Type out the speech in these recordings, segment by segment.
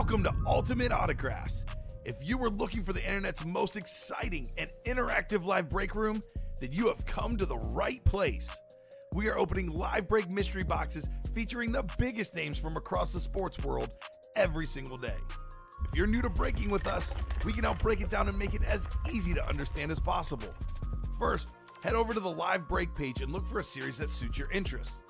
Welcome to Ultimate Autographs. If you were looking for the internet's most exciting and interactive live break room, then you have come to the right place. We are opening live break mystery boxes featuring the biggest names from across the sports world every single day. If you're new to breaking with us, we can help break it down and make it as easy to understand as possible. First, head over to the live break page and look for a series that suits your interests.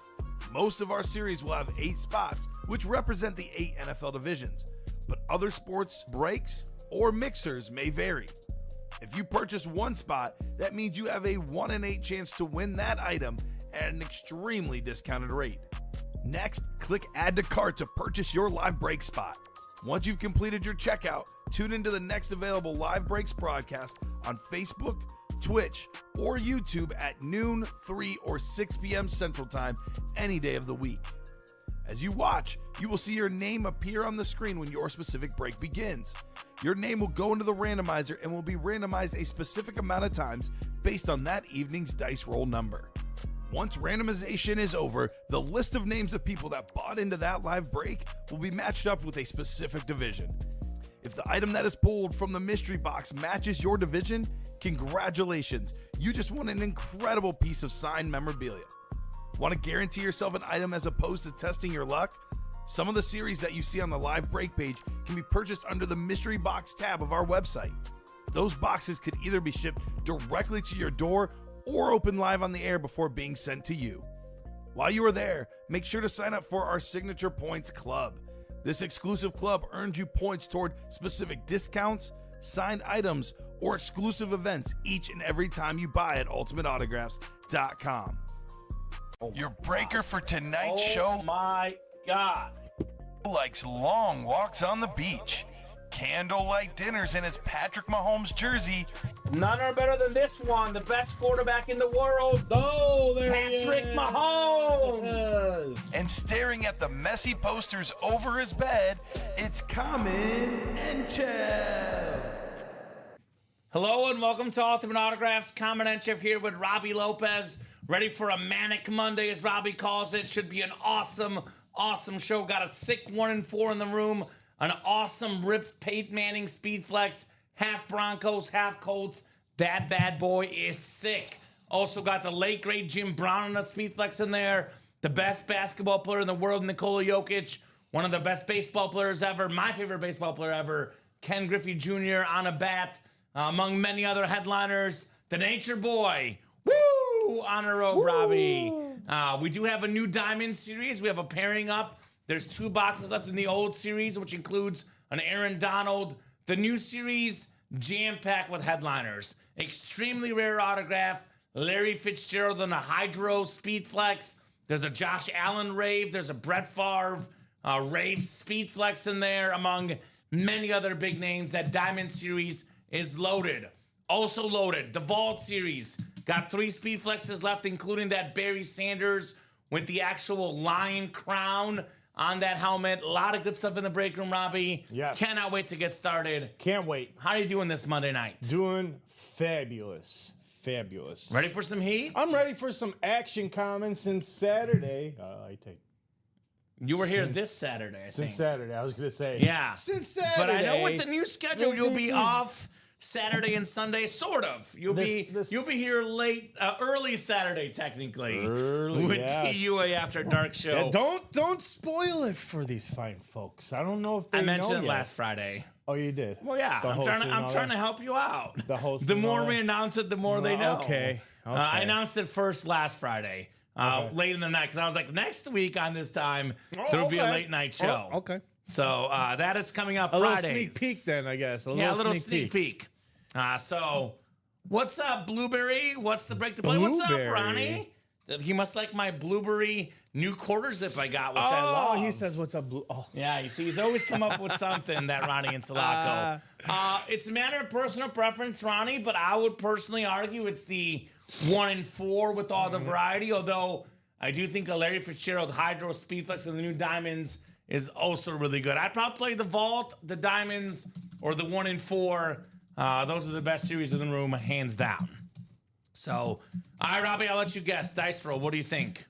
Most of our series will have 8 spots, which represent the 8 NFL divisions, but other sports breaks or mixers may vary. If you purchase one spot, that means you have a 1 in 8 chance to win that item at an extremely discounted rate. Next, click Add to Cart to purchase your live break spot. Once you've completed your checkout, tune into the next available live breaks broadcast on Facebook, Twitch, or YouTube at noon, 3, or 6 p.m. Central Time any day of the week. As you watch, you will see your name appear on the screen when your specific break begins. Your name will go into the randomizer and will be randomized a specific amount of times based on that evening's dice roll number. Once randomization is over, the list of names of people that bought into that live break will be matched up with a specific division. If the item that is pulled from the mystery box matches your division, congratulations, you just won an incredible piece of signed memorabilia. Want to guarantee yourself an item as opposed to testing your luck? Some of the series that you see on the live break page can be purchased under the mystery box tab of our website. Those boxes could either be shipped directly to your door or open live on the air before being sent to you. While you are there, make sure to sign up for our Signature Points Club. This exclusive club earns you points toward specific discounts, signed items, or exclusive events each and every time you buy at ultimateautographs.com. Your breaker for tonight's show. Oh my God. Likes long walks on the beach, candlelight dinners in his Patrick Mahomes jersey, None are better than this one, the best quarterback in the world, Oh, there Patrick he is. Mahomes. and staring at the messy posters over his bed, it's Common and Chev. Hello and welcome to Ultimate Autographs. Common and Chef here with Robbie Lopez. Ready for a manic Monday, as Robbie calls it. Should be an awesome show. Got a sick 1 and 4 in the room. An awesome ripped Peyton Manning speed flex. Half Broncos, half Colts. That bad boy is sick. Also got the late great Jim Brown on a speed flex in there. The best basketball player in the world, Nikola Jokic. One of the best baseball players ever. My favorite baseball player ever, Ken Griffey Jr. on a bat. Among many other headliners, the Nature Boy. Woo! On a road, Robbie. We do have a new Diamond series. We have a pairing up. There's 2 boxes left in the old series, which includes an Aaron Donald. The new series, jam-packed with headliners. Extremely rare autograph. Larry Fitzgerald on a Hydro Speed Flex. There's a Josh Allen Rave. There's a Brett Favre Rave Speed Flex in there, among many other big names. That Diamond series is loaded. Also loaded, the Vault series. Got 3 speed flexes left, including that Barry Sanders with the actual lion crown on that helmet. A lot of good stuff in the break room, Robbie. Yes. Cannot wait to get started. Can't wait. How are you doing this Monday night? Doing fabulous. Fabulous. Ready for some heat? I'm ready for some action comments since Saturday. You were here this Saturday, I think. Since Saturday, I was going to say. Yeah. Since Saturday. But I know with the new schedule, you'll be This- off Saturday and Sunday, sort of. You'll be here early Saturday, technically, Early, with yes. the UA After Dark show. Yeah, don't spoil it for these fine folks. I don't know if they I mentioned know it yet. last Friday. Oh, you did? Well, yeah, The I'm hosting and trying all to that? help you out. The hosting The and more all we that? announce it, the more they know. Okay. I announced it first last Friday, late in the night, because I was like, next week on this time, there'll be a okay. late night show. Oh, okay. So that is coming up A Fridays. little sneak peek then, I guess. A little sneak peek. So, what's up, Blueberry? What's the break to play? What's up, Blueberry. Ronnie? He must like my Blueberry new quarter zip I got, which I love. Oh, he says, what's up, Blue? Oh. Yeah, you see, he's always come up with something, that Ronnie and Sulaco. It's a matter of personal preference, Ronnie, but I would personally argue it's the 1 and 4 with all the variety, although I do think a Larry Fitzgerald Hydro Speedflex and the new Diamonds is also really good. I'd probably play the Vault, the Diamonds, or the 1 and 4. Those are the best series in the room, hands down. So, all right, Robbie, I'll let you guess. Dice roll, what do you think?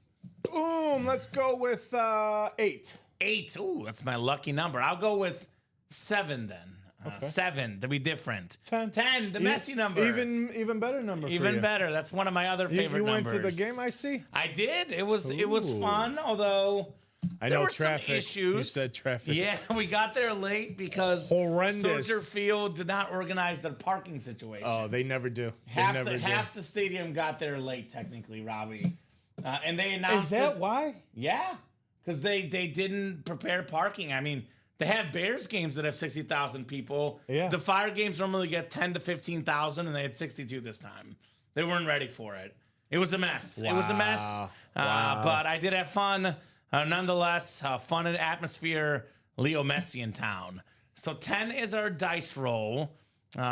Boom, let's go with 8. 8. Ooh, that's my lucky number. I'll go with 7 then. 7 to be different. 10. 10, the messy number. Even better number. For Even you. better. That's one of my other favorite You went numbers. to the game, I see. I did. It was Ooh. fun, although I there know were traffic. some issues. You said traffic. Yeah, we got there late because Horrendous. Soldier Field did not organize their parking situation. Oh, they never do. half the stadium got there late, technically, Robbie. And they announced Is that why? Yeah, because they didn't prepare parking. I mean, they have Bears games that have 60,000 people. Yeah. The Fire games normally get 10 to 15,000, and they had 62 this time. They weren't ready for it. It was a mess. It was a mess. Wow. But I did have fun. Nonetheless, fun and atmosphere. Leo Messi in town. So 10 is our dice roll.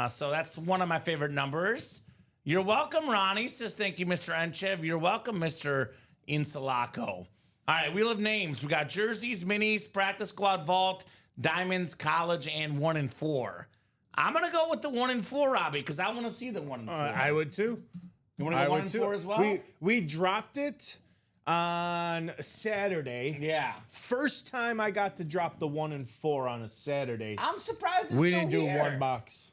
So that's one of my favorite numbers. You're welcome, Ronnie says, thank you, Mr. Enchev. You're welcome, Mr. Insalaco. All right, Wheel of Names. We got jerseys, minis, practice squad, vault, diamonds, college, and 1 and 4. I'm going to go with the 1 and 4, Robbie, because I want to see the 1 and 4. I would too. You want to go 1 and 4 as well? We dropped it on Saturday. Yeah. First time I got to drop the 1 and 4 on a Saturday. I'm surprised it's We still didn't do here. one box.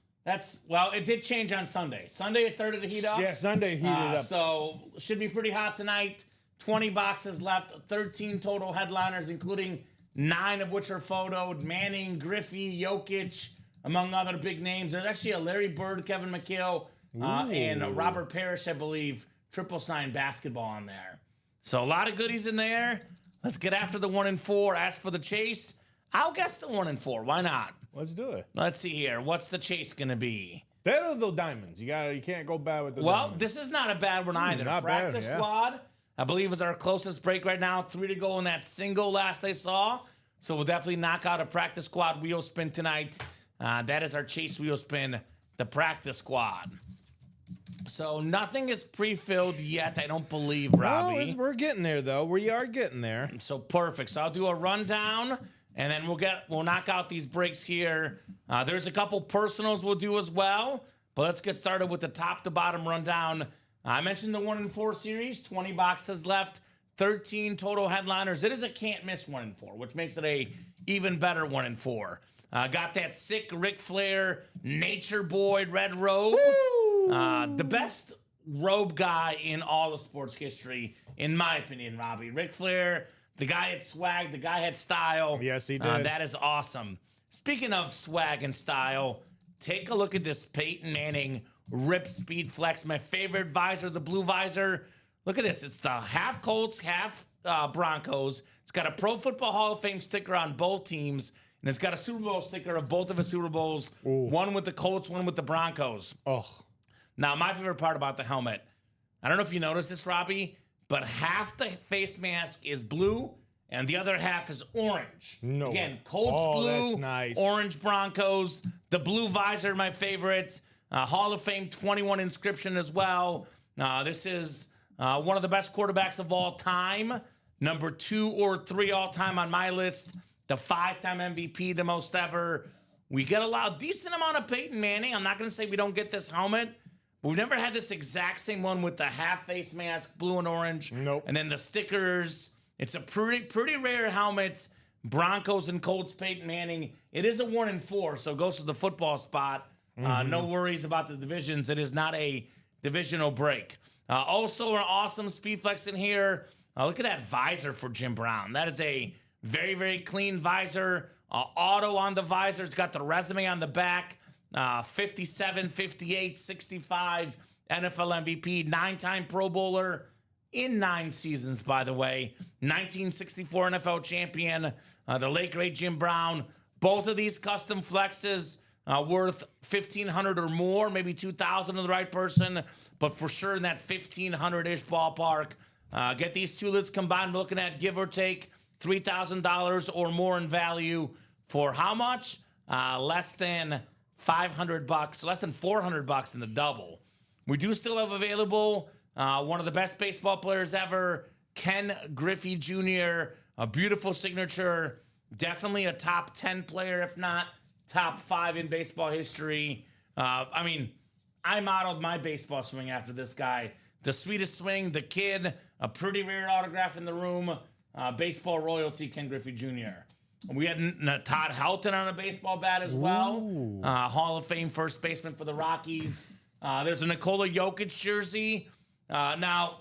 Well, it did change on Sunday. Sunday it started to heat up. Yeah, Sunday heated up. So should be pretty hot tonight. 20 boxes left, 13 total headliners, including 9 of which are photoed. Manning, Griffey, Jokic, among other big names. There's actually a Larry Bird, Kevin McHale, and a Robert Parrish, I believe, triple sign basketball on there. So a lot of goodies in there. Let's get after the 1 and 4. As for the chase, I'll guess the 1 and 4. Why not? Let's do it. Let's see here. What's the chase gonna be? That or the diamonds. You can't go bad with the Well, diamonds. this is not a bad one either. not bad, Practice yeah. squad, I believe, is our closest break right now. 3 to go in that single last I saw. So we'll definitely knock out a practice squad wheel spin tonight. That is our chase wheel spin, the practice squad. So nothing is pre-filled yet, I don't believe, Robbie. We're getting there though. We are getting there. So perfect. So I'll do a rundown, and then we'll knock out these breaks here. There's a couple personals we'll do as well, but let's get started with the top to bottom rundown. I mentioned the 1 and 4 series, 20 boxes left, 13 total headliners. It is a can't miss 1 and 4, which makes it a even better 1 and 4. Got that sick Ric Flair Nature Boy red robe. The best robe guy in all of sports history, in my opinion, Robbie. Ric Flair, the guy had swag, the guy had style. Yes, he did. That is awesome. Speaking of swag and style, take a look at this Peyton Manning Rip Speed Flex. My favorite visor, the blue visor. Look at this. It's the half Colts, half Broncos. It's got a Pro Football Hall of Fame sticker on both teams, and it's got a Super Bowl sticker of both of the Super Bowls. One with the Colts, one with the Broncos. Oh, Now, my favorite part about the helmet, I don't know if you noticed this, Robbie, but half the face mask is blue and the other half is orange. No. Again, Colts blue, that's nice. orange Broncos, the blue visor, my favorite. Hall of Fame 21 inscription as well. This is one of the best quarterbacks of all time. Number 2 or 3 all time on my list. The 5-time MVP, the most ever. We get a decent amount of Peyton Manning. I'm not going to say we don't get this helmet. We've never had this exact same one with the half face mask, blue and orange. Nope. And then the stickers. It's a pretty rare helmet. Broncos and Colts, Peyton Manning. It is a 1 and 4, so it goes to the football spot. No worries about the divisions. It is not a divisional break. Also, an awesome speed flex in here. Look at that visor for Jim Brown. That is a very, very clean visor. Auto on the visor. It's got the resume on the back. 57, 58, 65 NFL MVP, 9-time Pro Bowler in 9 seasons, by the way. 1964 NFL champion, the late great Jim Brown. Both of these custom flexes worth $1,500 or more, maybe $2,000 to the right person, but for sure in that $1,500-ish ballpark. Get these two lids combined, we're looking at give or take $3,000 or more in value for how much? Less than $500, less than $400 in the double. We do still have available one of the best baseball players ever, Ken Griffey Jr., a beautiful signature, definitely a top 10 player, if not top 5 in baseball history. I modeled my baseball swing after this guy. The sweetest swing, the kid, a pretty rare autograph in the room, baseball royalty, Ken Griffey Jr. We had Todd Helton on a baseball bat as well. Hall of Fame first baseman for the Rockies. There's a Nikola Jokic jersey. Now,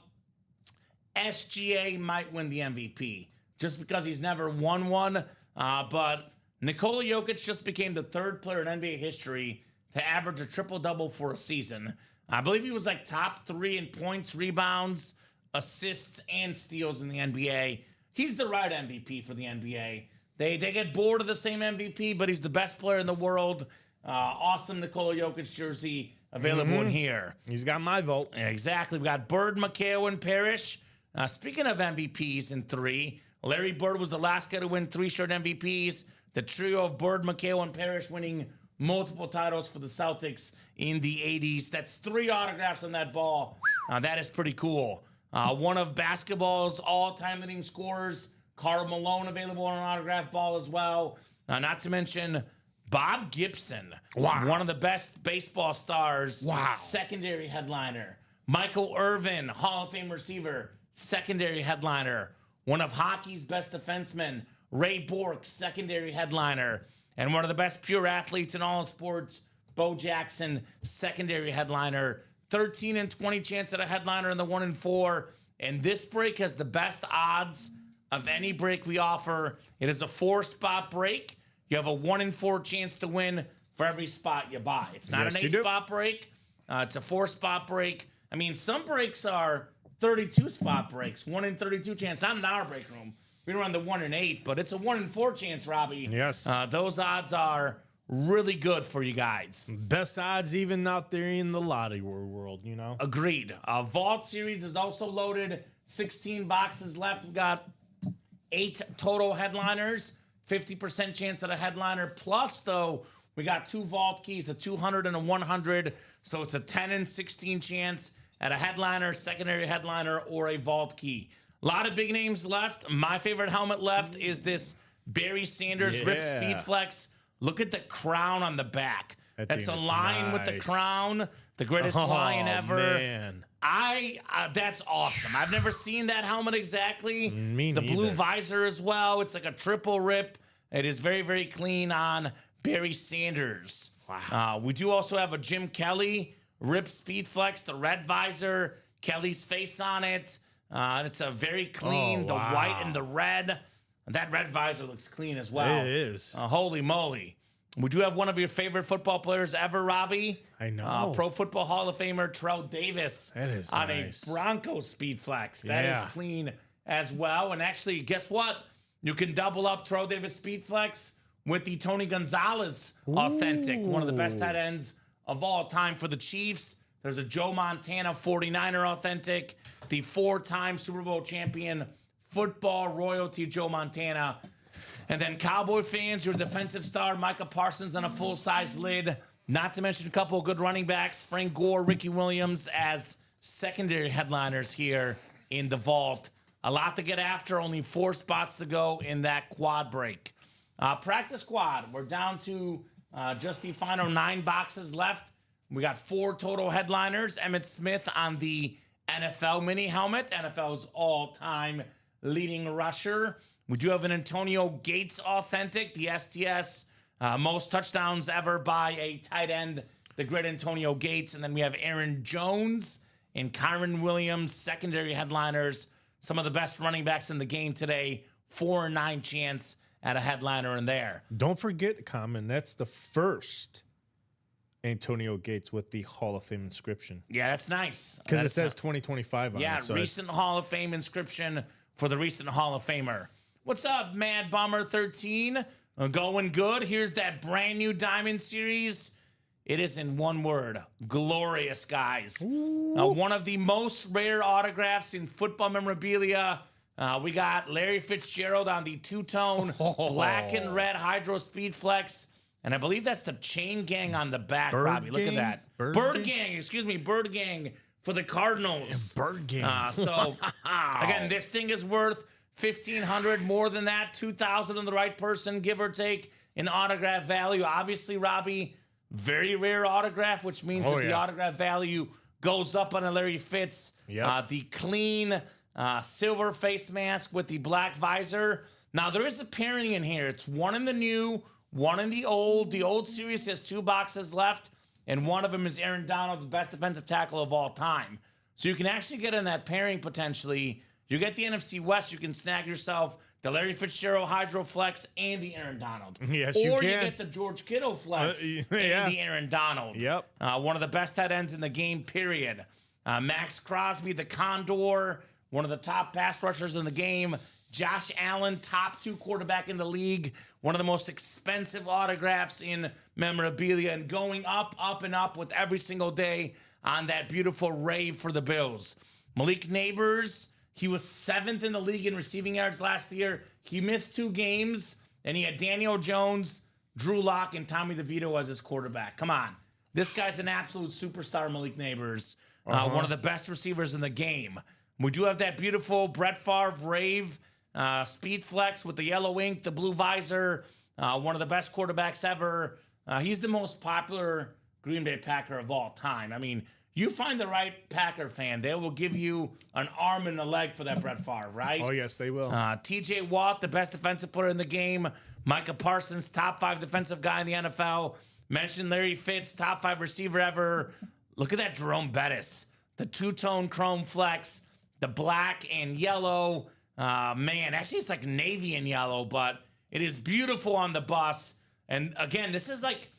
SGA might win the MVP just because he's never won one. But Nikola Jokic just became the third player in NBA history to average a triple-double for a season. I believe he was like top 3 in points, rebounds, assists, and steals in the NBA. He's the right MVP for the NBA. They get bored of the same MVP, but he's the best player in the world. Awesome Nikola Jokic jersey available in here. He's got my vote. Exactly. We got Bird, McHale, and Parrish. Speaking of MVPs in 3, Larry Bird was the last guy to win 3 straight MVPs. The trio of Bird, McHale, and Parrish winning multiple titles for the Celtics in the 80s. That's 3 autographs on that ball. That is pretty cool. One of basketball's all-time leading scorers, Karl Malone, available on an autograph ball as well. Not to mention Bob Gibson, one of the best baseball stars, secondary headliner. Michael Irvin, Hall of Fame receiver, secondary headliner. One of hockey's best defensemen, Ray Bourque, secondary headliner. And one of the best pure athletes in all sports, Bo Jackson, secondary headliner. 13 and 20 chance at a headliner in the 1 and 4. And this break has the best odds of any break we offer. It is a 4-spot break. You have a 1 in 4 chance to win for every spot you buy. It's not an 8-spot break. It's a 4-spot break. I mean, some breaks are 32-spot breaks, 1 in 32 chance. Not in our break room. We run the 1 in 8, but it's a 1 in 4 chance, Robbie. Yes. Those odds are really good for you guys. Best odds even out there in the lottery world, you know? Agreed. Vault Series is also loaded. 16 boxes left. We've got 8 total headliners. 50% chance at a headliner. Plus, though, we got 2 vault keys, a 200 and a 100. So it's a 10 and 16 chance at a headliner, secondary headliner, or a vault key. A lot of big names left. My favorite helmet left is this Barry Sanders Rip Speed Flex. Look at the crown on the back. That's a lion with the crown. The greatest lion ever. Man. That's awesome. I've never seen that helmet exactly. Me the neither. blue visor as well. It's like a triple rip. It is very, very clean on Barry Sanders. Wow. We do also have a Jim Kelly Rip Speed Flex, the red visor, Kelly's face on it. It's a very clean, the white and the red. That red visor looks clean as well. It is. Holy moly. We do have one of your favorite football players ever, Robbie. I know. Pro Football Hall of Famer Terrell Davis. That is on nice. a Broncos Speed Flex. That is clean as well. And actually, guess what? You can double up Terrell Davis Speed Flex with the Tony Gonzalez Authentic, one of the best tight ends of all time for the Chiefs. There's a Joe Montana 49er Authentic, the 4-time Super Bowl champion football royalty Joe Montana. And then Cowboy fans, your defensive star, Micah Parsons on a full-size lid. Not to mention a couple of good running backs, Frank Gore, Ricky Williams as secondary headliners here in the vault. A lot to get after, only 4 spots to go in that quad break. Practice squad, we're down to just the final 9 boxes left. We got 4 total headliners. Emmitt Smith on the NFL mini helmet, NFL's all-time leading rusher. We do have an Antonio Gates Authentic, the STS, most touchdowns ever by a tight end, the great Antonio Gates. And then we have Aaron Jones and Kyron Williams, secondary headliners. Some of the best running backs in the game today, 4 and 9 chance at a headliner in there. Don't forget, Common, that's the first Antonio Gates with the Hall of Fame inscription. Yeah, that's nice. Because it says 2025 on it. Yeah, So recent Hall of Fame inscription for the recent Hall of Famer. What's up, Mad Bomber 13? Going good. Here's that brand new Diamond Series. It is in one word, glorious, guys. One of the most rare autographs in football memorabilia. We got Larry Fitzgerald on the 2-tone black and red Hydro Speed Flex. And I believe that's the chain gang on the back, Bird Robbie. Look at Gang? that. Bird Bird Gang for the Cardinals. Bird Gang. So, again, this thing is worth $1,500, more than that, $2,000 on the right person, give or take, in autograph value. Obviously, Robbie, very rare autograph, which means that the autograph value goes up on a Larry Fitz. Yep. The clean silver face mask with the black visor. Now, there is a pairing in here. It's one in the new, one in the old. The old series has 2 boxes left, and one of them is Aaron Donald, the best defensive tackle of all time. So you can actually get in that pairing potentially. You get the NFC West, you can snag yourself the Larry Fitzgerald Hydro Flex and the Aaron Donald. Yes, or you you can. get the George Kittle Flex yeah. and the Aaron Donald. Yep. One of the best tight ends in the game, period. Max Crosby, the Condor, one of the top pass rushers in the game. Josh Allen, top 2 quarterback in the league. One of the most expensive autographs in memorabilia, and going up, and up with every single day on that beautiful rave for the Bills. Malik Neighbors, he was 7th in the league in receiving yards last year. He missed 2 games, and he had Daniel Jones, Drew Lock, and Tommy DeVito as his quarterback. Come on. This guy's an absolute superstar, Malik Neighbors. One of the best receivers in the game. We do have that beautiful Brett Favre rave speed flex with the yellow ink, the blue visor. One of the best quarterbacks ever. He's the most popular Green Bay Packer of all time. I mean, you find the right Packer fan, they will give you an arm and a leg for that Brett Favre, right? Oh, yes, they will. TJ Watt, the best defensive player in the game. Micah Parsons, top 5 defensive guy in the NFL. Mentioned Larry Fitz, top 5 receiver ever. Look at that Jerome Bettis. The 2-tone chrome flex, the black and yellow. Man, actually it's like navy and yellow, but it is beautiful on the bus. And again, this is like,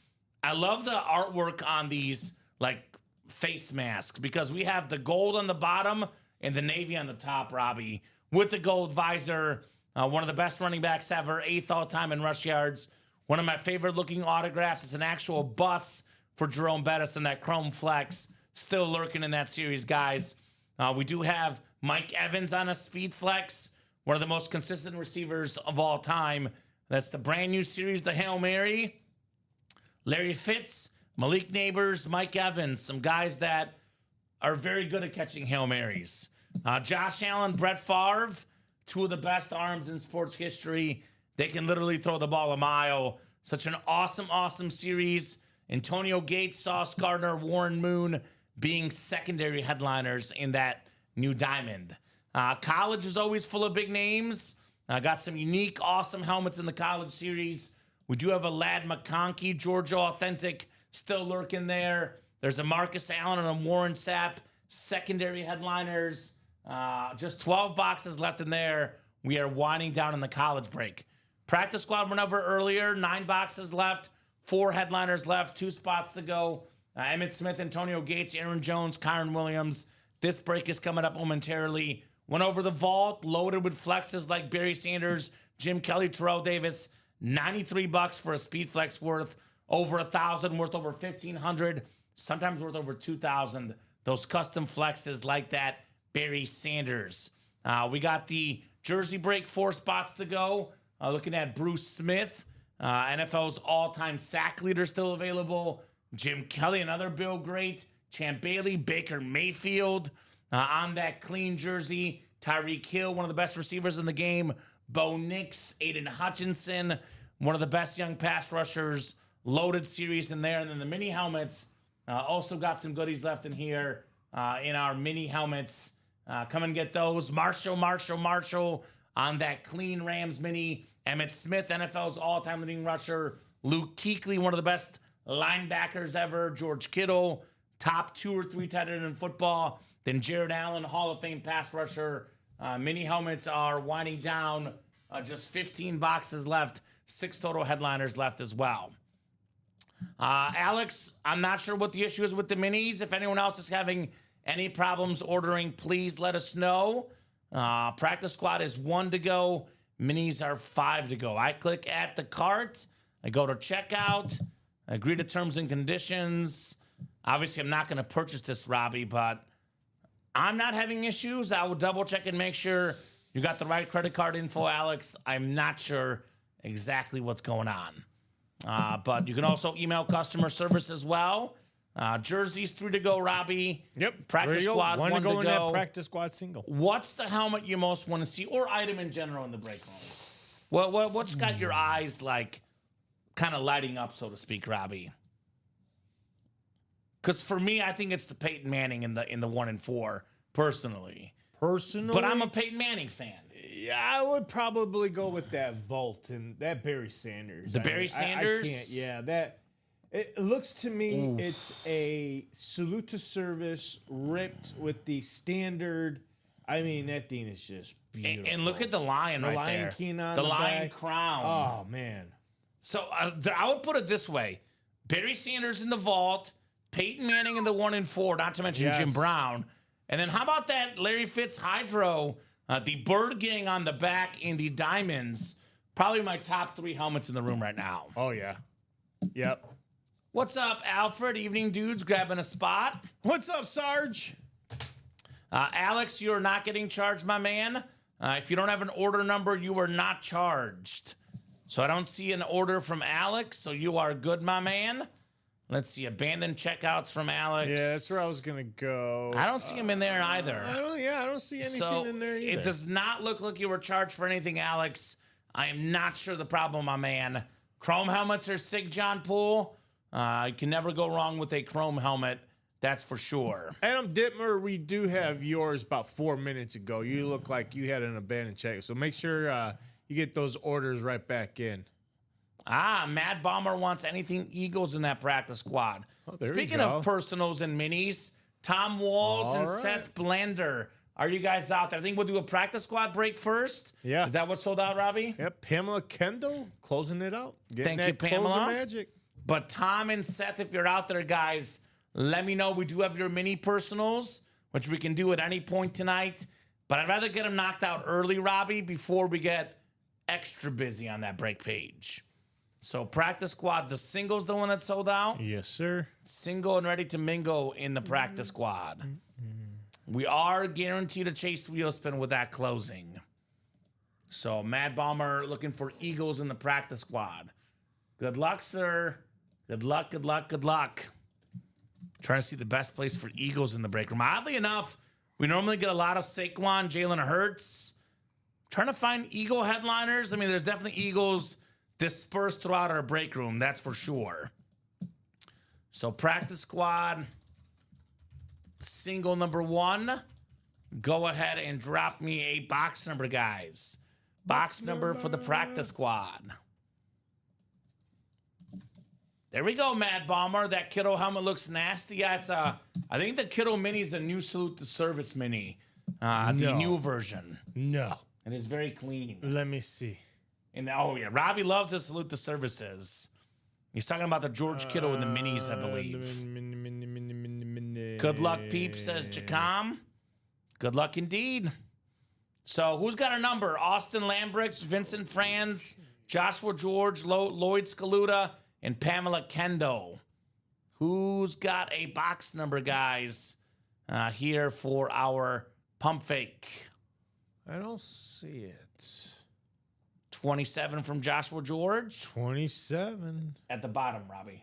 I love the artwork on these like face masks, because we have the gold on the bottom and the navy on the top, Robbie, with the gold visor. One of the best running backs ever, 8th all time in rush yards. One of my favorite looking autographs. It's an actual bus for Jerome Bettis and that chrome flex still lurking in that series, guys. We do have Mike Evans on a speed flex, one of the most consistent receivers of all time. That's the brand new series, the Hail Mary. Larry Fitz, Malik Neighbors, Mike Evans, some guys that are very good at catching Hail Marys. Josh Allen, Brett Favre, 2 of the best arms in sports history. They can literally throw the ball a mile. Such an awesome, awesome series. Antonio Gates, Sauce Gardner, Warren Moon being secondary headliners in that new diamond. College is always full of big names. Got some unique, awesome helmets in the college series. We do have a Ladd McConkey, Georgia Authentic, still lurking there. There's a Marcus Allen and a Warren Sapp, secondary headliners. Just 12 boxes left in there. We are winding down in the college break. Practice squad went over earlier, 9 boxes left, 4 headliners left, 2 spots to go. Emmitt Smith, Antonio Gates, Aaron Jones, Kyron Williams. This break is coming up momentarily. Went over the vault, loaded with flexes like Barry Sanders, Jim Kelly, Terrell Davis. $93 for a speed flex worth over $1,000, worth over $1,500, sometimes worth over $2,000. Those custom flexes like that, Barry Sanders. We got the jersey break, 4 spots to go. Looking at Bruce Smith, NFL's all-time sack leader, still available. Jim Kelly, another Bill great. Champ Bailey, Baker Mayfield on that clean jersey. Tyreek Hill, one of the best receivers in the game. Bo Nix, Aiden Hutchinson, one of the best young pass rushers. Loaded series in there. And then the mini helmets, also got some goodies left in here in our mini helmets. Come and get those. Marshall on that clean Rams mini. Emmitt Smith, NFL's all-time leading rusher. Luke Kuechly, one of the best linebackers ever. George Kittle, top 2 or 3 tight end in football. Then Jared Allen, Hall of Fame pass rusher. Mini helmets are winding down. Just 15 boxes left. 6 total headliners left as well. Alex, I'm not sure what the issue is with the minis. If anyone else is having any problems ordering, please let us know. Practice squad is 1 to go. Minis are 5 to go. I click at the cart. I go to checkout. I agree to terms and conditions. Obviously, I'm not going to purchase this, Robbie, but I'm not having issues. I will double check and make sure you got the right credit card info, Alex. I'm not sure exactly what's going on. But you can also email customer service as well. Jerseys 3 to go, Robbie. Yep. Practice squad 1 to go. In that practice squad single. What's the helmet you most want to see, or item in general in the break room? Well, what's got your eyes like kind of lighting up, so to speak, Robbie? Because for me, I think it's the Peyton Manning in the 1 and 4 personally. But I'm a Peyton Manning fan. Yeah, I would probably go with that Volt and that Barry Sanders. The Barry I Sanders? can't. Yeah, that. It looks to me it's a salute to service ripped with the standard. I mean, that thing is just beautiful. And look at the lion The right Lion there. King on the the lion back. crown. Oh man. So I would put it this way: Barry Sanders in the vault, Peyton Manning in the 1 and 4, not to mention Yes. Jim Brown, and then how about that Larry Fitz Hydro, the Bird Gang on the back, and the Diamonds? Probably my top 3 helmets in the room right now. Oh yeah. Yep. What's up, Alfred? Evening, dudes. Grabbing a spot. What's up, Sarge? Alex, you're not getting charged, my man. If you don't have an order number, you are not charged. So I don't see an order from Alex, so you are good, my man. Let's see, abandoned checkouts from Alex. Yeah, that's where I was gonna go. I don't see him in there either. I don't see anything So in there either. it does not look like you were charged for anything, Alex. I am not sure the problem, my man. Chrome helmets are sick, John Poole. You can never go wrong with a chrome helmet. That's for sure. Adam Dittmer, we do have yours about 4 minutes ago. You look like you had an abandoned check, so make sure you get those orders right back in. Mad Bomber wants anything Eagles in that practice squad. there you Speaking go. of personals and minis, Tom Walls and All right. Seth Blender. Are you guys out there? I think we'll do a practice squad break first. Yeah. Is that what sold out, Robbie? Yep, Pamela Kendall closing it out. Getting Thank you, that closer Pamela. magic. But Tom and Seth, if you're out there, guys, let me know. We do have your mini personals, which we can do at any point tonight. But I'd rather get them knocked out early, Robbie, before we get extra busy on that break page. So practice squad, the single's the one that sold out. Yes, sir. Single and ready to mingle in the practice squad. We are guaranteed a chase wheel spin with that closing. So Mad Bomber looking for Eagles in the practice squad. Good luck, sir. Good luck, good luck, good luck. Trying to see the best place for Eagles in the break room. Oddly enough, we normally get a lot of Saquon, Jalen Hurts. Trying to find Eagle headliners. I mean, there's definitely Eagles dispersed throughout our break room, that's for sure. So practice squad, single number 1. Go ahead and drop me a box number, guys. Box number for the practice squad. There we go, Mad Bomber. That Kiddo helmet looks nasty. Yeah, it's I think the Kiddo Mini is a new Salute to Service Mini. The No. new version. No. It is very clean. Let me see. And oh yeah, Robbie loves the Salute to Services. He's talking about the George Kittle in the minis, I believe. Good luck, peeps, says Jacom. Good luck indeed. So who's got a number? Austin Lambrix, Vincent Franz, Joshua George, Lloyd Scaluta, and Pamela Kendo. Who's got a box number, guys, here for our pump fake? I don't see it. 27 from Joshua George. 27. At the bottom, Robbie.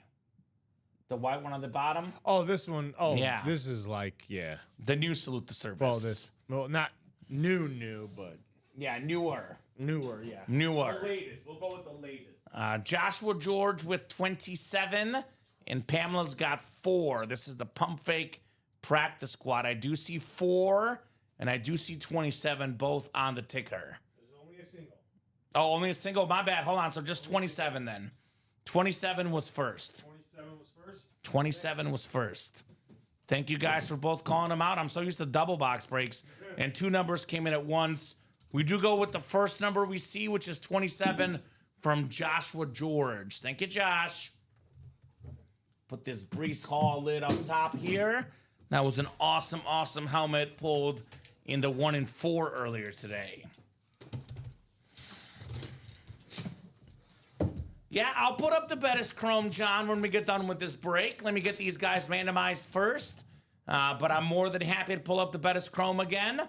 The white one on the bottom. Oh, this one. Oh, Yeah. This is like, yeah. The new Salute to Service. Well, this. Well, not new, but Yeah, newer. newer, yeah. Newer. Latest. We'll go with the latest. Joshua George with 27, and Pamela's got 4. This is the pump fake practice squad. I do see 4, and I do see 27, both on the ticker. There's only a single. Oh, only a single. My bad. Hold on. So just 27 then. 27 was first. 27 was first. 27 was first. Thank you guys for both calling them out. I'm so used to double box breaks, and 2 numbers came in at once. We do go with the first number we see, which is 27 from Joshua George. Thank you, Josh. Put this Brees Hall lid up top here. That was an awesome, awesome helmet pulled in the 1 and 4 earlier today. Yeah, I'll put up the Bettis Chrome, John, when we get done with this break. Let me get these guys randomized first. But I'm more than happy to pull up the Bettis Chrome again.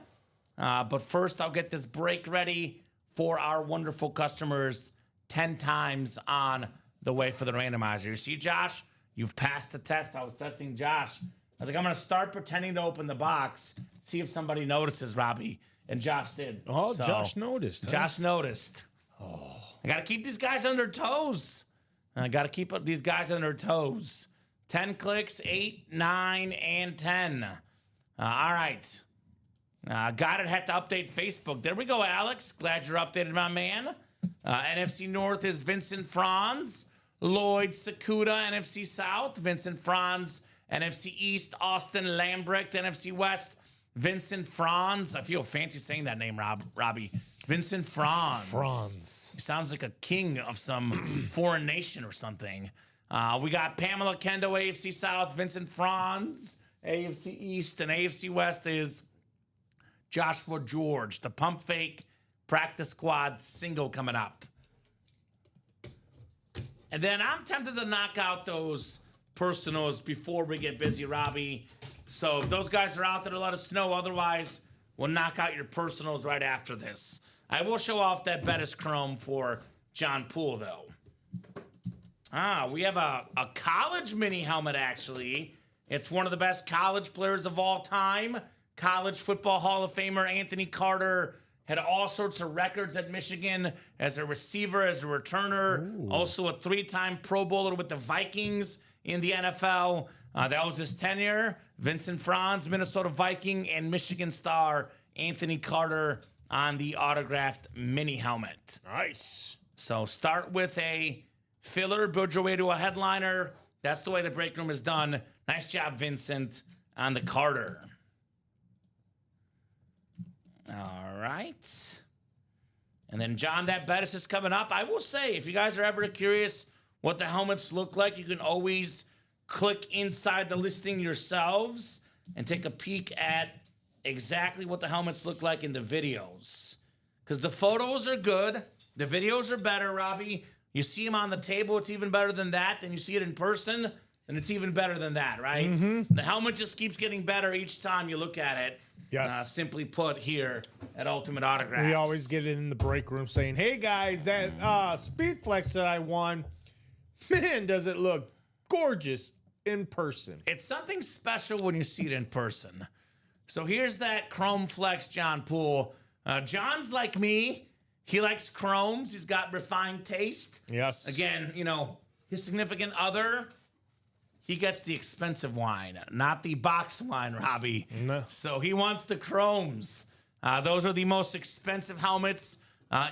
But first, I'll get this break ready for our wonderful customers 10 times on the way for the randomizer. You see, Josh, you've passed the test. I was testing Josh. I was like, I'm going to start pretending to open the box, see if somebody notices, Robbie. And Josh did. Oh, So, Josh noticed. Huh? Josh noticed. Oh. I got to keep these guys on their toes. I got to keep these guys on their toes. 10 clicks, 8, 9, and 10. All right. Got it, had to update Facebook. There we go, Alex. Glad you're updated, my man. NFC North is Vincent Franz, Lloyd Sakuda. NFC South, Vincent Franz. NFC East, Austin Lambrecht. NFC West, Vincent Franz. I feel fancy saying that name, Robbie. Vincent Franz. Franz. He sounds like a king of some foreign nation or something. We got Pamela Kendo, AFC South. Vincent Franz, AFC East. And AFC West is Joshua George, the pump fake practice squad single coming up. And then I'm tempted to knock out those personals before we get busy, Robbie. So if those guys are out there, let us know. Otherwise, we'll knock out your personals right after this. I will show off that Bettis Chrome for John Poole, though. We have a college mini helmet, actually. It's one of the best college players of all time. College Football Hall of Famer Anthony Carter had all sorts of records at Michigan as a receiver, as a returner. Ooh. Also a 3-time Pro Bowler with the Vikings in the NFL. That was his tenure. Vincent Franz, Minnesota Viking, and Michigan star Anthony Carter on the autographed mini helmet. Nice. So start with a filler, build your way to a headliner. That's the way the break room is done. Nice job, Vincent, on the Carter. All right. And then, John, that Bettis is coming up. I will say, if you guys are ever curious what the helmets look like, you can always click inside the listing yourselves and take a peek at exactly what the helmets look like in the videos. Because the photos are good. The videos are better, Robbie. You see them on the table, it's even better than that. Then you see it in person, and it's even better than that, right? Mm-hmm. The helmet just keeps getting better each time you look at it. Yes. Simply put here at Ultimate Autographs. We always get it in the break room saying, hey, guys, that Speed Flex that I won, man, does it look gorgeous in person. It's something special when you see it in person. So here's that Chrome Flex John Poole. John's like me. He likes chromes. He's got refined taste. Yes. Again, you know, his significant other, he gets the expensive wine, not the boxed wine, Robbie. No. So he wants the chromes. Those are the most expensive helmets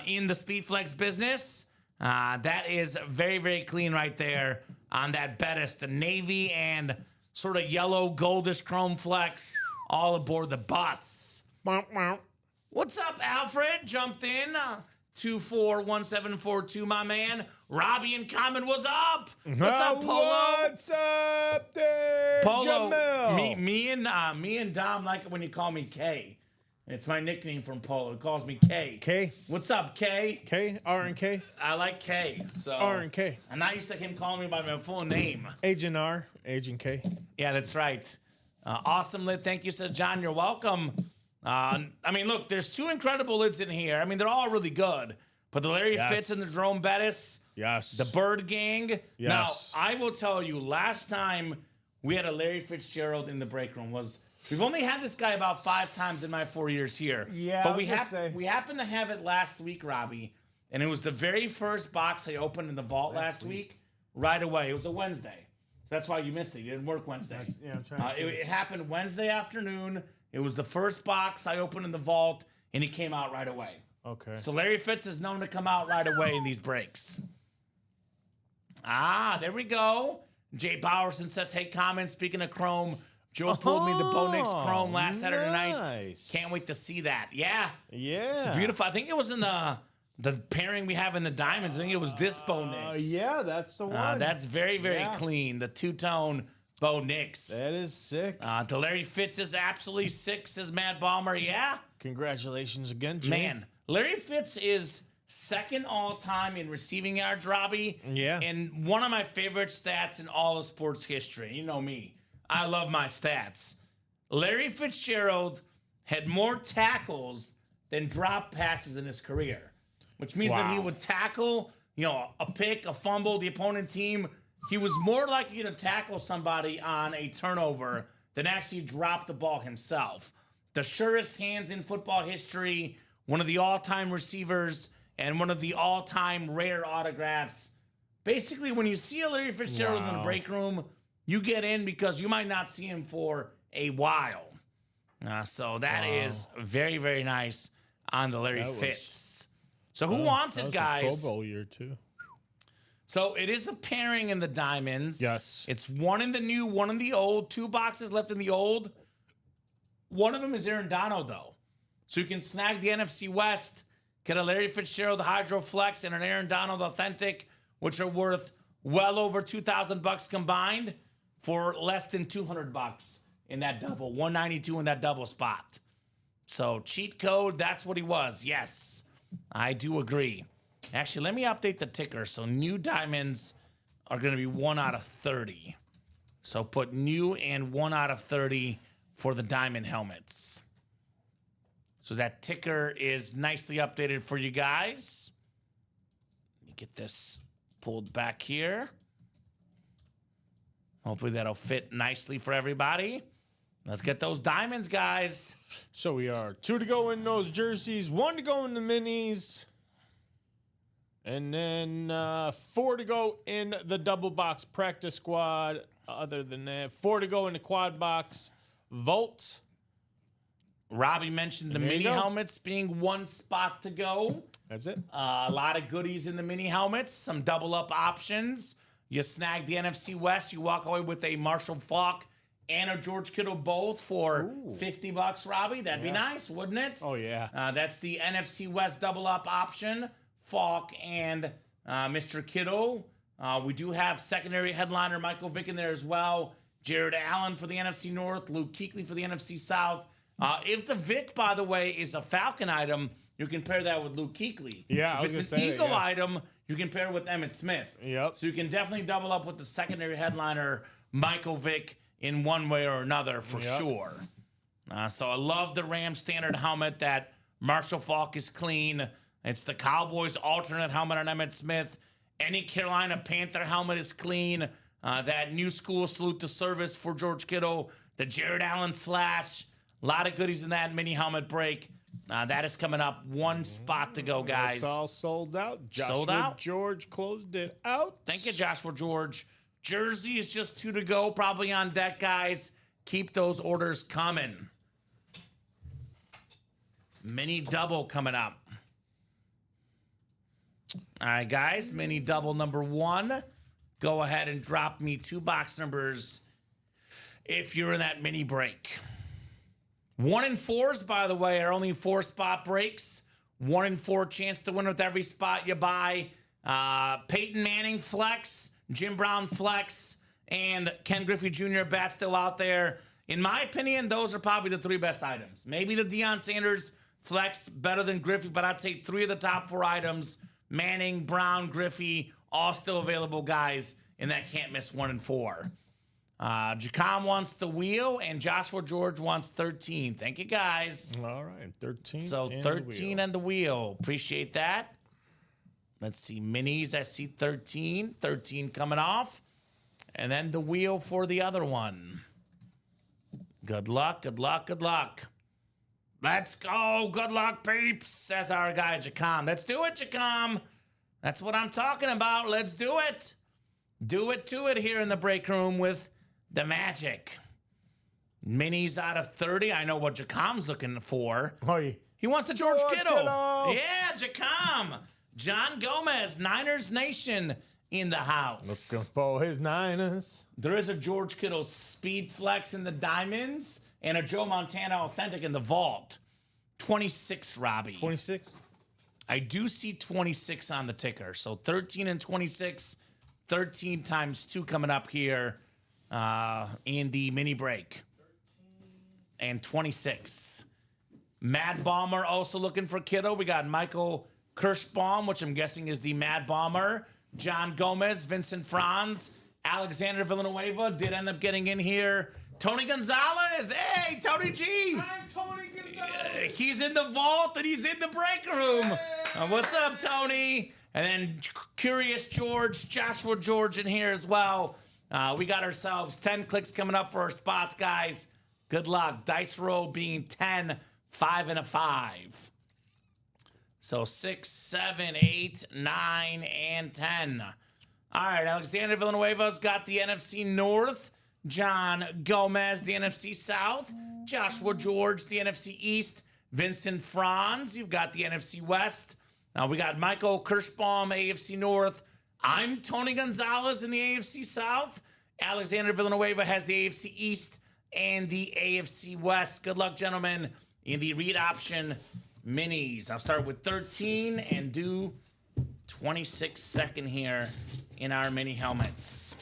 in the Speedflex business. That is very, very clean right there on that Bettis. The navy and sort of yellow goldish chrome flex all aboard the bus. What's up, Alfred? Jumped in. 241742, my man. Robbie and Common, what's up? What's up, Polo? What's up there, Polo? Jamil? Me and Dom like it when you call me K. It's my nickname from Polo. He calls me K. K? What's up, K? K? R and K? I like K. So R and K. I'm not used to him calling me by my full name. Agent R, Agent K. Yeah, that's right. Awesome lid. Thank you, says John. You're welcome. I mean, look, there's two incredible lids in here. I mean, they're all really good. But the Larry Fitz and the Jerome Bettis. Yes. The Bird Gang. Yes. Now, I will tell you, last time we had a Larry Fitzgerald in the break room we've only had this guy about 5 times in my 4 years here. Yeah, but we happened to have it last week, Robbie, and it was the very first box I opened in the vault last week right away. It was a Wednesday. So that's why you missed it. You didn't work Wednesday. I'm trying to it happened Wednesday afternoon. It was the first box I opened in the vault, and he came out right away. Okay. So Larry Fitz is known to come out right away in these breaks. There we go. Jay Bowerson says, hey, Common, speaking of Chrome, Joe pulled me the Bo Nix Chrome last Saturday night. Can't wait to see that. Yeah. Yeah. It's beautiful. I think it was in the pairing we have in the Diamonds. I think it was this Bo Nix. Yeah, that's the one. That's very, very clean. The two-tone Bo Nix. That is sick. The Larry Fitz is absolutely sick, says Matt Ballmer. Yeah. Congratulations again, Jay. Man, Larry Fitz is second all-time in receiving yards, Robbie. Yeah. And one of my favorite stats in all of sports history. You know me. I love my stats. Larry Fitzgerald had more tackles than drop passes in his career, which means that he would tackle, a pick, a fumble, the opponent team. He was more likely to tackle somebody on a turnover than actually drop the ball himself. The surest hands in football history, one of the all-time receivers, and one of the all-time rare autographs. Basically, when you see a Larry Fitzgerald in the break room, you get in because you might not see him for a while. So that is very, very nice on the Larry That was- Fitz. So who wants That it, was a guys? Pro Bowl year too. So it is a pairing in the diamonds. Yes. It's one in the new, one in the old. 2 boxes left in the old. One of them is Aaron Donald, though. So you can snag the NFC West, get a Larry Fitzgerald Hydro Flex and an Aaron Donald Authentic, which are worth well over $2,000 combined for less than $200 in that double. 192 in that double spot. So cheat code, that's what he was. Yes, I do agree. Actually, let me update the ticker. So new diamonds are going to be 1 out of 30. So put new and 1 out of 30 for the diamond helmets. So that ticker is nicely updated for you guys. Let me get this pulled back here. Hopefully that'll fit nicely for everybody. Let's get those diamonds, guys. So we are 2 to go in those jerseys, 1 to go in the minis, and then 4 to go in the double box practice squad. Other than that, 4 to go in the quad box vault. Robbie mentioned the There you mini go. helmets being 1 spot to go. That's it. A lot of goodies in the mini helmets, some double up options. You snag the NFC West, you walk away with a Marshall Faulk and a George Kittle both for $50, Robbie. That'd be nice, wouldn't it? Oh, yeah. That's the NFC West double up option, Faulk and Mr. Kittle. We do have secondary headliner Michael Vick in there as well. Jared Allen for the NFC North, Luke Kuechly for the NFC South. If the Vic, by the way, is a Falcon item, you can pair that with Luke Kuechly. Yeah, I if was it's gonna an say that, Eagle yeah. item, you can pair with Emmitt Smith. Yep. So you can definitely double up with the secondary headliner Michael Vick in one way or another for Yep. sure. So I love the Ram standard helmet that Marshall Faulk is clean. It's the Cowboys alternate helmet on Emmitt Smith. Any Carolina Panther helmet is clean. That new school salute to service for George Kittle. The Jared Allen flash. A lot of goodies in that mini helmet break. That is coming up. 1 spot to go, guys. It's all sold out. Joshua Sold out? George closed it out. Thank you, Joshua George. Jersey is just 2 to go, probably on deck, guys. Keep those orders coming. Mini double coming up. All right, guys. Mini double number 1. Go ahead and drop me 2 box numbers if you're in that mini break. 1 and 4s, by the way, are only 4 spot breaks. 1 and 4 chance to win with every spot you buy. Peyton Manning flex, Jim Brown flex, and Ken Griffey Jr. bat still out there. In my opinion, those are probably the 3 best items. Maybe the Deion Sanders flex better than Griffey, but I'd say 3 of the top 4 items, Manning, Brown, Griffey, all still available guys in that can't miss 1 and 4. Jacom wants the wheel, and Joshua George wants 13. Thank you, guys. All right, 13. So and 13 the and the wheel. Appreciate that. Let's see. Minis, I see 13. 13 coming off. And then the wheel for the other one. Good luck, good luck, good luck. Let's go. Good luck, peeps, says our guy, Jacom. Let's do it, Jacom. That's what I'm talking about. Let's do it. Do it to it here in the break room with the Magic. Minis out of 30. I know what Jacom's looking for. wheel. Oh, yeah. He wants the George Kittle. Kittle. Yeah, Jacom. John Gomez, Niners Nation in the house. Looking for his Niners. There is a George Kittle Speed Flex in the Diamonds and a Joe Montana Authentic in the Vault. 26, Robbie. 26. I do see 26 on the ticker. So 13 and 26, 13 times 2 coming up here in the mini break. And 26. Mad Bomber also looking for Kittle. We got Michael Kirschbaum, which I'm guessing is the Mad Bomber. John Gomez, Vincent Franz, Alexander Villanueva did end up getting in here. Tony Gonzalez. Hey, Tony G. I'm Tony Gonzalez. He's in the vault and he's in the break room. What's up, Tony? And then Curious George, Joshua George in here as well. We got ourselves 10 clicks coming up for our spots, guys. Good luck. Dice roll being 10, 5, and a 5. So 6, 7, 8, 9, and 10. All right, Alexander Villanueva's got the NFC North. John Gomez, the NFC South. Joshua George, the NFC East. Vincent Franz, you've got the NFC West. Now we got Michael Kirschbaum, AFC North. I'm Tony Gonzalez in the AFC South. Alexander Villanueva has the AFC East and the AFC West. Good luck, gentlemen, in the read option minis. I'll start with 13 and do 26-second here in our mini helmets.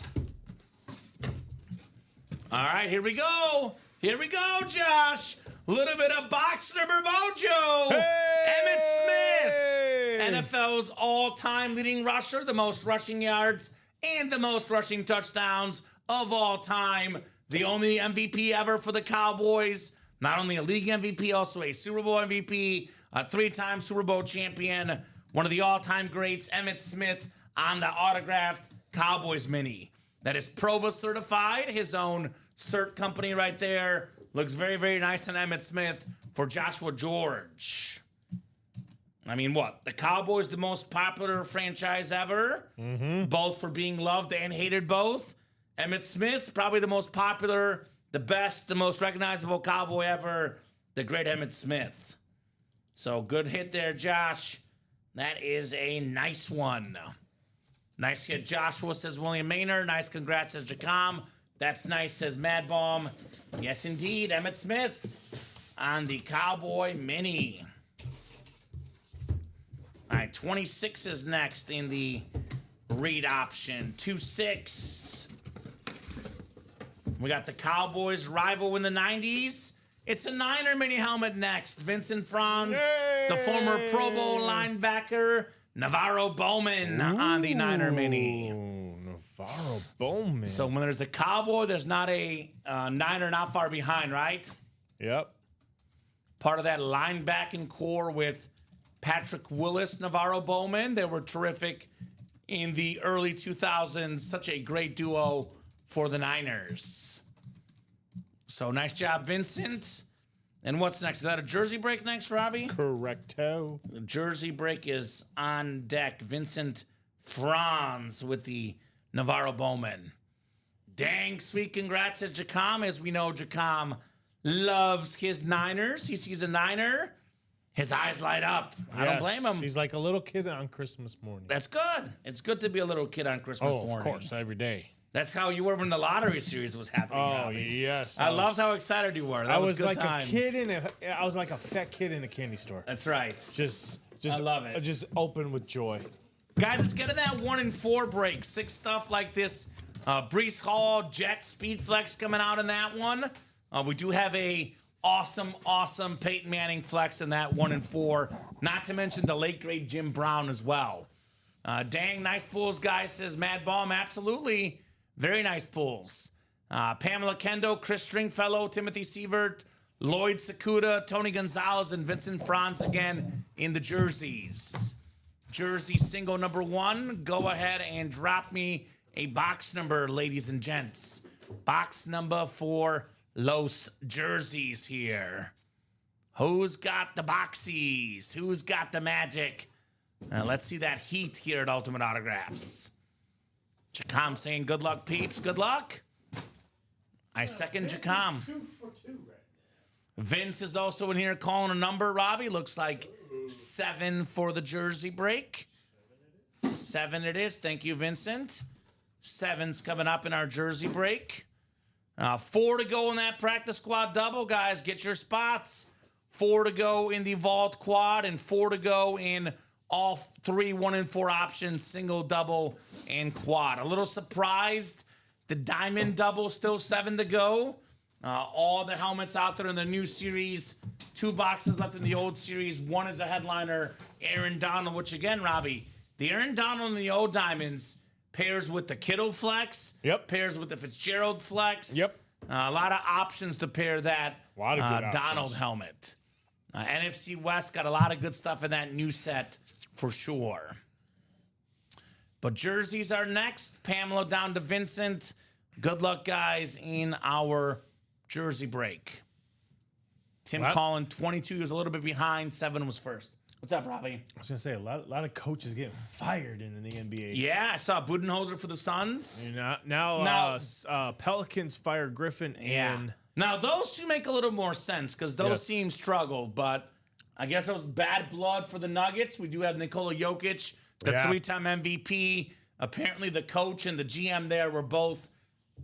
All right, here we go. Here we go, Josh. A little bit of box number mojo. Hey! Emmitt Smith, NFL's all-time leading rusher, the most rushing yards and the most rushing touchdowns of all time. The only MVP ever for the Cowboys. Not only a league MVP, also a Super Bowl MVP, a 3-time Super Bowl champion, one of the all-time greats, Emmitt Smith, on the autographed Cowboys mini. That is Prova certified, his own cert company right there. Looks very, very nice on Emmitt Smith for Joshua George. I mean, what? The Cowboys, the most popular franchise ever, both for being loved and hated both. Emmitt Smith, probably the most popular, the best, the most recognizable Cowboy ever, the great Emmitt Smith. So good hit there, Josh. That is a nice one. Nice hit, Joshua, says William Maynard. Nice congrats, says Jacom. That's nice, says Mad Bomb. Yes, indeed, Emmitt Smith on the Cowboy Mini. All right, 26 is next in the read option. 2-6. We got the Cowboys rival in the 90s. It's a Niner mini helmet next. Vincent Franz, the former Pro Bowl linebacker, Navarro Bowman on the Niner mini. Navarro Bowman. So when there's a Cowboy, there's not a Niner not far behind, right? Yep. Part of that linebacking core with Patrick Willis, Navarro Bowman. They were terrific in the early 2000s. Such a great duo for the Niners. So nice job, Vincent. And what's next? Is that a jersey break next, Robbie? Correcto. The jersey break is on deck. Vincent Franz with the Navarro Bowman. Dang, sweet congrats to Jacom. As we know, Jacom loves his Niners. He sees a Niner, his eyes light up. I don't blame him. He's like a little kid on Christmas morning. That's good. It's good to be a little kid on Christmas morning. Of course, every day. That's how you were when the lottery series was happening. Oh, Robbie. yes. I loved how excited you were. That was good like times. a kid I was like a fat kid in a candy store. That's right. Just I love it. Just open with joy. Guys, let's get to that 1 and 4 break. 6 stuff like this. Breece Hall, Jet, Speed Flex coming out in that one. We do have a awesome Peyton Manning flex in that 1 and 4. Not to mention the late great Jim Brown as well. Dang, nice pulls, guys, says Mad Bomb. Absolutely. Very nice pulls. Pamela Kendo, Chris Stringfellow, Timothy Sievert, Lloyd Sakuda, Tony Gonzalez, and Vincent Franz again in the jerseys. Jersey single number 1. Go ahead and drop me a box number, ladies and gents. Box number for Los Jerseys here. Who's got the boxies? Who's got the magic? Let's see that heat here at Ultimate Autographs. Jacom saying good luck, peeps. Good luck. I second Jacom. 2 for 2 right now. Vince is also in here calling a number, Robbie. Looks like 7 for the jersey break. 7 it is. Thank you, Vincent. 7's coming up in our jersey break. 4 to go in that practice squad double, guys. Get your spots. 4 to go in the vault quad and 4 to go in all 3 1 and 4 options, single, double, and quad. A little surprised. The diamond double, still 7 to go. All the helmets out there in the new series. 2 boxes left in the old series. 1 is a headliner, Aaron Donald, which again, Robbie, the Aaron Donald and the old diamonds pairs with the Kittle flex. Yep. Pairs with the Fitzgerald flex. Yep. A lot of options to pair that A lot of good Donald options. helmet. NFC West got a lot of good stuff in that new set for sure. But jerseys are next. Pamela down to Vincent. Good luck, guys, in our jersey break. Tim What? Collin, 22, was a little bit behind. 7 was first. What's up, Robbie? I was gonna say a lot of coaches getting fired in the NBA. Yeah, I saw Budenholzer for the Suns. And now Pelicans fired Griffin and Now, those two make a little more sense because those teams struggled, but I guess that was bad blood for the Nuggets. We do have Nikola Jokic, the three-time MVP. Apparently, the coach and the GM there were both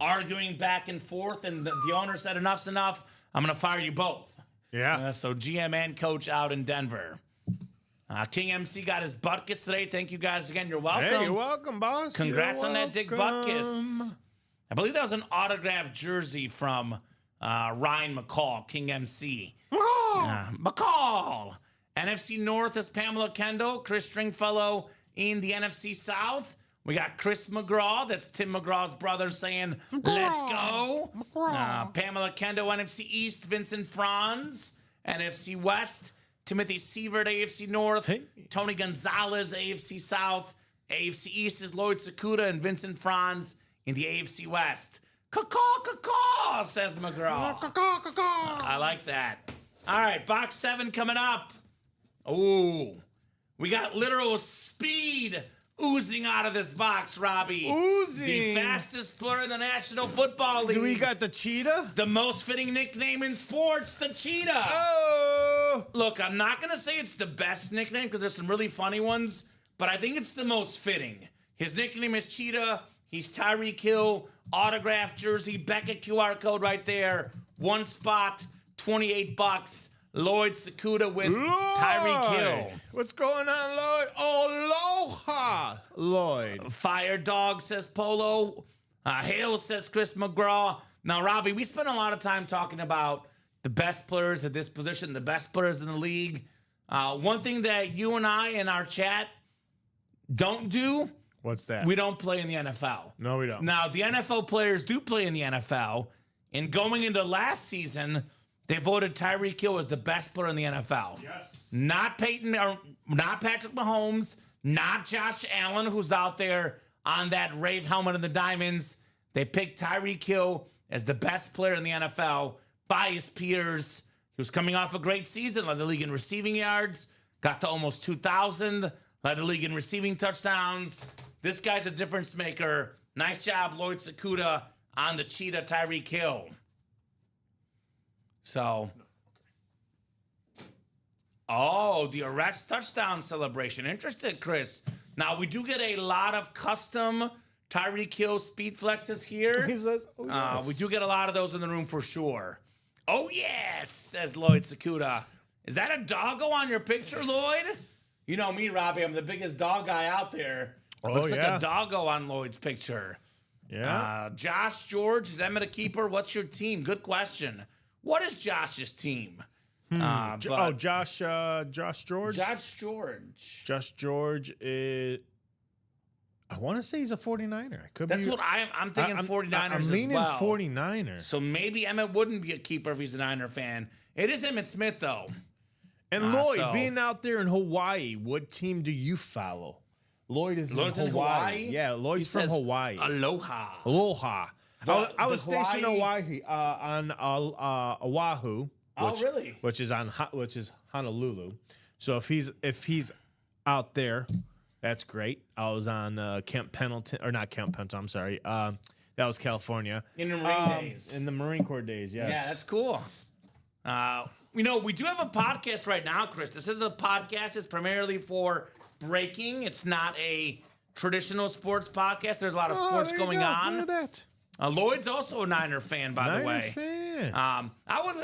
arguing back and forth, and the owner said, enough's enough. I'm going to fire you both. yeah. So GM and coach out in Denver. King MC got his butt kiss today. Thank you guys again. You're welcome. Hey, you're welcome, boss. Congrats You're on that Dick butt kiss. I believe that was an autographed jersey from Ryan McCall, King MC. McCall. NFC North is Pamela Kendall, Chris Stringfellow in the NFC South. We got Chris McGraw, that's Tim McGraw's brother, saying, let's go. Pamela Kendall, NFC East, Vincent Franz. NFC West, Timothy Sievert, AFC North. Hey. Tony Gonzalez, AFC South. AFC East is Lloyd Sakuda and Vincent Franz in the AFC West. Caw, says McGraw. I like that. All right, box 7 coming up. Ooh, we got literal speed oozing out of this box, Robbie. Oozing. The fastest player in the National Football League. Do we got the cheetah? The most fitting nickname in sports, the Cheetah. Oh. Look, I'm not going to say it's the best nickname because there's some really funny ones, but I think it's the most fitting. His nickname is Cheetah. He's Tyreek Hill, autographed jersey, Beckett QR code right there. One spot, $28. Lloyd Sakuda with Tyreek Hill. What's going on, Lloyd? Aloha, Lloyd. Fire Dog says Polo. Hale says Chris McGraw. Now, Robbie, we spent a lot of time talking about the best players at this position, the best players in the league. One thing that you and I in our chat don't do, What's that? we don't play in the NFL. No, we don't. Now, the NFL players do play in the NFL, and going into last season, they voted Tyreek Hill as the best player in the NFL. Yes. Not Peyton, or not Patrick Mahomes, not Josh Allen, who's out there on that rave helmet and the diamonds. They picked Tyreek Hill as the best player in the NFL by his peers. He was coming off a great season, led the league in receiving yards, got to almost 2,000, led the league in receiving touchdowns. This guy's a difference maker. Nice job, Lloyd Sakuda, on the Cheetah, Tyreek Hill. So, the arrest touchdown celebration. Interested, Chris. Now, we do get a lot of custom Tyreek Hill speed flexes here. He says, oh, yes. We do get a lot of those in the room for sure. Oh, yes, says Lloyd Sakuda. Is that a doggo on your picture, Lloyd? You know me, Robbie. I'm the biggest dog guy out there. Looks like a doggo on Lloyd's picture. Yeah. Josh George, is Emmett a keeper? What's your team? Good question. What is Josh's team? Josh George. Josh George. Josh George is. I want to say he's a 49er. I could That's be. what I'm thinking. 49ers I'm leaning as well. 49er. So maybe Emmett wouldn't be a keeper if he's a Niner fan. It is Emmitt Smith though. And Lloyd, being out there in Hawaii, what team do you follow? Lloyd's in Hawaii. Yeah, Lloyd's from Hawaii. Aloha. Aloha. I was stationed in Hawaii on Oahu. Really? Which is Honolulu. So if he's out there, that's great. I was on Camp Pendleton, or not Camp Pendleton. I'm sorry. That was California. In the Marine days. In the Marine Corps days. Yes. Yeah, that's cool. We do have a podcast right now, Chris. This is a podcast. It's primarily for breaking. It's not a traditional sports podcast. There's a lot of sports going on. Look at that. Lloyd's also a Niner fan, by the way. Fan. I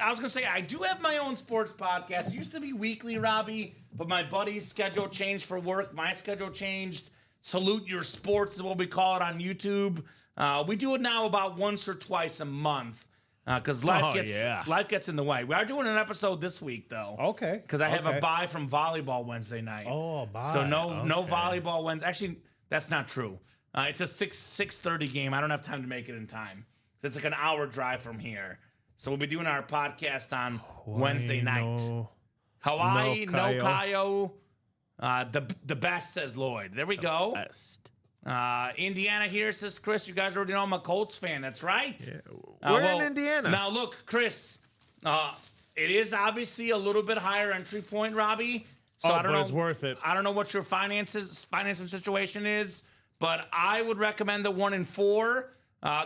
was gonna say I do have my own sports podcast. It used to be weekly, Robbie, but my buddy's schedule changed for work. My schedule changed. Salute Your Sports is what we call it on YouTube. We do it now about once or twice a month because life gets in the way. We are doing an episode this week though. Okay. Because I have a bye from volleyball Wednesday night. Oh, bye. So no volleyball Wednesday. Actually, that's not true. It's a 6:30 game. I don't have time to make it in time. It's like an hour drive from here. So we'll be doing our podcast on Wednesday night. Hawaii, no Kayo. The best, says Lloyd. There we go. Best. Indiana here, says Chris. You guys already know I'm a Colts fan. That's right. Yeah. We're in Indiana. Now, look, Chris, it is obviously a little bit higher entry point, Robbie. So I don't know. It's worth it. I don't know what your financial situation is, but I would recommend the 1 and 4.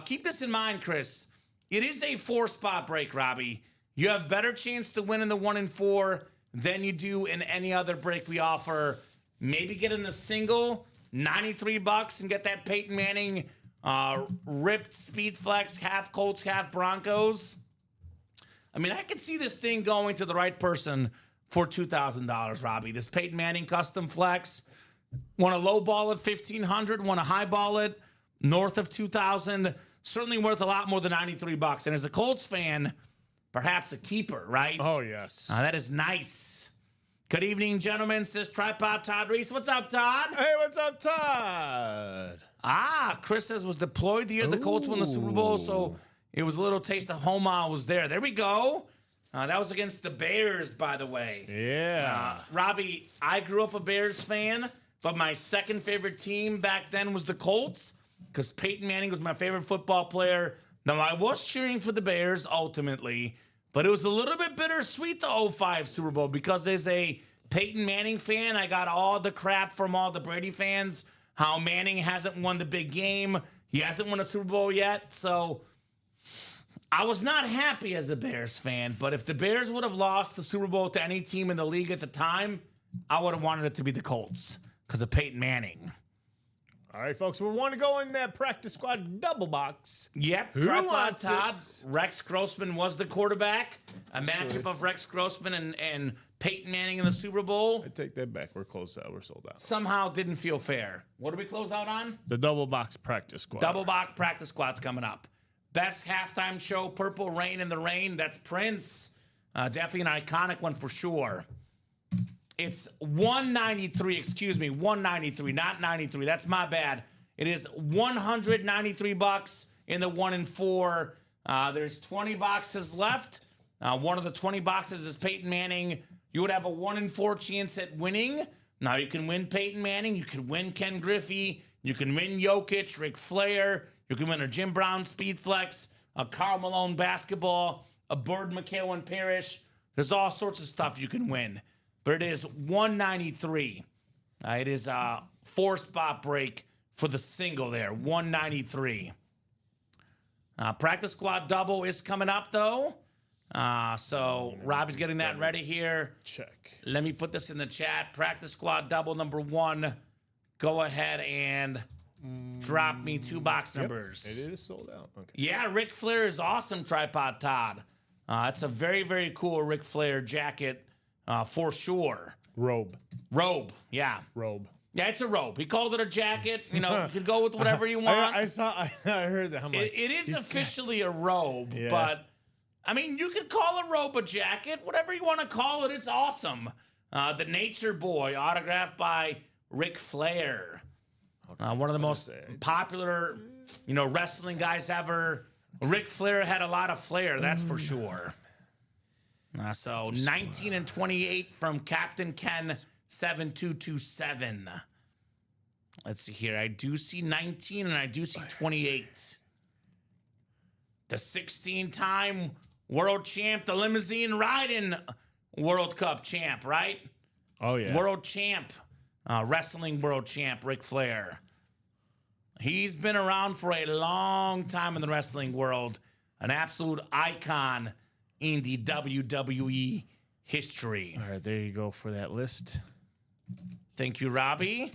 Keep this in mind, Chris. It is a 4-spot break, Robbie. You have better chance to win in the 1 and 4 than you do in any other break we offer. Maybe get in the single, $93, and get that Peyton Manning ripped speed flex, half Colts, half Broncos. I mean, I could see this thing going to the right person for $2,000, Robbie. This Peyton Manning custom flex. Want a low ball at $1,500, want a high ball at north of $2,000. Certainly worth a lot more than $93. And as a Colts fan, perhaps a keeper, right? Oh, yes. That is nice. Good evening, gentlemen, says Tripod Todd Reese. What's up, Todd? Hey, what's up, Todd? Chris says was deployed the year the Colts won the Super Bowl, so it was a little taste of home. Was there. There we go. That was against the Bears, by the way. Yeah. Robbie, I grew up a Bears fan, but my second favorite team back then was the Colts because Peyton Manning was my favorite football player. Now, I was cheering for the Bears ultimately, but it was a little bit bittersweet, the 05 Super Bowl, because as a Peyton Manning fan, I got all the crap from all the Brady fans, how Manning hasn't won the big game. He hasn't won a Super Bowl yet, so I was not happy as a Bears fan, but if the Bears would have lost the Super Bowl to any team in the league at the time, I would have wanted it to be the Colts because of Peyton Manning. All right, folks, we want to go in that practice squad double box. Yep, Who Tripod wants Todd's. it? Rex Grossman was the quarterback. A matchup of Rex Grossman and Peyton Manning in the Super Bowl. I take that back. We're closed out. We're sold out. Somehow didn't feel fair. What did we close out on? The double box practice squad. Double box practice squad's coming up. Best halftime show, Purple Rain in the Rain. That's Prince. Definitely an iconic one for sure. It's $193, 193, not 93. That's my bad. It is $193 in the 1 and 4. There's 20 boxes left. One of the 20 boxes is Peyton Manning. You would have a 1 in 4 chance at winning. Now you can win Peyton Manning. You can win Ken Griffey. You can win Jokic, Ric Flair. You can win a Jim Brown Speed Flex, a Karl Malone basketball, a Bird McHale Parrish. There's all sorts of stuff you can win. But it is $193. It is a 4-spot break for the single there, $193. Practice squad double is coming up, though. So Robbie's getting that ready here. Check. Let me put this in the chat. Practice squad double number 1. Go ahead and drop me 2 box numbers. It is sold out. Okay. Yeah, Ric Flair is awesome, Tripod Todd. It's a very, very cool Ric Flair jacket for sure. Robe. Yeah. Robe. Yeah, it's a robe. He called it a jacket. You know, you can go with whatever you want. I heard that. I'm like, It is officially a robe, Yeah. but I mean, you could call a robe a jacket, whatever you want to call it. It's awesome. The Nature Boy, autographed by Ric Flair, one of the most popular, wrestling guys ever. Ric Flair had a lot of flair, that's for sure. So 19 and 28 from Captain Ken 7227. Let's see here. I do see 19 and I do see 28. The 16-time world champ, the limousine riding World Cup champ, right? oh, yeah. World champ, wrestling world champ, Ric Flair. He's been around for a long time in the wrestling world, an absolute icon in the WWE history. All right, there you go for that list. Thank you, Robbie.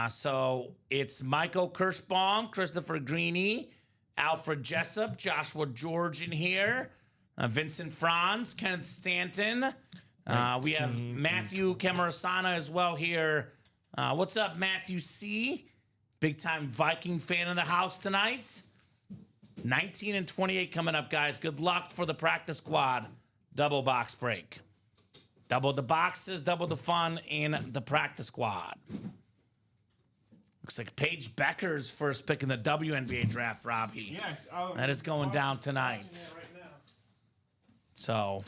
So it's Michael Kirschbaum, Christopher Greeny, Alfred Jessup, Joshua George in here, Vincent Franz, Kenneth Stanton. We have Matthew Camarasana as well here. What's up, Matthew C? Big-time Viking fan in the house tonight. 19 and 28 coming up, guys. Good luck for the practice squad double box break. Double the boxes, double the fun in the practice squad. Looks like Paige Becker's first pick in the WNBA draft, Robbie. Yes. That is going down tonight. So,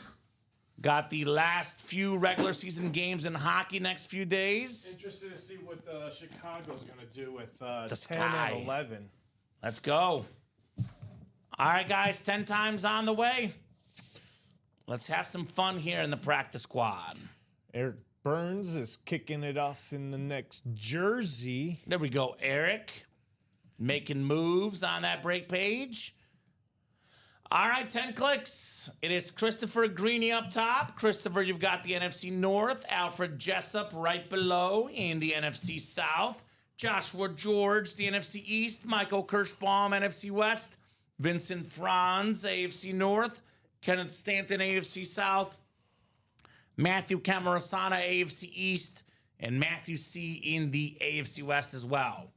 got the last few regular season games in hockey next few days. Interested to see what Chicago's going to do with 10 Sky. and 11. Let's go. All right, guys, 10 times on the way. Let's have some fun here in the practice squad. Eric Burns is kicking it off in the next jersey. There we go, Eric. Making moves on that break page. All right, 10 clicks. It is Christopher Greeny up top. Christopher, you've got the NFC North. Alfred Jessup right below in the NFC South. Joshua George, the NFC East. Michael Kirschbaum, NFC West. Vincent Franz, AFC North. Kenneth Stanton, AFC South. Matthew Camarasana, AFC East. And Matthew C. in the AFC West as well.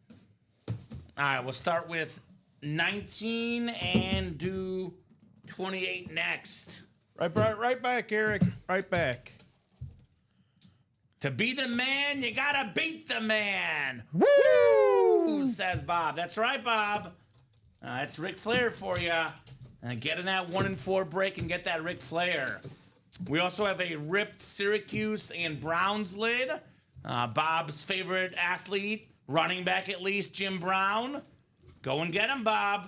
All right, we'll start with 19 and do 28 next. Right back, Eric. Right back. To be the man, you gotta beat the man. Woo! Says Bob. That's right, Bob. That's Ric Flair for you. Get in that 1-4 break and get that Ric Flair. We also have a ripped Syracuse and Browns lid. Bob's favorite athlete, running back at least, Jim Brown. Go and get him, Bob.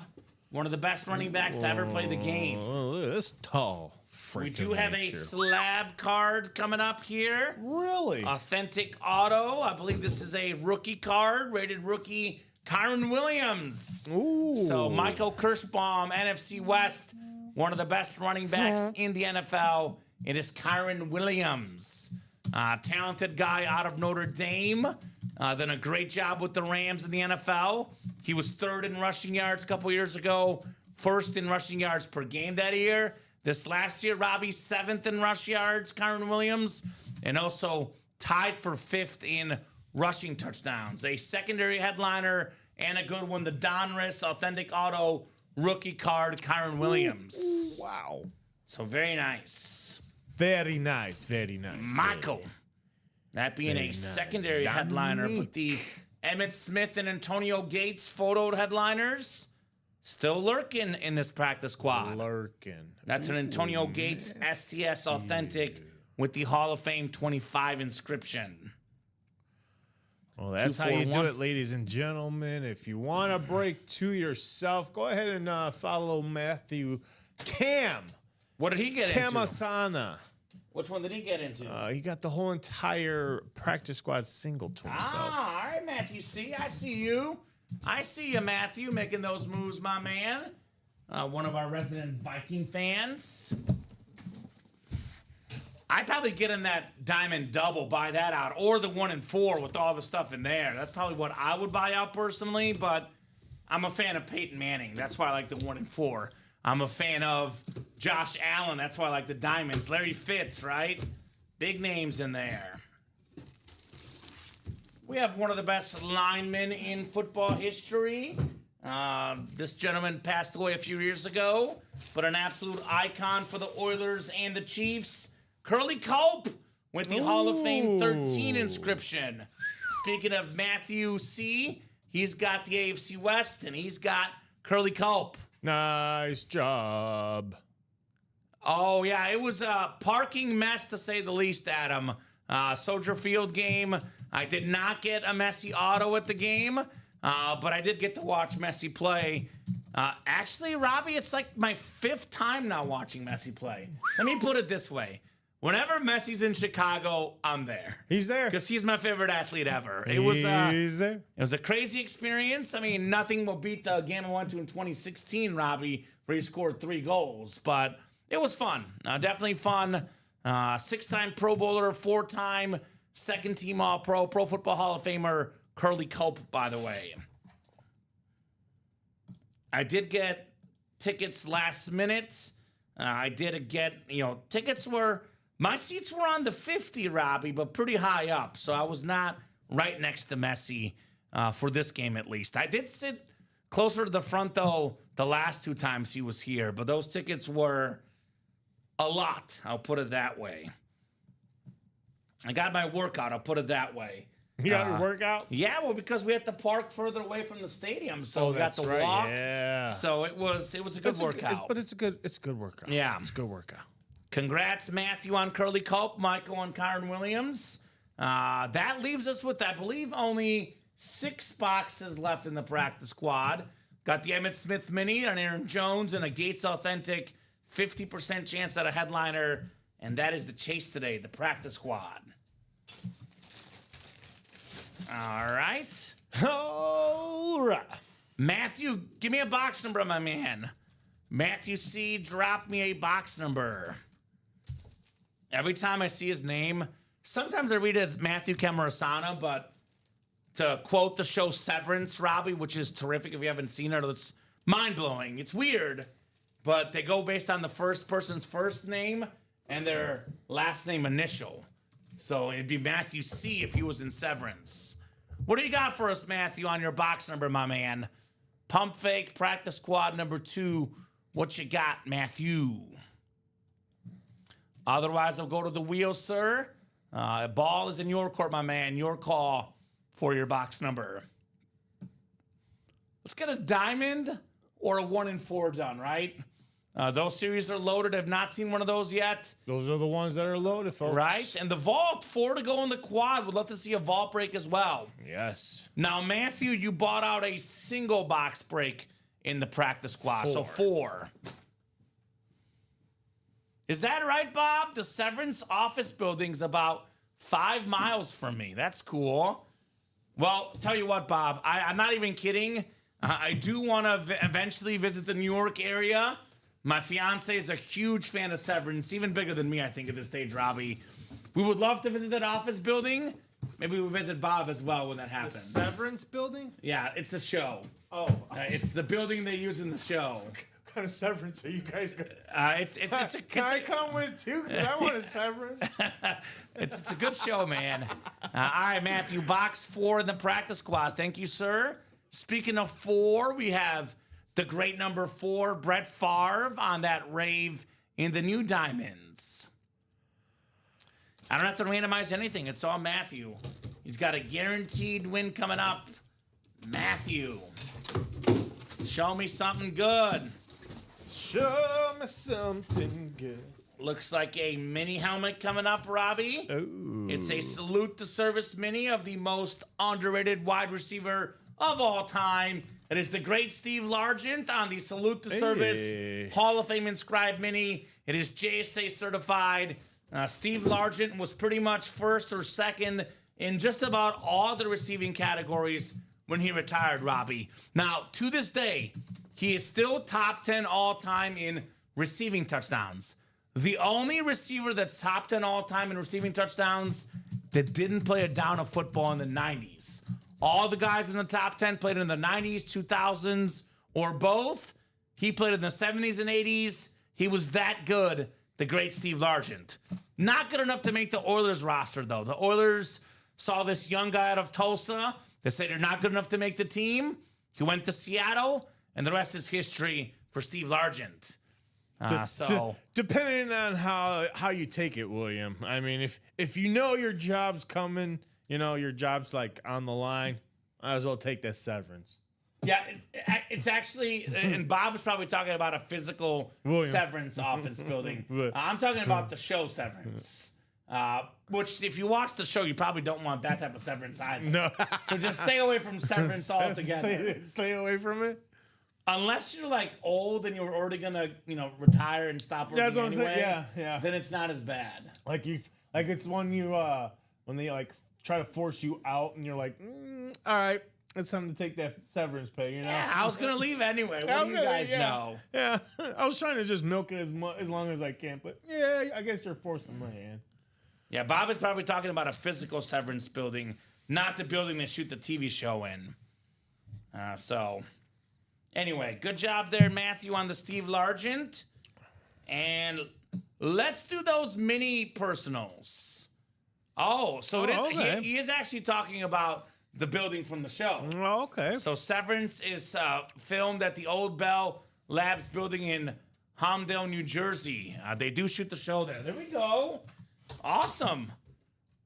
One of the best running backs to ever play the game. Oh, look at this tall freaking We do have a nature. slab card coming up here. Really? Authentic auto. I believe this is a rookie card, rated rookie Kyron Williams. Ooh. So Michael Kirschbaum, NFC West, one of the best running backs in the NFL. It is Kyron Williams. Talented guy out of Notre Dame. Done a great job with the Rams in the NFL. He was third in rushing yards a couple years ago. First in rushing yards per game that year. This last year, Robbie, seventh in rush yards, Kyron Williams. And also tied for fifth in rushing touchdowns. A secondary headliner and a good one. The Donruss Authentic Auto rookie card, Kyron Williams. Wow. So very nice. Very nice. Very nice. Michael. That being Very a nice. secondary headliner, but the Emmitt Smith and Antonio Gates photo headliners still lurking in this practice squad. Lurking. That's an Antonio Gates STS Authentic with the Hall of Fame 25 inscription. Well, that's how 2, 4, you do 1. it, ladies and gentlemen. If you want to break to yourself, go ahead and follow Matthew What did he get into? Camasana. Which one did he get into? He got the whole entire practice squad single to himself. All right, Matthew C. I see you. I see you, Matthew, making those moves, my man. One of our resident Viking fans. I'd probably get in that diamond double, buy that out, or the 1-4 with all the stuff in there. That's probably what I would buy out personally, but I'm a fan of Peyton Manning. That's why I like the 1-4. I'm a fan of Josh Allen. That's why I like the diamonds. Larry Fitz, right? Big names in there. We have one of the best linemen in football history. This gentleman passed away a few years ago, but an absolute icon for the Oilers and the Chiefs. Curly Culp with the Hall of Fame 13 inscription. Speaking of Matthew C., he's got the AFC West, and he's got Curly Culp. Nice job. Oh, yeah, it was a parking mess, to say the least, Adam. Soldier Field game. I did not get a Messi auto at the game, but I did get to watch Messi play. Actually, Robbie, it's like my 5th time now watching Messi play. Let me put it this way. Whenever Messi's in Chicago, I'm there. He's there. Because he's my favorite athlete ever. It He's there. was a crazy experience. I mean, nothing will beat the game I went to in 2016, Robbie, where he scored 3 goals. But it was fun. Definitely fun. 6-time Pro Bowler, 4-time second-team All-Pro, Pro Football Hall of Famer, Curly Culp, by the way. I did get tickets last minute. I did get, tickets were... My seats were on the 50, Robbie, but pretty high up. So I was not right next to Messi for this game, at least. I did sit closer to the front, though, the last 2 times he was here. But those tickets were a lot. I'll put it that way. I got my workout. I'll put it that way. You got your workout? Yeah, well, because we had to park further away from the stadium, so we got that's to right. walk. Yeah. So it was a good workout. But it's a good workout. Yeah. It's a good workout. Congrats, Matthew, on Curly Culp, Michael on Kyron Williams. That leaves us with, I believe, only 6 boxes left in the practice squad. Got the Emmitt Smith Mini, an Aaron Jones, and a Gates Authentic 50% chance at a headliner. And that is the chase today, the practice squad. All right. All right. Matthew, give me a box number, my man. Matthew C, drop me a box number. Every time I see his name, sometimes I read it as Matthew Camarasana, but to quote the show Severance, Robbie, which is terrific if you haven't seen it, it's mind-blowing. It's weird, but they go based on the first person's first name and their last name initial. So it'd be Matthew C if he was in Severance. What do you got for us, Matthew, on your box number, my man? Pump Fake, Practice Squad number 2. What you got, Matthew? Otherwise, I'll go to the wheel, sir. Ball is in your court, my man. Your call for your box number. Let's get a diamond or a 1 in 4 done, right? Those series are loaded. I've not seen one of those yet. Those are the ones that are loaded, folks. Right? And the vault, 4 to go in the quad. Would love to see a vault break as well. Yes. Now, Matthew, you bought out a single box break in the practice squad. 4. So 4. Is that right, Bob? The Severance office building's about 5 miles from me. That's cool. Well, tell you what, Bob, I'm not even kidding. I do want to eventually visit the New York area. My fiance is a huge fan of Severance, even bigger than me, I think, at this stage, Robbie. We would love to visit that office building. Maybe we'll visit Bob as well when that happens. Severance building? Yeah, it's the show. Oh. It's the building they use in the show. What kind of severance are you guys going Can I come with too? Because I want a severance. It's a good show, man. All right, Matthew, box 4 in the practice squad. Thank you, sir. Speaking of 4, we have the great number 4, Brett Favre, on that rave in the new diamonds. I don't have to randomize anything. It's all Matthew. He's got a guaranteed win coming up. Matthew, show me something good. Show me something good. Looks like a mini helmet coming up, Robbie. Ooh. It's a salute to service mini of the most underrated wide receiver of all time. It is the great Steve Largent on the salute to service Hall of Fame inscribed mini. It is JSA certified. Steve Largent was pretty much first or second in just about all the receiving categories when he retired, Robbie. Now, to this day, he is still top 10 all-time in receiving touchdowns. The only receiver that's top 10 all-time in receiving touchdowns that didn't play a down of football in the 90s. All the guys in the top 10 played in the 90s, 2000s, or both. He played in the 70s and 80s. He was that good, the great Steve Largent. Not good enough to make the Oilers roster, though. The Oilers saw this young guy out of Tulsa. They said they're not good enough to make the team. He went to Seattle, and the rest is history for Steve Largent. Depending on how you take it, William. I mean, if you know your job's coming, you know your job's like on the line, might as well take that severance. Yeah, it's actually, and Bob is probably talking about a physical Severance offense building. I'm talking about the show Severance. Which, if you watch the show, you probably don't want that type of Severance either. No. So just stay away from Severance altogether. Stay away from it. Unless you're like old and you're already gonna, retire and stop working anyway. Saying. Yeah. Then it's not as bad. It's when they like try to force you out and you're like, all right, it's time to take that severance pay. Yeah, I was gonna leave anyway. What do you guys know? Yeah, I was trying to just milk it as long as I can, but yeah, I guess you're forcing my hand. Yeah, Bob is probably talking about a physical Severance building, not the building they shoot the TV show in. Anyway, good job there, Matthew, on the Steve Largent. And let's do those mini personals. Oh, so it is. Okay. He is actually talking about the building from the show. Oh, okay. So Severance is filmed at the Old Bell Labs building in Homedale, New Jersey. They do shoot the show there. There we go. Awesome.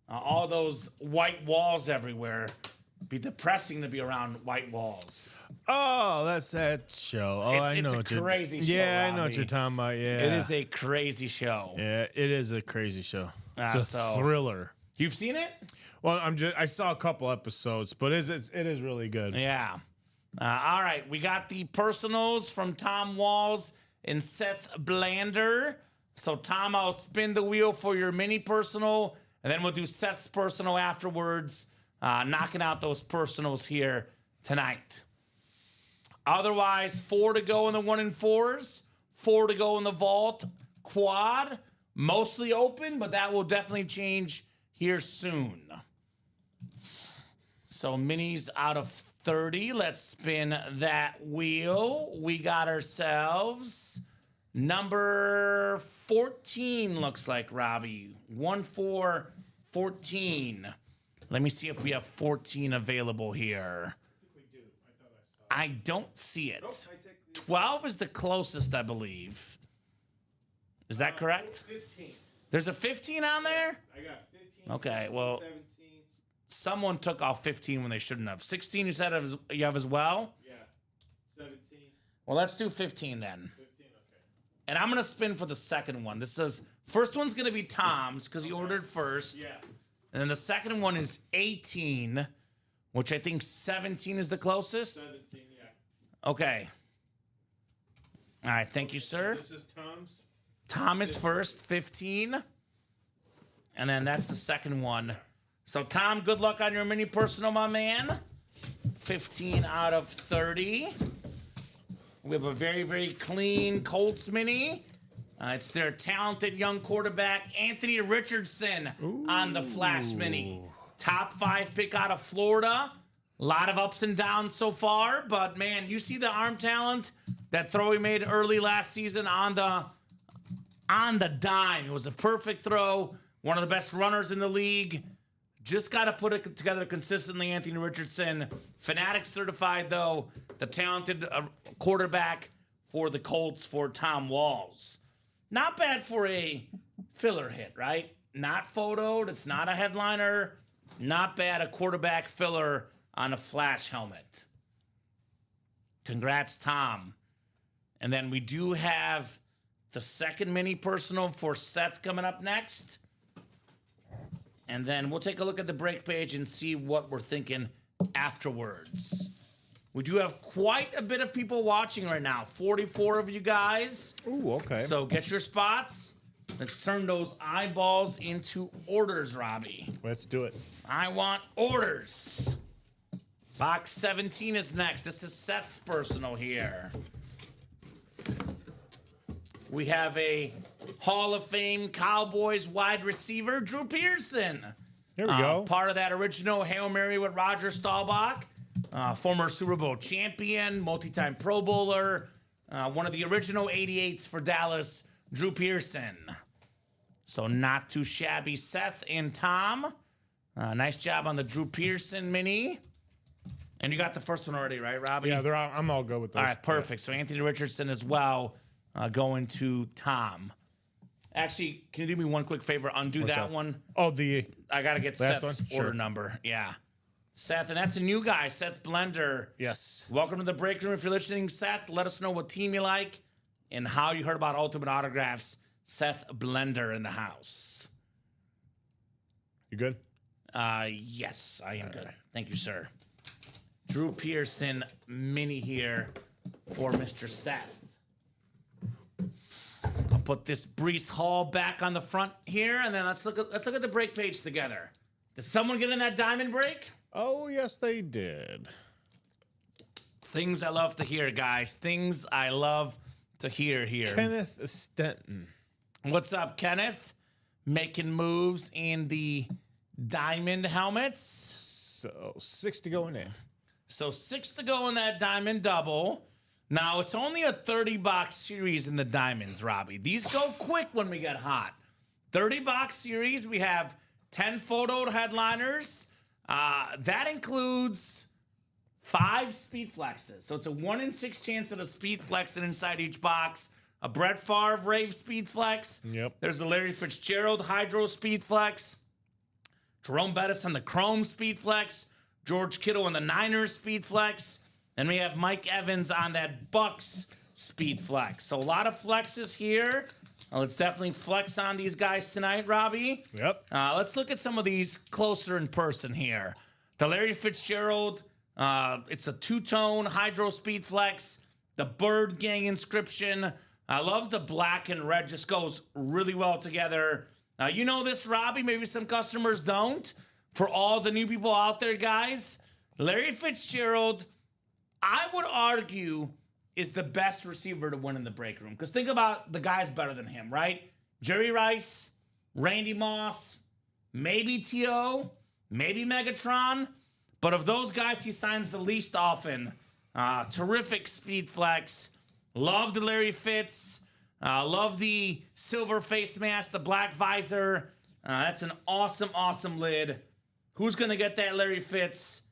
All those white walls everywhere. Be depressing to be around white walls. Oh, that's that show. Oh, I know. It's a crazy show. Yeah, Robbie. I know what you're talking about. Yeah, it is a crazy show. Yeah, it is a crazy show. It's a thriller. You've seen it? Well, I saw a couple episodes, but it is really good. Yeah. All right, we got the personals from Tom Walls and Seth Blander. So, Tom, I'll spin the wheel for your mini personal, And then we'll do Seth's personal afterwards, knocking out those personals here tonight. Otherwise, 4 to go in the 1 and 4s, 4 to go in the vault quad. Mostly open, but that will definitely change here soon. So minis out of 30. Let's spin that wheel. We got ourselves number 14, looks like, Robbie. 1-4-14. Let me see if we have 14 available here. I don't see it. 12 is the closest, I believe. Is that correct? 15. There's a 15 on there? I got 15. Okay, 16, well, 17. someone took off 15 when they shouldn't have. 16 you said you have as well? Yeah. 17. Well, let's do 15 then. 15, okay. And I'm going to spin for the second one. This says, first one's going to be Tom's because he ordered first. Yeah. And then the second one is 18, which I think 17 is the closest. 17, yeah. Okay. All right, thank you, sir. This is Tom's. Tom is first, 15. And then that's the second one. So, Tom, good luck on your mini personal, my man. 15 out of 30. We have a very, very clean Colts mini. It's their talented young quarterback, Anthony Richardson, on the Flash mini. Top 5 pick out of Florida. A lot of ups and downs so far, but man, you see the arm talent. That throw he made early last season on the dime. It was a perfect throw. One of the best runners in the league. Just got to put it together consistently, Anthony Richardson. Fanatic certified, though. The talented quarterback for the Colts for Tom Walls. Not bad for a filler hit, right? Not photoed. It's not a headliner. Not bad, a quarterback filler on a Flash helmet. Congrats, Tom. And then we do have the second mini personal for Seth coming up next. And then we'll take a look at the break page and see what we're thinking afterwards. We do have quite a bit of people watching right now. 44 of you guys. Ooh, okay. So get your spots. Let's turn those eyeballs into orders, Robbie. Let's do it. I want orders. Box 17 is next. This is Seth's personal here. We have a Hall of Fame Cowboys wide receiver, Drew Pearson. Here we go. Part of that original Hail Mary with Roger Staubach. Former Super Bowl champion, multi-time Pro Bowler. One of the original 88s for Dallas, Drew Pearson. So not too shabby, Seth and Tom. Nice job on the Drew Pearson mini. And you got the first one already, right, Robbie? Yeah, I'm all good with those. All right, perfect. So Anthony Richardson as well, going to Tom. Actually, can you do me one quick favor? Undo that up? one. Oh, the I got to get last Seth's one? order Sure. number. Yeah. Seth, and that's a new guy, Seth Blender. yes. Welcome to the break room. If you're listening, Seth, let us know what team you like and how you heard about Ultimate Autographs. Seth Blender in the house. You good? Yes, I am good. Thank you, sir. Drew Pearson mini here for Mr. Seth. I'll put this Breece Hall back on the front here, and then let's look at the break page together. Did someone get in that diamond break? Oh, yes, they did. Things I love to hear, guys. Things I love to hear here. Kenneth Stenton. What's up, Kenneth? Making moves in the diamond helmets. So 6 to go in there. So 6 to go in that diamond double. Now, it's only a 30-box series in the diamonds, Robbie. These go quick when we get hot. 30-box series. We have 10 photo headliners. That includes 5 speed flexes. So it's a 1 in 6 chance of a speed flex inside each box. A Brett Favre Rave speed flex. Yep. There's the Larry Fitzgerald Hydro speed flex. Jerome Bettis on the Chrome speed flex. George Kittle on the Niners speed flex. And we have Mike Evans on that Bucks speed flex. So a lot of flexes here. Let's definitely flex on these guys tonight, Robbie. Yep. Let's look at some of these closer in person here. The Larry Fitzgerald, it's a two-tone Hydro Speed Flex. The Bird Gang inscription. I love the black and red. Just goes really well together. You know this, Robbie. Maybe some customers don't. For all the new people out there, guys, Larry Fitzgerald, I would argue, is the best receiver to win in the break room. Because think about the guys better than him, right? Jerry Rice, Randy Moss, maybe T.O., maybe Megatron. But of those guys, he signs the least often. Terrific speed flex. Love the Larry Fitz. Love the silver face mask, the black visor. That's an awesome, awesome lid. Who's going to get that Larry Fitz?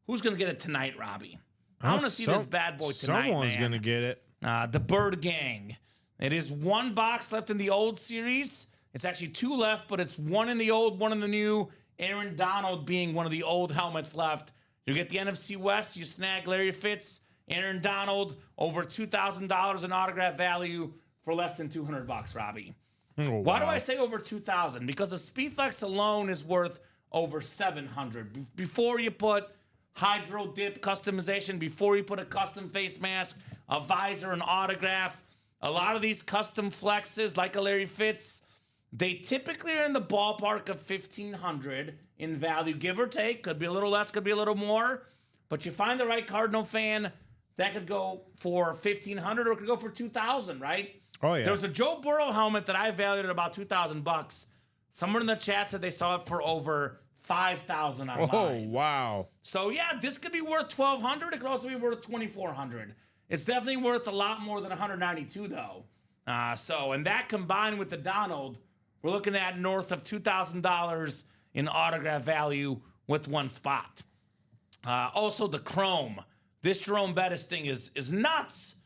Who's going to get it tonight, Robbie? I want to see this bad boy tonight, Someone's going to get it. The Bird Gang. It is one box left in the old series. It's actually two left, but it's one in the old, one in the new. Aaron Donald being one of the old helmets left. You get the NFC West. You snag Larry Fitz, Aaron Donald, over $2,000 in autograph value for less than $200, Robbie. Oh, wow. Why do I say over $2,000? Because the Speedflex alone is worth over $700. Before you put hydro dip customization, before you put a custom face mask, a visor, an autograph, a lot of these custom flexes, like a Larry Fitz, they typically are in the ballpark of $1,500 in value, give or take. Could be a little less, could be a little more. But you find the right Cardinal fan, that could go for $1,500 or it could go for $2,000, right? Oh, yeah. There was a Joe Burrow helmet that I valued at about $2,000. Someone in the chat said they saw it for over $5,000 online. Oh, wow. So yeah, this could be worth $1,200. It could also be worth $2,400. It's definitely worth a lot more than $192 though. And that combined with the Donald, we're looking at north of $2,000 in autograph value with one spot. Also the Chrome. This Jerome Bettis thing is nuts.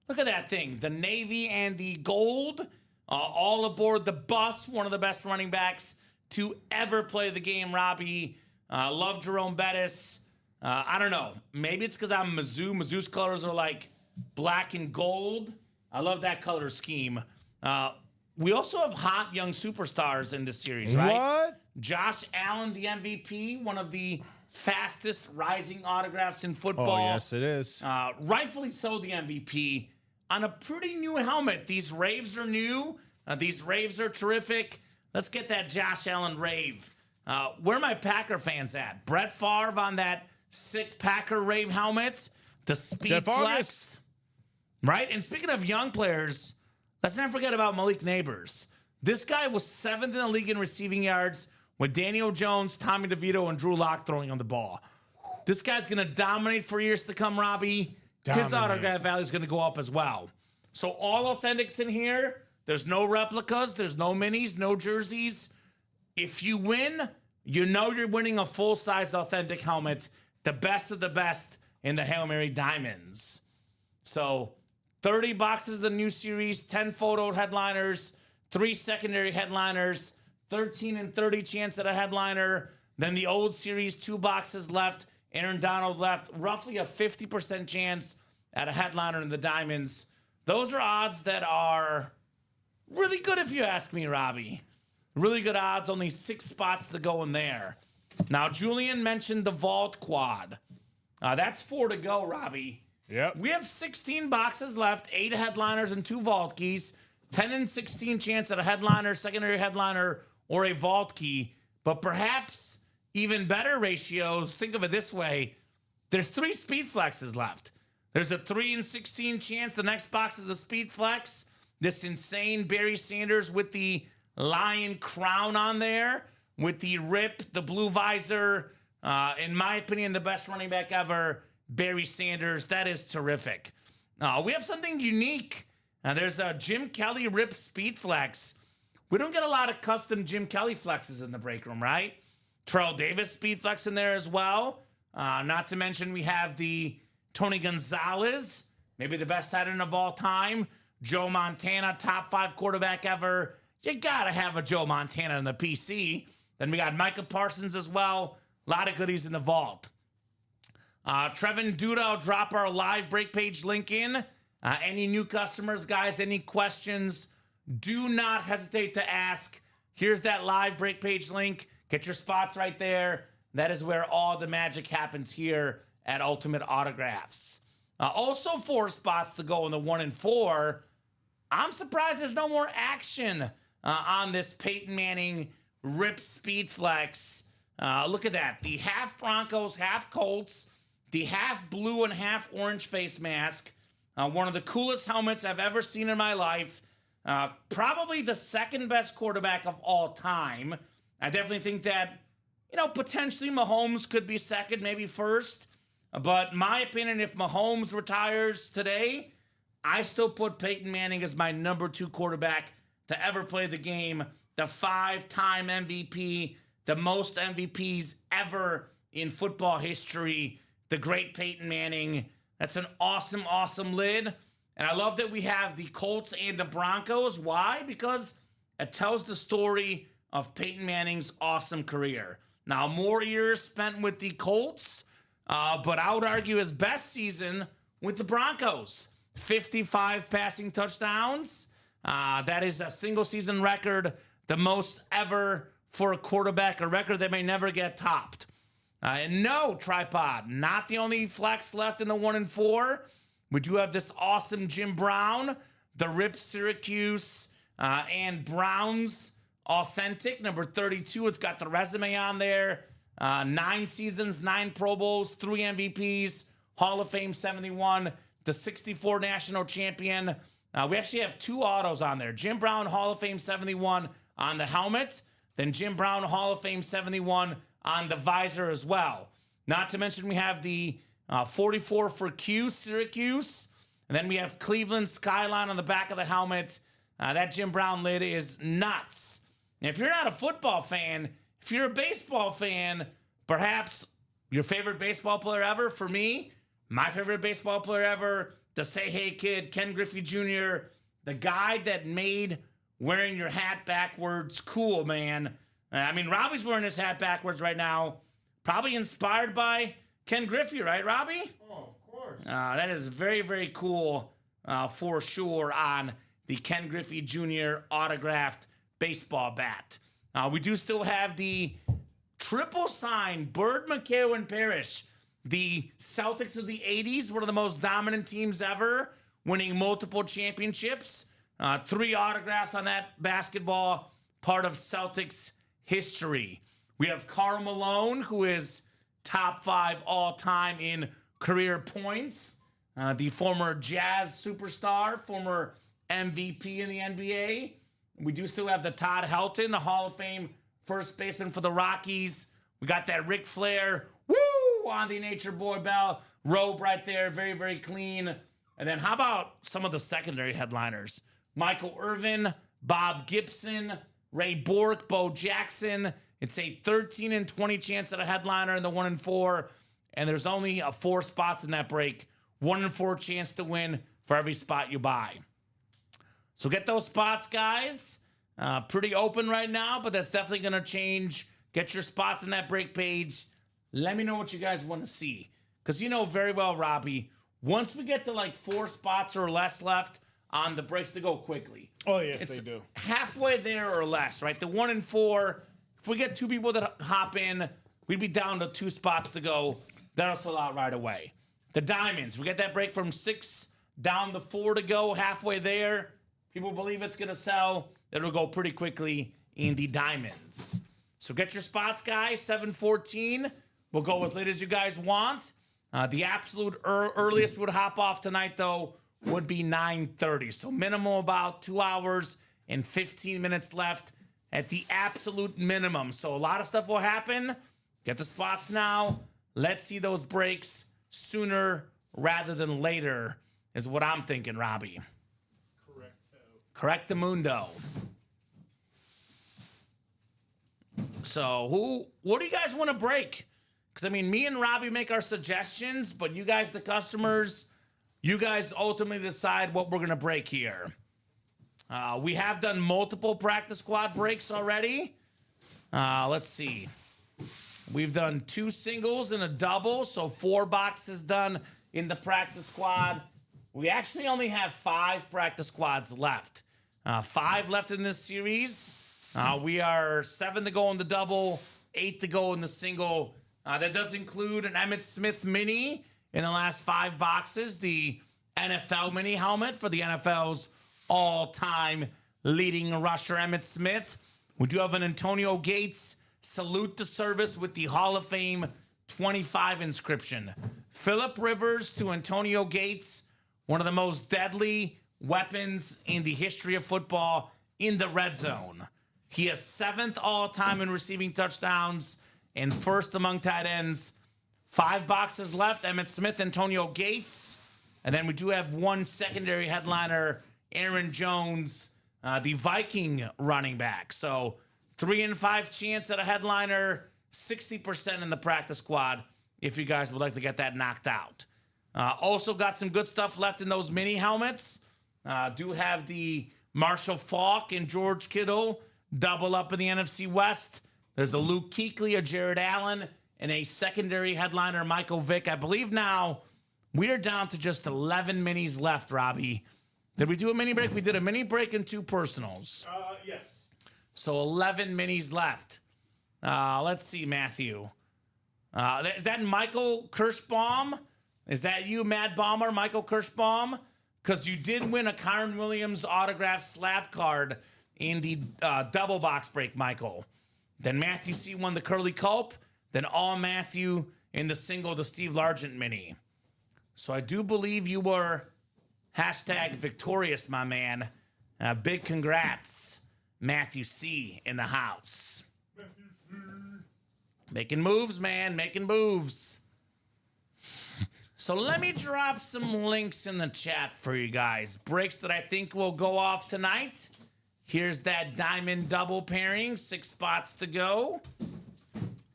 Look at that thing. The navy and the gold, all aboard the bus. One of the best running backs to ever play the game, Robbie. Love Jerome Bettis. I don't know. Maybe it's because I'm Mizzou. Mizzou's colors are like black and gold. I love that color scheme. We also have hot young superstars in this series, right? What? Josh Allen, the MVP, one of the fastest rising autographs in football. Oh, yes, it is. Rightfully so, the MVP on a pretty new helmet. These raves are new. These raves are terrific. Let's get that Josh Allen rave. Where are my Packer fans at? Brett Favre on that sick Packer rave helmet. The Speed Jeff Flex. August. Right? And speaking of young players, let's not forget about Malik Neighbors. This guy was 7th in the league in receiving yards with Daniel Jones, Tommy DeVito, and Drew Lock throwing on the ball. This guy's going to dominate for years to come, Robbie. His autograph value is going to go up as well. So all authentics in here. There's no replicas. There's no minis, no jerseys. If you win, you know you're winning a full-size authentic helmet, the best of the best in the Hail Mary Diamonds. So 30 boxes of the new series, 10 photo headliners, 3 secondary headliners, 13 and 30 chance at a headliner. Then the old series, 2 boxes left. Aaron Donald left, roughly a 50% chance at a headliner in the Diamonds. Those are odds that are really good if you ask me, Robbie. Really good odds, only 6 spots to go in there. Now, Julian mentioned the Vault Quad. That's 4 to go, Robbie. Yep. We have 16 boxes left, 8 headliners and 2 vault keys, 10 and 16 chance at a headliner, secondary headliner, or a vault key. But perhaps even better ratios, think of it this way, there's 3 speed flexes left. There's a 3 and 16 chance the next box is a speed flex. This insane Barry Sanders with the lion crown on there, with the rip, the blue visor. In my opinion, the best running back ever, Barry Sanders. That is terrific. We have something unique. There's a Jim Kelly rip speed flex. We don't get a lot of custom Jim Kelly flexes in the break room, right? Terrell Davis speed flex in there as well. Not to mention we have the Tony Gonzalez, maybe the best tight end of all time. Joe Montana, top 5 quarterback ever. You got to have a Joe Montana in the PC. Then we got Micah Parsons as well. A lot of goodies in the vault. Trevin Duda, I'll drop our live break page link in. Any new customers, guys, any questions, do not hesitate to ask. Here's that live break page link. Get your spots right there. That is where all the magic happens here at Ultimate Autographs. Also 4 spots to go in the 1 and 4. I'm surprised there's no more action on this Peyton Manning Rip Speed Flex. Look at that. The half Broncos, half Colts, the half blue and half orange face mask. One of the coolest helmets I've ever seen in my life. Probably the second best quarterback of all time. I definitely think that, potentially Mahomes could be second, maybe first. But my opinion, if Mahomes retires today, I still put Peyton Manning as my number 2 quarterback to ever play the game. The 5-time MVP, the most MVPs ever in football history. The great Peyton Manning. That's an awesome, awesome lid. And I love that we have the Colts and the Broncos. Why? Because it tells the story of Peyton Manning's awesome career. Now, more years spent with the Colts, but I would argue his best season with the Broncos. 55 passing touchdowns. That is a single season record, the most ever for a quarterback, a record that may never get topped. And no, Tripod, not the only flex left in the 1 and 4. We do have this awesome Jim Brown, the Rip Syracuse and Browns Authentic, number 32. It's got the resume on there. 9 seasons, 9 Pro Bowls, 3 MVPs, Hall of Fame 71, the 64 national champion. We actually have 2 autos on there. Jim Brown, Hall of Fame 71 on the helmet. Then Jim Brown, Hall of Fame 71 on the visor as well. Not to mention we have the 44 for Q, Syracuse. And then we have Cleveland Skyline on the back of the helmet. That Jim Brown lid is nuts. And if you're not a football fan, if you're a baseball fan, perhaps your favorite baseball player ever, for me, my favorite baseball player ever, the Say Hey Kid, Ken Griffey Jr., the guy that made wearing your hat backwards cool, man. Robbie's wearing his hat backwards right now. Probably inspired by Ken Griffey, right, Robbie? Oh, of course. That is very, very cool for sure on the Ken Griffey Jr. autographed baseball bat. We do still have the triple sign Bird, McHale, and Parrish. The Celtics of the 80s, one of the most dominant teams ever, winning multiple championships. 3 autographs on that basketball, part of Celtics history. We have Karl Malone, who is top 5 all-time in career points. The former Jazz superstar, former MVP in the NBA. We do still have the Todd Helton, the Hall of Fame first baseman for the Rockies. We got that Ric Flair, on the Nature Boy Bell robe right there. Very, very clean. And then how about some of the secondary headliners? Michael Irvin, Bob Gibson, Ray Bork, Bo Jackson. It's a 13 and 20 chance at a headliner in the 1 and 4. And there's only 4 spots in that break. 1 and 4 chance to win for every spot you buy. So get those spots, guys. Pretty open right now, but that's definitely going to change. Get your spots in that break page. Let me know what you guys want to see. Because you know very well, Robbie, once we get to like 4 spots or less left on the breaks, to go quickly. Oh, yes, It's they do. halfway there or less, right? The 1 and 4, if we get 2 people that hop in, we'd be down to 2 spots to go. That'll sell out right away. The Diamonds, we get that break from 6 down to 4 to go, halfway there. People believe it's going to sell. It'll go pretty quickly in the Diamonds. So get your spots, guys. 7:14. We'll go as late as you guys want. The absolute earliest we would hop off tonight, though, would be 9:30. So minimum about 2 hours and 15 minutes left at the absolute minimum. So a lot of stuff will happen. Get the spots now. Let's see those breaks sooner rather than later is what I'm thinking, Robbie. Correctamundo. So what do you guys want to break? Because, me and Robbie make our suggestions, but you guys, the customers, you guys ultimately decide what we're going to break here. We have done multiple practice squad breaks already. Let's see. We've done 2 singles and a double, so 4 boxes done in the practice squad. We actually only have 5 practice squads left. 5 left in this series. We are 7 to go in the double, 8 to go in the single. That does include an Emmitt Smith mini in the last 5 boxes, the NFL mini helmet for the NFL's all-time leading rusher Emmitt Smith. We do have an Antonio Gates salute to service with the Hall of Fame 25 inscription. Phillip Rivers to Antonio Gates, one of the most deadly weapons in the history of football in the red zone. He is 7th all-time in receiving touchdowns and first among tight ends. 5 boxes left, Emmitt Smith, Antonio Gates. And then we do have one secondary headliner, Aaron Jones, the Viking running back. So 3 in 5 chance at a headliner, 60% in the practice squad if you guys would like to get that knocked out. Also got some good stuff left in those mini helmets. Do have the Marshall Faulk and George Kittle double up in the NFC West. There's a Luke Kuechly, a Jared Allen, and a secondary headliner, Michael Vick. I believe now we are down to just 11 minis left, Robbie. Did we do a mini break? We did a mini break and 2 personals. Yes. So 11 minis left. Let's see, Matthew. Is that Michael Kirschbaum? Is that you, Mad Bomber, Michael Kirschbaum? Because you did win a Kyron Williams autographed slab card in the double box break, Michael. Then Matthew C won the Curly Culp. Then all Matthew in the single, the Steve Largent mini. So I do believe you were hashtag victorious, my man. Big congrats, Matthew C in the house. Making moves, man, making moves. So let me drop some links in the chat for you guys. Breaks that I think will go off tonight. Here's that diamond double pairing, 6 spots to go.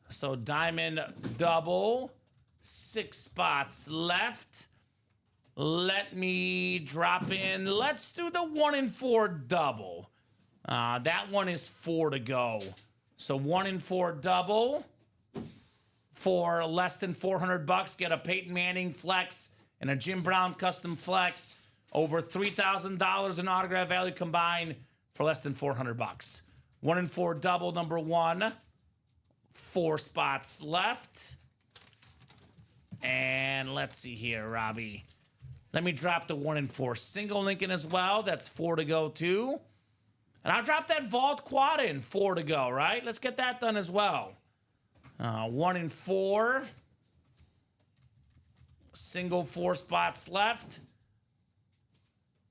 So diamond double, 6 spots left. Let me drop in. Let's do the 1 in 4 double. That one is 4 to go. So 1 in 4 double. For less than $400, get a Peyton Manning flex and a Jim Brown custom flex. Over $3,000 in autograph value combined for less than $400. 1 in 4 double, number 1. 4 spots left. And let's see here, Robbie. Let me drop the 1 in 4 single link in as well. That's 4 to go too. And I'll drop that vault quad in, 4 to go, right? Let's get that done as well. 1 in 4. Single 4 spots left.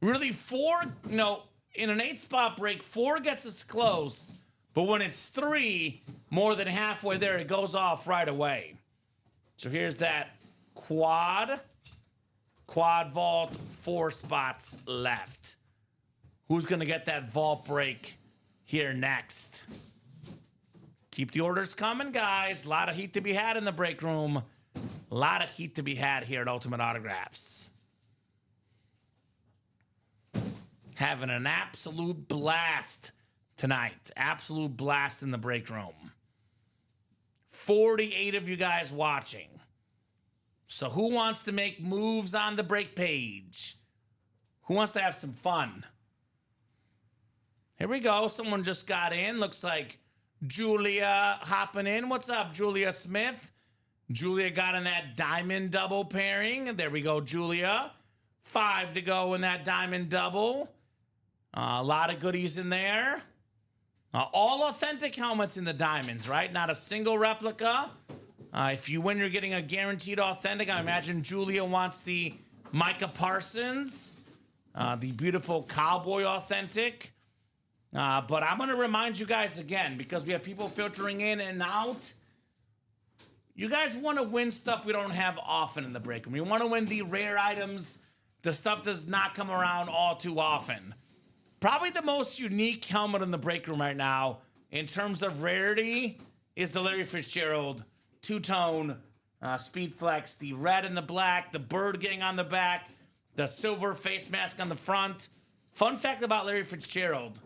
Really 4, in an 8-spot break, 4 gets us close. But when it's 3, more than halfway there, it goes off right away. So here's that quad. Quad vault, 4 spots left. Who's going to get that vault break here next? Keep the orders coming, guys. A lot of heat to be had in the break room. A lot of heat to be had here at Ultimate Autographs. Having an absolute blast tonight. Absolute blast in the break room. 48 of you guys watching. So who wants to make moves on the break page? Who wants to have some fun? Here we go. Someone just got in. Looks like Julia hopping in. What's up, Julia Smith? Julia got in that diamond double pairing. There we go, Julia. 5 to go in that diamond double. A lot of goodies in there. All authentic helmets in the diamonds, right? Not a single replica. If you win, you're getting a guaranteed authentic. I imagine Julia wants the Micah Parsons, the beautiful cowboy authentic. But I'm going to remind you guys again, because we have people filtering in and out. You guys want to win stuff we don't have often in the break room. You want to win the rare items, the stuff does not come around all too often. Probably the most unique helmet in the break room right now, in terms of rarity, is the Larry Fitzgerald two-tone Speed Flex. The red and the black, the bird gang on the back, the silver face mask on the front. Fun fact about Larry Fitzgerald.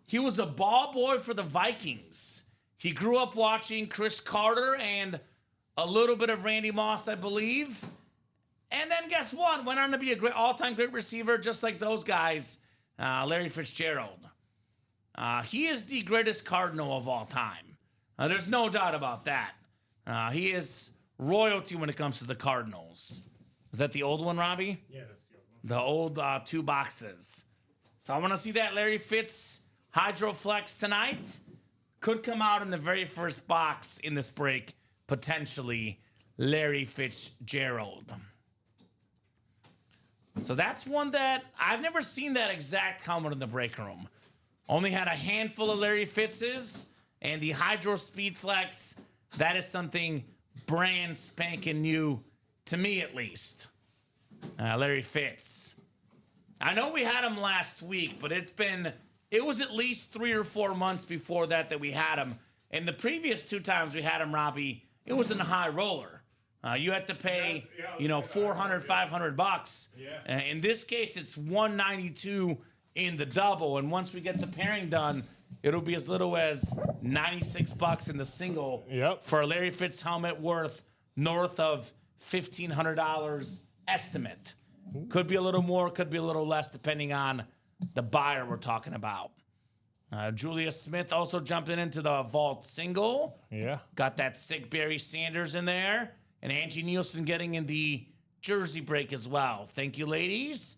He was a ball boy for the Vikings. He grew up watching Chris Carter and a little bit of Randy Moss, I believe. And then guess what? Went on to be a great all-time great receiver, just like those guys, Larry Fitzgerald. He is the greatest Cardinal of all time. There's no doubt about that. He is royalty when it comes to the Cardinals. Is that the old one, Robbie? Yeah, that's the old one. The old 2 boxes. So I want to see that Larry Fitz Hydroflex tonight. Could come out in the very first box in this break, potentially Larry Fitzgerald. So that's one that I've never seen that exact helmet in the break room. Only had a handful of Larry Fitz's, and the Hydro Speed Flex, that is something brand spanking new, to me at least. Larry Fitz. I know we had him last week, but it was at least 3 or 4 months before that we had him. And the previous 2 times we had him, Robbie, it was in a high roller. You had to pay, $400, $500. Yeah. In this case, it's $192 in the double. And once we get the pairing done, it'll be as little as $96 in the single for a Larry Fitz helmet worth north of $1,500 estimate. Could be a little more, could be a little less, depending on the buyer we're talking about. Julia Smith also jumped into the vault single. Yeah. Got that sick Barry Sanders in there. And Angie Nielsen getting in the jersey break as well. Thank you, ladies.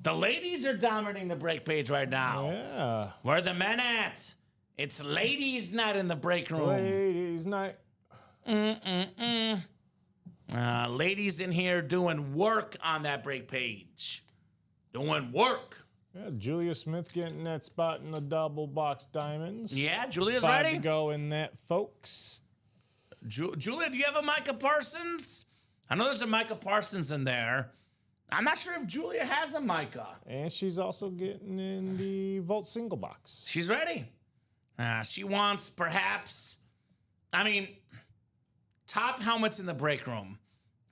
The ladies are dominating the break page right now. Yeah. Where are the men at? It's ladies' night in the break room. Ladies' night. Ladies in here doing work on that break page. Doing work. Yeah, Julia Smith getting that spot in the double box diamonds. Yeah, Julia's 5 ready. to go in that, folks. Julia, do you have a Micah Parsons? I know there's a Micah Parsons in there. I'm not sure if Julia has a Micah. And she's also getting in the vault single box. She's ready. She wants perhaps, top helmets in the break room.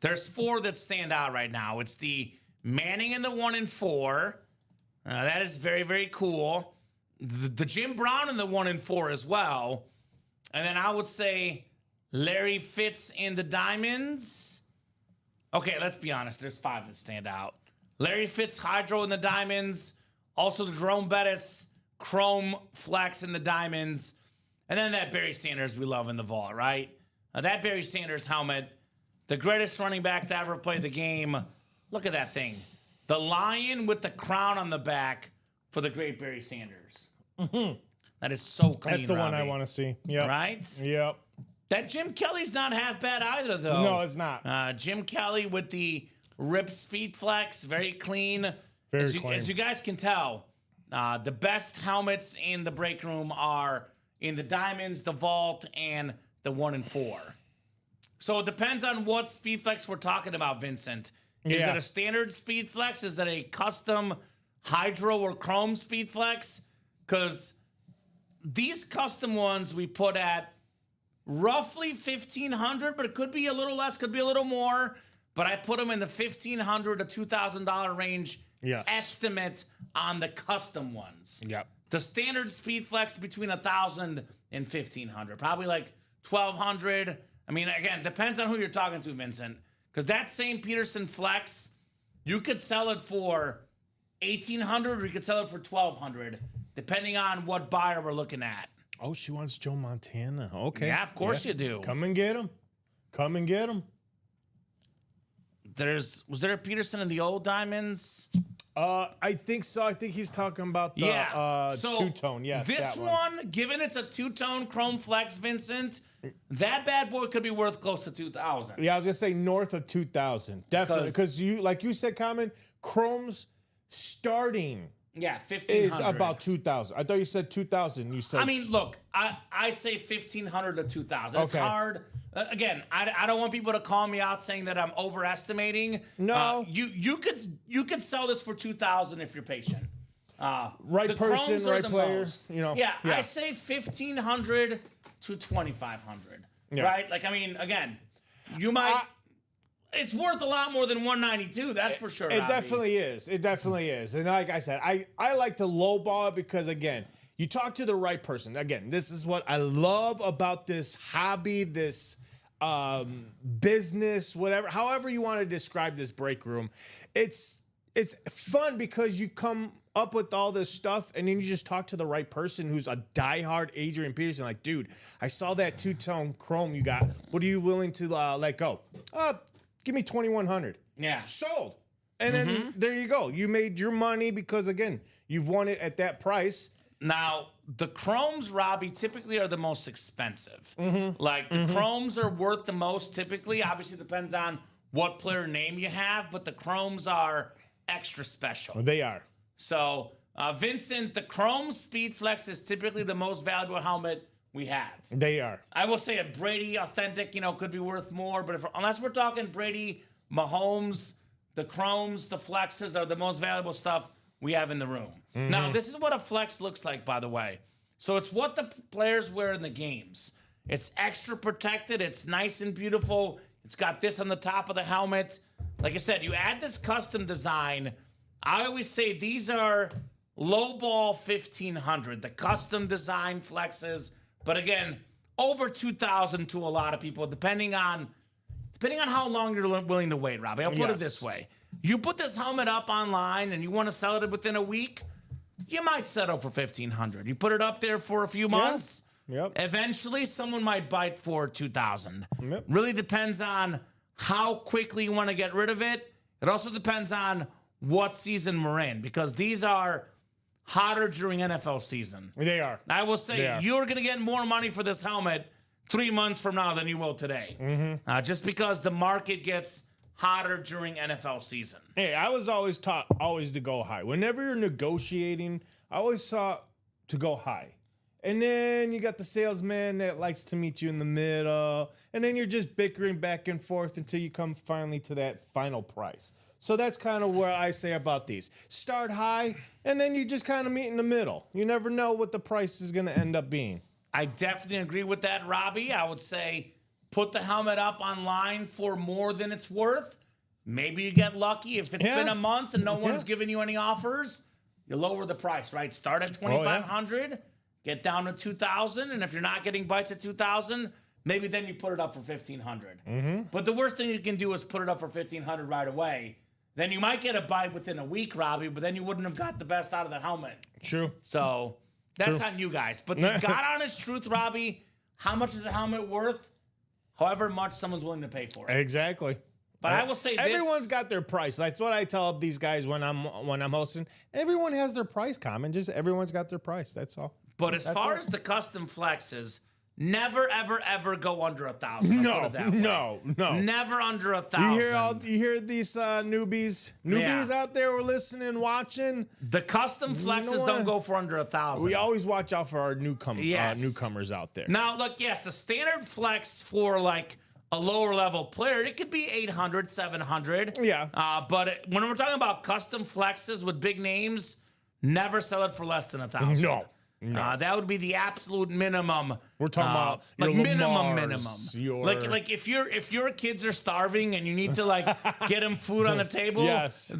There's 4 that stand out right now. It's the Manning in the 1 and 4. That is very, very cool. The Jim Brown in the 1 and 4 as well. And then I would say Larry Fitz in the diamonds. Okay, let's be honest. There's 5 that stand out. Larry Fitz Hydro in the diamonds. Also the Jerome Bettis Chrome Flex in the diamonds. And then that Barry Sanders we love in the vault, right? That Barry Sanders helmet, the greatest running back to ever play the game. Look at that thing. The lion with the crown on the back for the great Barry Sanders. That is so clean, That's the one Robbie. I want to see. Yep. Right? Yep. That Jim Kelly's not half bad either, though. No, it's not. Jim Kelly with the Rip Speed Flex, very clean. Very clean. clean. As you guys can tell, the best helmets in the break room are in the diamonds, the vault, and the 1 and 4. So it depends on what Speed Flex we're talking about, Vincent. Is it a standard Speed Flex? Is it a custom Hydro or Chrome Speed Flex? Because these custom ones we put at roughly $1,500, but it could be a little less, could be a little more. But I put them in the $1,500 to $2,000 range estimate on the custom ones. Yep. The standard Speed Flex between $1,000 and $1,500, probably like $1,200. Again, depends on who you're talking to, Vincent. Because that same Peterson Flex, you could sell it for $1,800 or you could sell it for $1,200, depending on what buyer we're looking at. Oh, she wants Joe Montana. Okay. Yeah, of course you do. Come and get him. Come and get him. Was there a Peterson in the old diamonds? I think so. I think he's talking about the two-tone. Yes, this that one, given it's a two-tone Chrome Flex, Vincent, that bad boy could be worth close to $2,000. Yeah, I was gonna say north of 2,000, definitely, because like you said, Common, Chrome's starting Yeah, $1,500 is about 2,000. I thought you said 2,000. You said. Look, I say $1,500 to $2,000. It's Okay. hard. Again, I don't want people to call me out saying that I'm overestimating. No. You could sell this for $2,000 if you're patient. Right the person, Chromes are right the player. most. Yeah. I say $1,500 to $2,500. Yeah. Right? Again, you might. It's worth a lot more than $192. That's for sure. It Robbie. definitely is. It definitely is. And like I said, I like to lowball it because, again, you talk to the right person. Again, this is what I love about this hobby, this business, whatever, however you want to describe this break room. It's fun because you come up with all this stuff and then you just talk to the right person who's a diehard Adrian Peterson. Like, dude, I saw that two-tone Chrome you got. What are you willing to let go? Give me $2,100. Yeah. Sold. And then there you go. You made your money because, again, you've won it at that price. Now, the chromes, Robbie, typically are the most expensive. Like, the chromes are worth the most typically. Obviously, depends on what player name you have, but the chromes are extra special. They are. So, Vincent, the Chrome Speed Flex is typically the most valuable helmet we have. They are. I will say a Brady Authentic, could be worth more, but unless we're talking Brady, Mahomes, the Chromes, the Flexes are the most valuable stuff we have in the room. Now, this is what a Flex looks like, by the way. So it's what the players wear in the games. It's extra protected. It's nice and beautiful. It's got this on the top of the helmet. Like I said, you add this custom design. I always say these are lowball 1,500, the custom design Flexes. But again, over 2,000 to a lot of people, depending on how long you're willing to wait, Robbie. I'll put it this way. You put this helmet up online and you want to sell it within a week, you might settle for 1,500. You put it up there for a few months. Yep. Eventually, someone might bite for 2,000. Yep. Really depends on how quickly you want to get rid of it. It also depends on what season we're in, because these are hotter during NFL season. They are. I will say you're going to get more money for this helmet 3 months from now than you will today. Just because the market gets hotter during NFL season. Hey, I was always taught to go high. Whenever you're negotiating, I always saw to go high. And then you got the salesman that likes to meet you in the middle. And then you're just bickering back and forth until you come finally to that final price. So that's kind of where I say about these. Start high, and then you just kind of meet in the middle. You never know what the price is going to end up being. I definitely agree with that, Robbie. I would say put the helmet up online for more than it's worth. Maybe you get lucky. If it's been a month and no one's giving you any offers, you lower the price, right? Start at $2,500, get down to $2,000, and if you're not getting bites at $2,000, maybe then you put it up for $1,500. But the worst thing you can do is put it up for $1,500 right away. Then you might get a bite within a week, Robbie, but then you wouldn't have got the best out of the helmet. True. So that's on you guys. But the God honest truth, Robbie, how much is a helmet worth? However much someone's willing to pay for it. Exactly. But I will say this. Everyone's got their price. That's what I tell these guys when I'm hosting. Everyone has their price, Common. Just everyone's got their price. That's all. But as far as the custom flexes, never, ever, ever go under 1,000. No. Never under 1,000. You hear these newbies out there who are listening, watching. The custom flexes don't go for under 1,000. We always watch out for our newcomers out there. Now, look, yes, a standard flex for like a lower level player, it could be 800, 700. Yeah. But when we're talking about custom flexes with big names, never sell it for less than 1,000. No. That would be the absolute minimum. We're talking about like your minimum. Your... Like if your kids are starving and you need to like get them food on the table. Yes.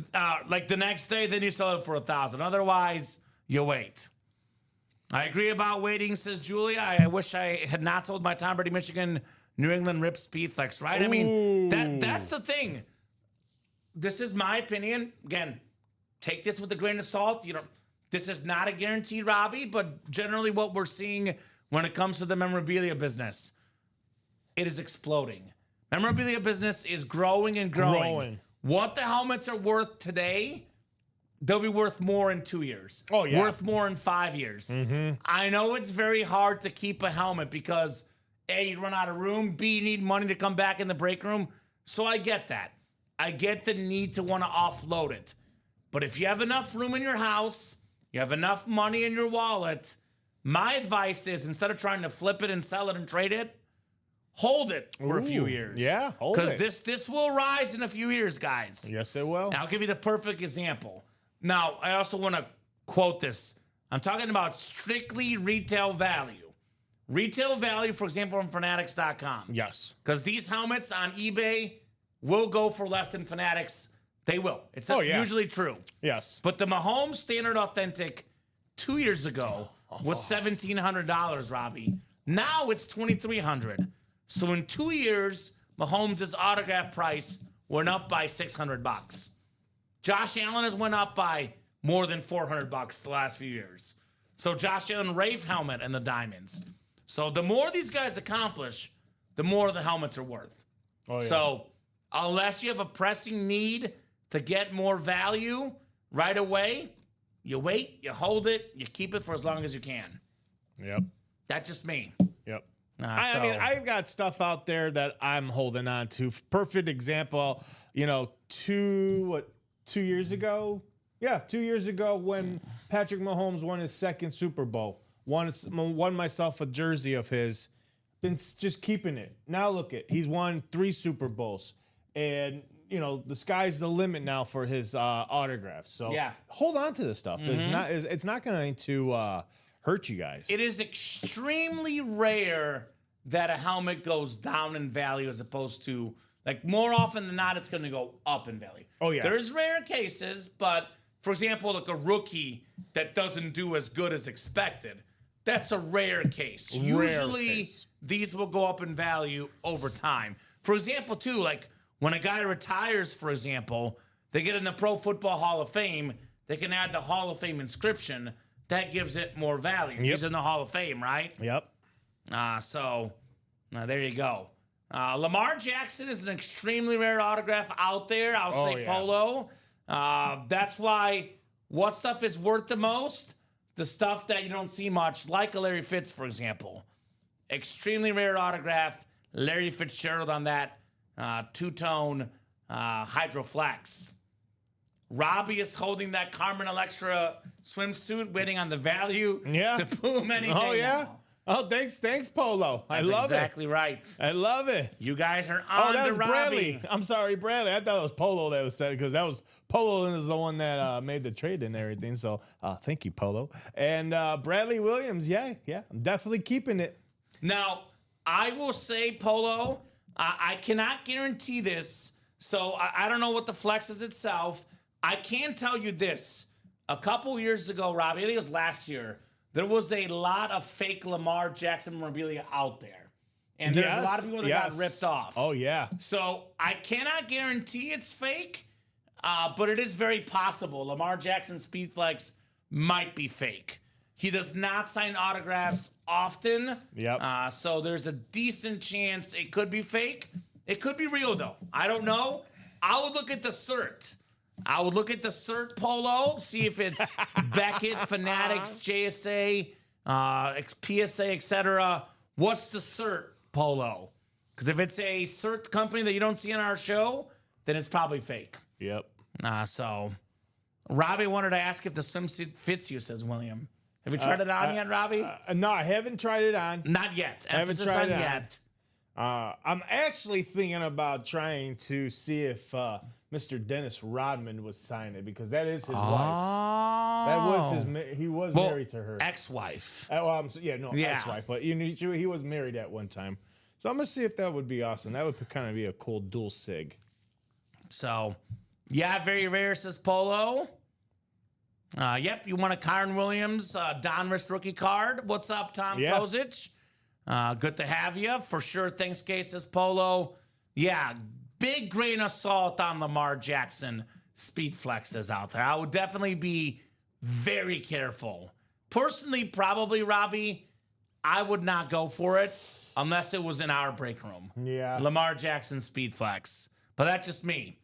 Like the next day, then you sell it for 1,000. Otherwise, you wait. I agree about waiting, says Julia. I wish I had not sold my Tom Brady, Michigan, New England Rip Speed Flex. Right? I mean, that's the thing. This is my opinion. Again, take this with a grain of salt. This is not a guarantee, Robbie, but generally what we're seeing when it comes to the memorabilia business, it is exploding. Memorabilia business is growing and growing. What the helmets are worth today, they'll be worth more in 2 years. Oh, yeah. Worth more in 5 years. I know it's very hard to keep a helmet because A, you run out of room, B, you need money to come back in the break room. So I get that. I get the need to want to offload it. But if you have enough room in your house, you have enough money in your wallet, my advice is instead of trying to flip it and sell it and trade it, hold it for a few years. Yeah, hold it. Because this will rise in a few years, guys. Yes, it will. I'll give you the perfect example. Now, I also want to quote this. I'm talking about strictly retail value. Retail value, for example, from Fanatics.com. Yes. Because these helmets on eBay will go for less than Fanatics. They will. It's usually true. Yes. But the Mahomes Standard Authentic 2 years ago was $1,700, Robbie. Now it's $2,300. So in 2 years, Mahomes' autograph price went up by $600. Josh Allen has went up by more than $400 the last few years. So Josh Allen Rafe helmet and the diamonds. So the more these guys accomplish, the more the helmets are worth. Oh, yeah. So unless you have a pressing need to get more value right away, you wait, you hold it, you keep it for as long as you can. Yep. That's just me. Yep. So- I mean, I've got stuff out there that I'm holding on to. Perfect example, 2 years ago? Yeah, 2 years ago when Patrick Mahomes won his second Super Bowl. Won myself a jersey of his. Been just keeping it. Now look he's won 3 Super Bowls. And, the sky's the limit now for his autographs. So Yeah. hold on to this stuff. It's not going to hurt you guys. It is extremely rare that a helmet goes down in value as opposed to, like, more often than not, it's going to go up in value. Oh, yeah. There's rare cases, but for example, like a rookie that doesn't do as good as expected, that's a rare case. Usually, case. these will go up in value over time. For example, too, like when a guy retires, for example, they get in the Pro Football Hall of Fame, they can add the Hall of Fame inscription. That gives it more value. Yep. He's in the Hall of Fame, right? Yep. So there you go. Lamar Jackson is an extremely rare autograph out there. I'll say yeah. Polo. That's why what stuff is worth the most? The stuff that you don't see much, like a Larry Fitz, for example. Extremely rare autograph. Larry Fitzgerald on that two-tone Hydroflex. Robbie is holding that Carmen Electra swimsuit, waiting on the value to boom any day. Oh, yeah? now. Oh, thanks, Polo. I That's love exactly right. it. I love it. You guys are Oh, on that to was Robbie. Bradley. I'm sorry, Bradley. I thought it was Polo that was said because that was Polo is the one that made the trade and everything. So thank you, Polo. And Bradley Williams, yeah, I'm definitely keeping it. Now, I will say, Polo, I cannot guarantee this, so I don't know what the flex is itself. I can tell you this. A couple years ago, Robbie, I think it was last year, there was a lot of fake Lamar Jackson memorabilia out there. And there's a lot of people that got ripped off. Oh, yeah. So I cannot guarantee it's fake, but it is very possible. Lamar Jackson Speedflex might be fake. He does not sign autographs often. Yep. So there's a decent chance it could be fake. It could be real, though. I don't know. I would look at the cert. I would look at the cert Polo, see if it's Beckett, Fanatics, JSA, PSA, etc. What's the cert Polo? Because if it's a cert company that you don't see on our show, then it's probably fake. Yep. So Robbie wanted to ask if the swimsuit fits you, says William. Have you tried it on yet, Robbie? No, I haven't tried it on. Not yet. haven't Emphasis tried on it on. yet. I'm actually thinking about trying to see if Mr. Dennis Rodman would sign it because that is his wife. That was he was married to her. Ex-wife. Ex-wife, but he was married at one time. So I'm gonna see if that would be awesome. That would kind of be a cool dual sig. So, yeah, very rare, says Polo. Yep, you want a Kyron Williams Donruss rookie card. What's up, Tom Kozich? Good to have you. For sure, thanks, Case, says Polo. Yeah, big grain of salt on Lamar Jackson speed flexes out there. I would definitely be very careful. Personally, probably, Robbie, I would not go for it unless it was in our break room. Yeah. Lamar Jackson speed flex. But that's just me.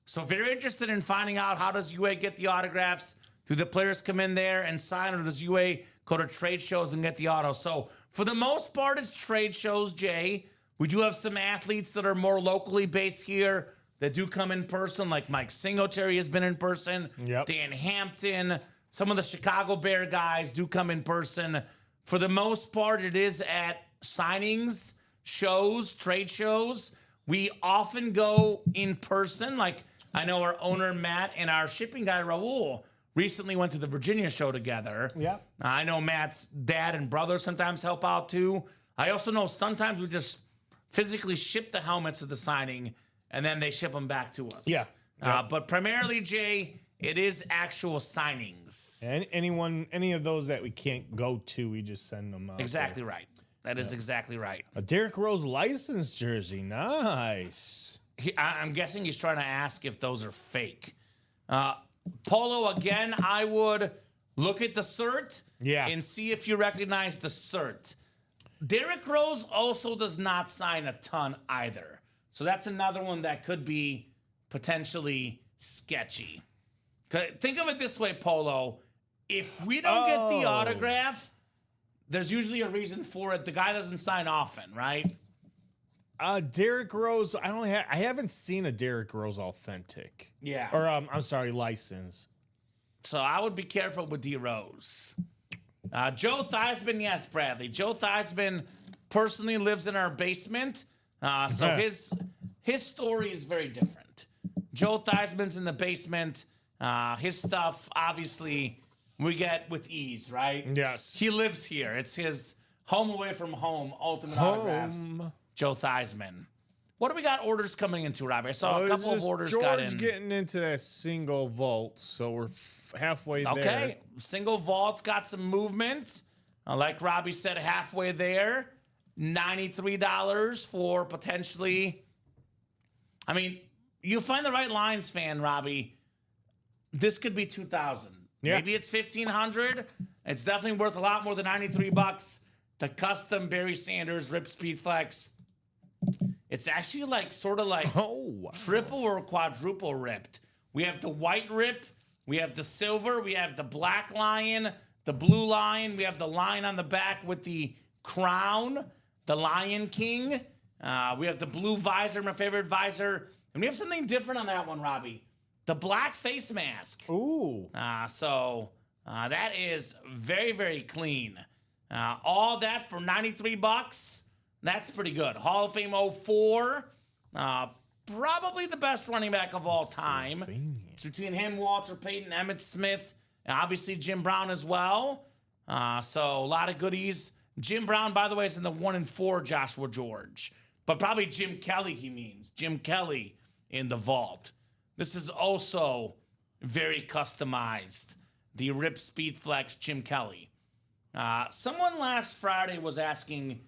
So if you're interested in finding out how does UA get the autographs, do the players come in there and sign, or does UA go to trade shows and get the auto? So for the most part, it's trade shows, Jay. We do have some athletes that are more locally based here that do come in person, like Mike Singletary has been in person. Yep. Dan Hampton. Some of the Chicago Bear guys do come in person. For the most part, it is at signings, shows, trade shows. We often go in person. Like I know our owner, Matt, and our shipping guy, Raul, recently went to the Virginia show together. Yeah. I know Matt's dad and brother sometimes help out too. I also know sometimes we just physically ship the helmets to the signing and then they ship them back to us. Yeah. But primarily, Jay, it is actual signings. And any of those that we can't go to, we just send them out. Exactly right. That is exactly right. A Derrick Rose license jersey. Nice. I'm guessing he's trying to ask if those are fake. Polo, again, I would look at the cert and see if you recognize the cert. Derrick Rose also does not sign a ton either. So that's another one that could be potentially sketchy. 'Cause think of it this way, Polo. If we don't get the autograph, there's usually a reason for it. The guy doesn't sign often, right? Derrick Rose. I haven't seen a Derrick Rose authentic. Yeah. Or I'm sorry, license. So I would be careful with D Rose. Joe Theismann, yes, Bradley. Joe Theismann personally lives in our basement, so his story is very different. Joe Theismann's in the basement. His stuff, obviously, we get with ease, right? Yes. He lives here. It's his home away from home, ultimate autographs. Joe Theismann. What do we got orders coming into, Robbie? I saw a couple of orders George got in. getting into that single vault, so we're halfway there. Okay, single vault's got some movement. Like Robbie said, halfway there. $93 for potentially. I mean, you find the right Lions fan, Robbie. This could be $2,000. Yeah. Maybe it's $1,500. It's definitely worth a lot more than $93. The custom Barry Sanders Rip Speed Flex. It's actually like sort of like triple or quadruple ripped. We have the white rip, we have the silver, we have the black lion, the blue lion, we have the lion on the back with the crown, the Lion King. We have the blue visor, my favorite visor. And we have something different on that one, Robbie. The black face mask. Ooh. So that is very, very clean. All that for $93. That's pretty good. Hall of Fame 04. Probably the best running back of all time. It's between him, Walter Payton, Emmitt Smith, and obviously Jim Brown as well. So a lot of goodies. Jim Brown, by the way, is in the 1 and 4 Joshua George. But probably Jim Kelly, he means. Jim Kelly in the vault. This is also very customized. The Rip Speed Flex Jim Kelly. Someone last Friday was asking,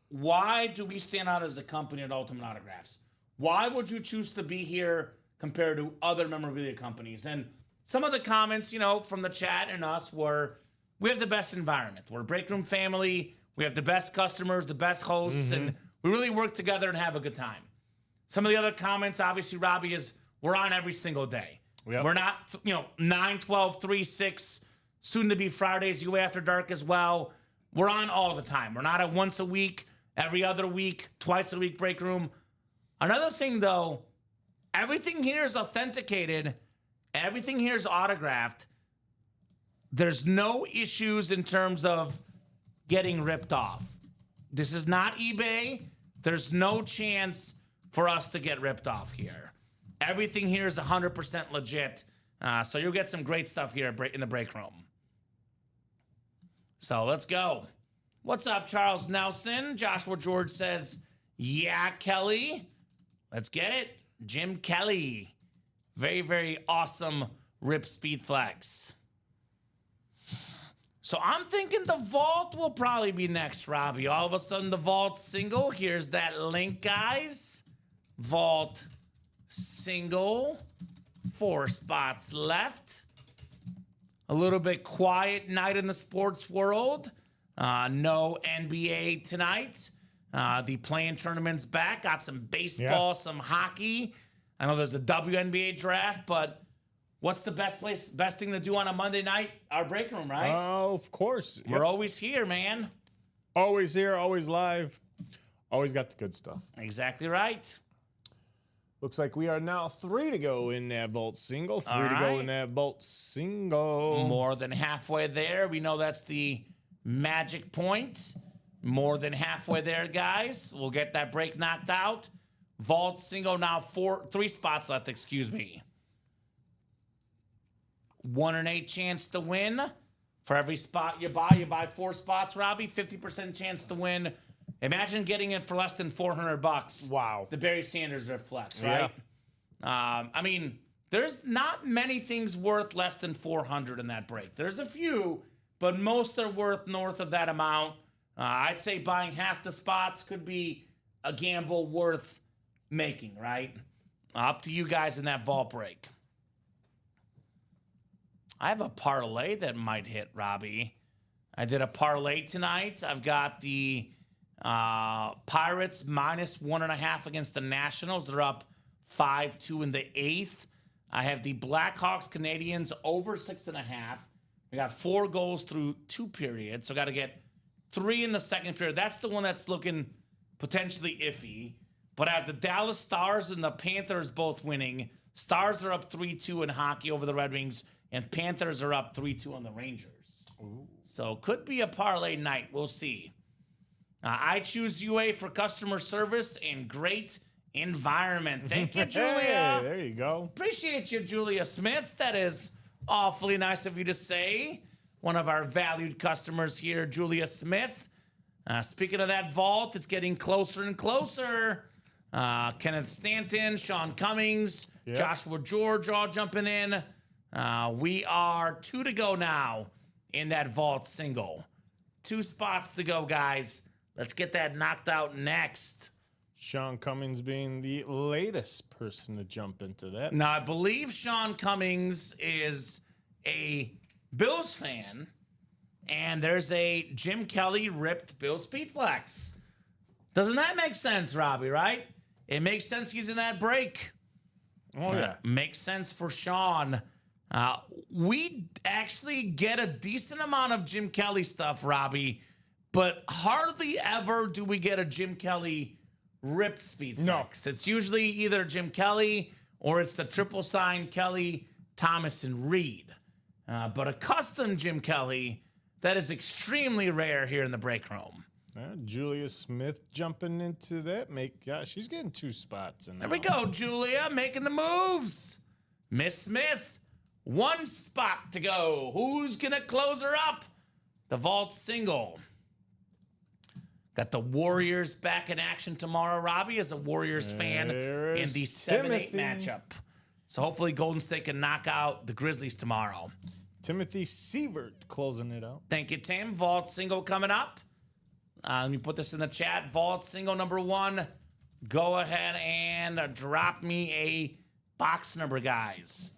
why do we stand out as a company at Ultimate Autographs? Why would you choose to be here compared to other memorabilia companies? And some of the comments, from the chat and us were, we have the best environment. We're a break room family. We have the best customers, the best hosts, and we really work together and have a good time. Some of the other comments, obviously, Robbie, is we're on every single day. Yep. We're not, 9, 12, 3, 6, soon to be Fridays, UA After Dark as well. We're on all the time. We're not at once a week, every other week, twice a week break room. Another thing, though, everything here is authenticated. Everything here is autographed. There's no issues in terms of getting ripped off. This is not eBay. There's no chance for us to get ripped off here. Everything here is 100% legit. So you'll get some great stuff here in the break room. So let's go. What's up, Charles Nelson? Joshua George says, yeah, Kelly. Let's get it. Jim Kelly. Very, very awesome Rip Speed Flex. So I'm thinking the vault will probably be next, Robbie. All of a sudden, the vault single. Here's that link, guys. Vault single. 4 spots left. A little bit quiet night in the sports world. No NBA tonight. The play-in tournament's back. Got some baseball, some hockey. I know there's a WNBA draft, but what's the best thing to do on a Monday night? Our break room, right? Oh, of course. We're always here, man. Always here, always live. Always got the good stuff. Exactly right. Looks like we are now 3 to go in that vault single. 3 All to go right. in that vault single. More than halfway there. We know that's the magic point. More than halfway there, guys. We'll get that break knocked out. Vault single now 3 spots left, excuse me. 1 in 8 chance to win. For every spot you buy 4 spots, Robbie. 50% chance to win. Imagine getting it for less than $400. Wow. The Barry Sanders Reflex, right? I mean, there's not many things worth less than $400 in that break. There's a few, but most are worth north of that amount. I'd say buying half the spots could be a gamble worth making, right? Up to you guys in that vault break. I have a parlay that might hit, Robbie. I did a parlay tonight. I've got the Pirates minus 1.5 against the Nationals. They're up 5-2 in the 8th. I have the Blackhawks Canadians over 6.5. We got 4 goals through 2 periods, so got to get 3 in the second period. That's the one that's looking potentially iffy. But I have the Dallas Stars and the Panthers both winning. Stars are up 3-2 in hockey over the Red Wings, and Panthers are up 3-2 on the Rangers. Ooh. So could be a parlay night. We'll see. I choose UA for customer service and great environment. Thank you, Julia. Hey, there you go. Appreciate you, Julia Smith. That is awfully nice of you to say. One of our valued customers here, Julia Smith. Speaking of that vault, it's getting closer and closer. Kenneth Stanton, Sean Cummings, Joshua George all jumping in. We are 2 to go now in that vault single. 2 spots to go, guys. Let's get that knocked out next. Sean Cummings being the latest person to jump into that. Now, I believe Sean Cummings is a Bills fan, and there's a Jim Kelly ripped Bill Speedflex. Doesn't that make sense, Robbie, right? It makes sense he's in that break. Oh, yeah. Makes sense for Sean. We actually get a decent amount of Jim Kelly stuff, Robbie, but hardly ever do we get a Jim Kelly ripped Speedflex. No. It's usually either Jim Kelly or it's the triple sign Kelly, Thomas, and Reed. But a custom Jim Kelly, that is extremely rare here in the break room. Julia Smith jumping into that. She's getting 2 spots. There we go, Julia, making the moves. Miss Smith, 1 spot to go. Who's going to close her up? The vault single. Got the Warriors back in action tomorrow, Robbie, as a Warriors fan in the 7-8 matchup. So hopefully Golden State can knock out the Grizzlies tomorrow. Timothy Sievert closing it out. Thank you, Tim. Vault single coming up. Let me put this in the chat. Vault single number 1. Go ahead and drop me a box number, guys.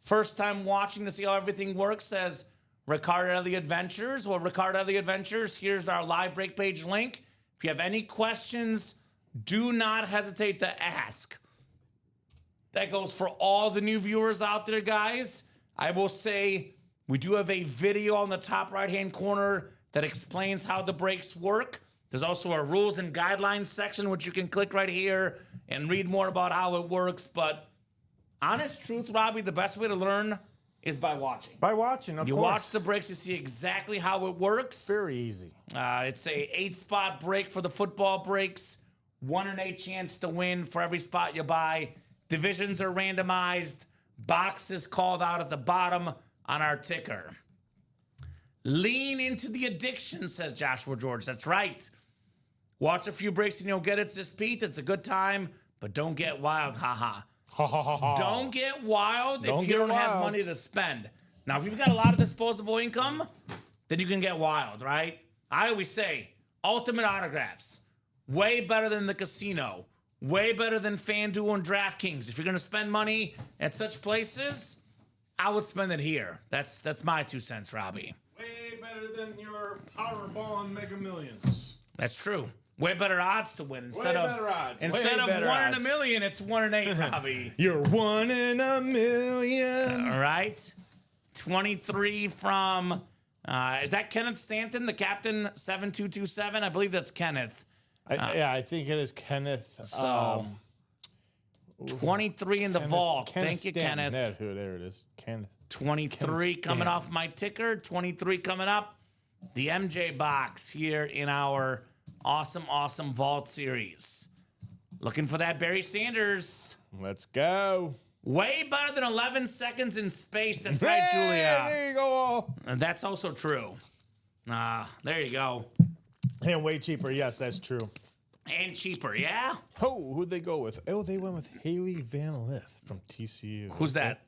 First time watching to see how everything works, says Ricardo Ellie Adventures. Well, Ricardo Ellie Adventures, here's our live break page link. If you have any questions, do not hesitate to ask. That goes for all the new viewers out there, guys. I will say we do have a video on the top right-hand corner that explains how the breaks work. There's also a rules and guidelines section, which you can click right here and read more about how it works. But honest truth, Robbie, the best way to learn is by watching. By watching, of course. You watch the breaks, you see exactly how it works. Very easy. It's a 8-spot break for the football breaks. 1 in 8 chance to win for every spot you buy. Divisions are randomized. Boxes called out at the bottom on our ticker. Lean into the addiction, says Joshua George. That's right. Watch a few breaks and you'll get it, says Pete. It's a good time, but don't get wild, haha. Don't get wild if you don't have money to spend. Now, if you've got a lot of disposable income, then you can get wild, right? I always say, Ultimate Autographs, way better than the casino, way better than FanDuel and DraftKings. If you're going to spend money at such places, I would spend it here. That's my 2 cents, Robbie. Way better than your Powerball and Mega Millions. That's true. Way better odds to win instead of 1 in a million. It's 1 in 8, Robbie. You're 1 in a million. All right, 23 from. Is that Kenneth Stanton, the captain? 7227. I believe that's Kenneth. I think it is Kenneth. So 23 in the vault. Kenneth Thank you, Stanton. Kenneth. There it is. Kenneth. 23 coming Stanton. off my ticker. 23 coming up. The MJ box here in our awesome vault series. Looking for that Barry Sanders. Let's go. Way better than 11 seconds in space. That's right, Julia. There you go. And that's also true. There you go. And way cheaper. Yes, that's true. And cheaper, yeah? Oh, who'd they go with? Oh, they went with Haley Van Lith from TCU. Who's that?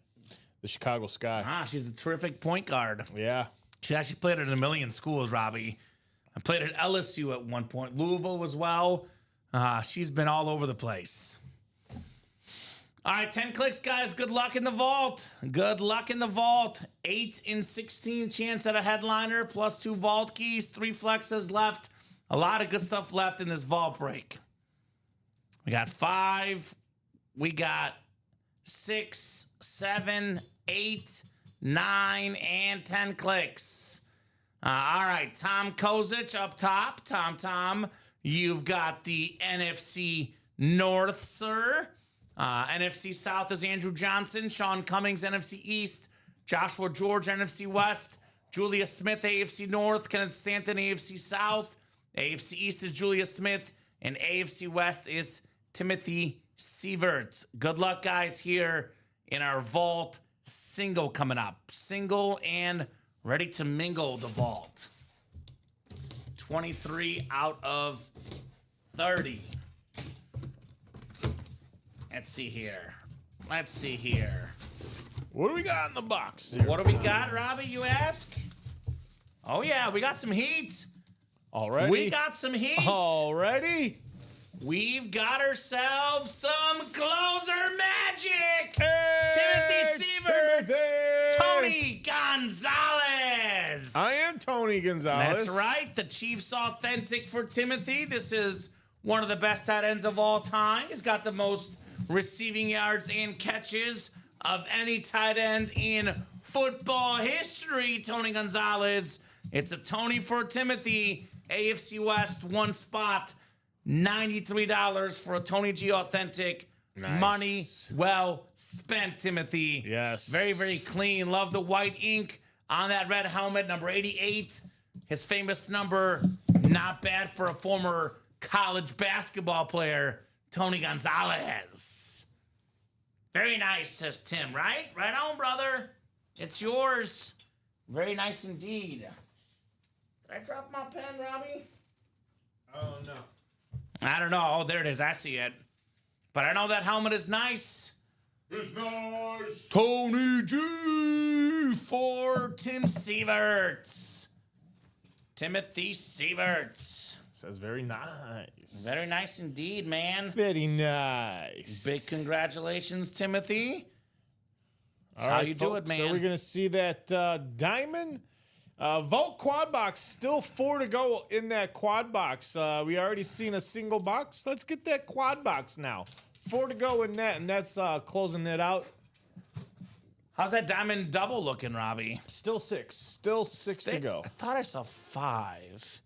The Chicago Sky. She's a terrific point guard. Yeah. She actually played at a million schools, Robbie. I played at LSU at one point. Louisville as well. She's been all over the place. All right, 10 clicks, guys. Good luck in the vault. Good luck in the vault. 8 in 16 chance at a headliner, plus 2 vault keys, 3 flexes left. A lot of good stuff left in this vault break. We got 5. We got 6, 7, 8, 9, and 10 clicks. All right, Tom Kozich up top. Tom, you've got the NFC North, sir. NFC South is Andrew Johnson, Sean Cummings, NFC East, Joshua George, NFC West, Julia Smith, AFC North, Kenneth Stanton, AFC South, AFC East is Julia Smith, and AFC West is Timothy Sieverts. Good luck, guys, here in our vault single coming up. Single and ready to mingle the vault. 23 out of 30. Let's see here. What do we got in the box? What do we got, Robbie, you ask? Oh, yeah, we got some heat. Already? We got some heat. Already? We've got ourselves some closer magic. Hey, Timothy Sieverts. Timothy! Tony Gonzalez. I am Tony Gonzalez. That's right. The Chiefs authentic for Timothy. This is one of the best tight ends of all time. He's got the most receiving yards and catches of any tight end in football history, Tony Gonzalez. It's a Tony for Timothy. AFC West, one spot. $93 for a Tony G authentic. Nice. Money well spent, Timothy. Yes. Very, very clean. Love the white ink on that red helmet, number 88. His famous number, not bad for a former college basketball player, Tony Gonzalez. Very nice, says Tim, right? Right on, brother. It's yours. Very nice indeed. Did I drop my pen, Robbie? Oh, no. I don't know. Oh, there it is. I see it. But I know that helmet is nice. It's nice. Tony G for Tim Sieverts. Timothy Sieverts. Says very nice. Very nice indeed, man. Very nice. Big congratulations, Timothy. That's All how right, you do it, folks, man. So we're going to see that diamond. Vault quad box, still 4 to go in that quad box. We already seen a single box. Let's get that quad box now. 4 to go in that, and that's closing it out. How's that diamond double looking, Robbie? Still 6. Still 6 to go. I thought I saw 5.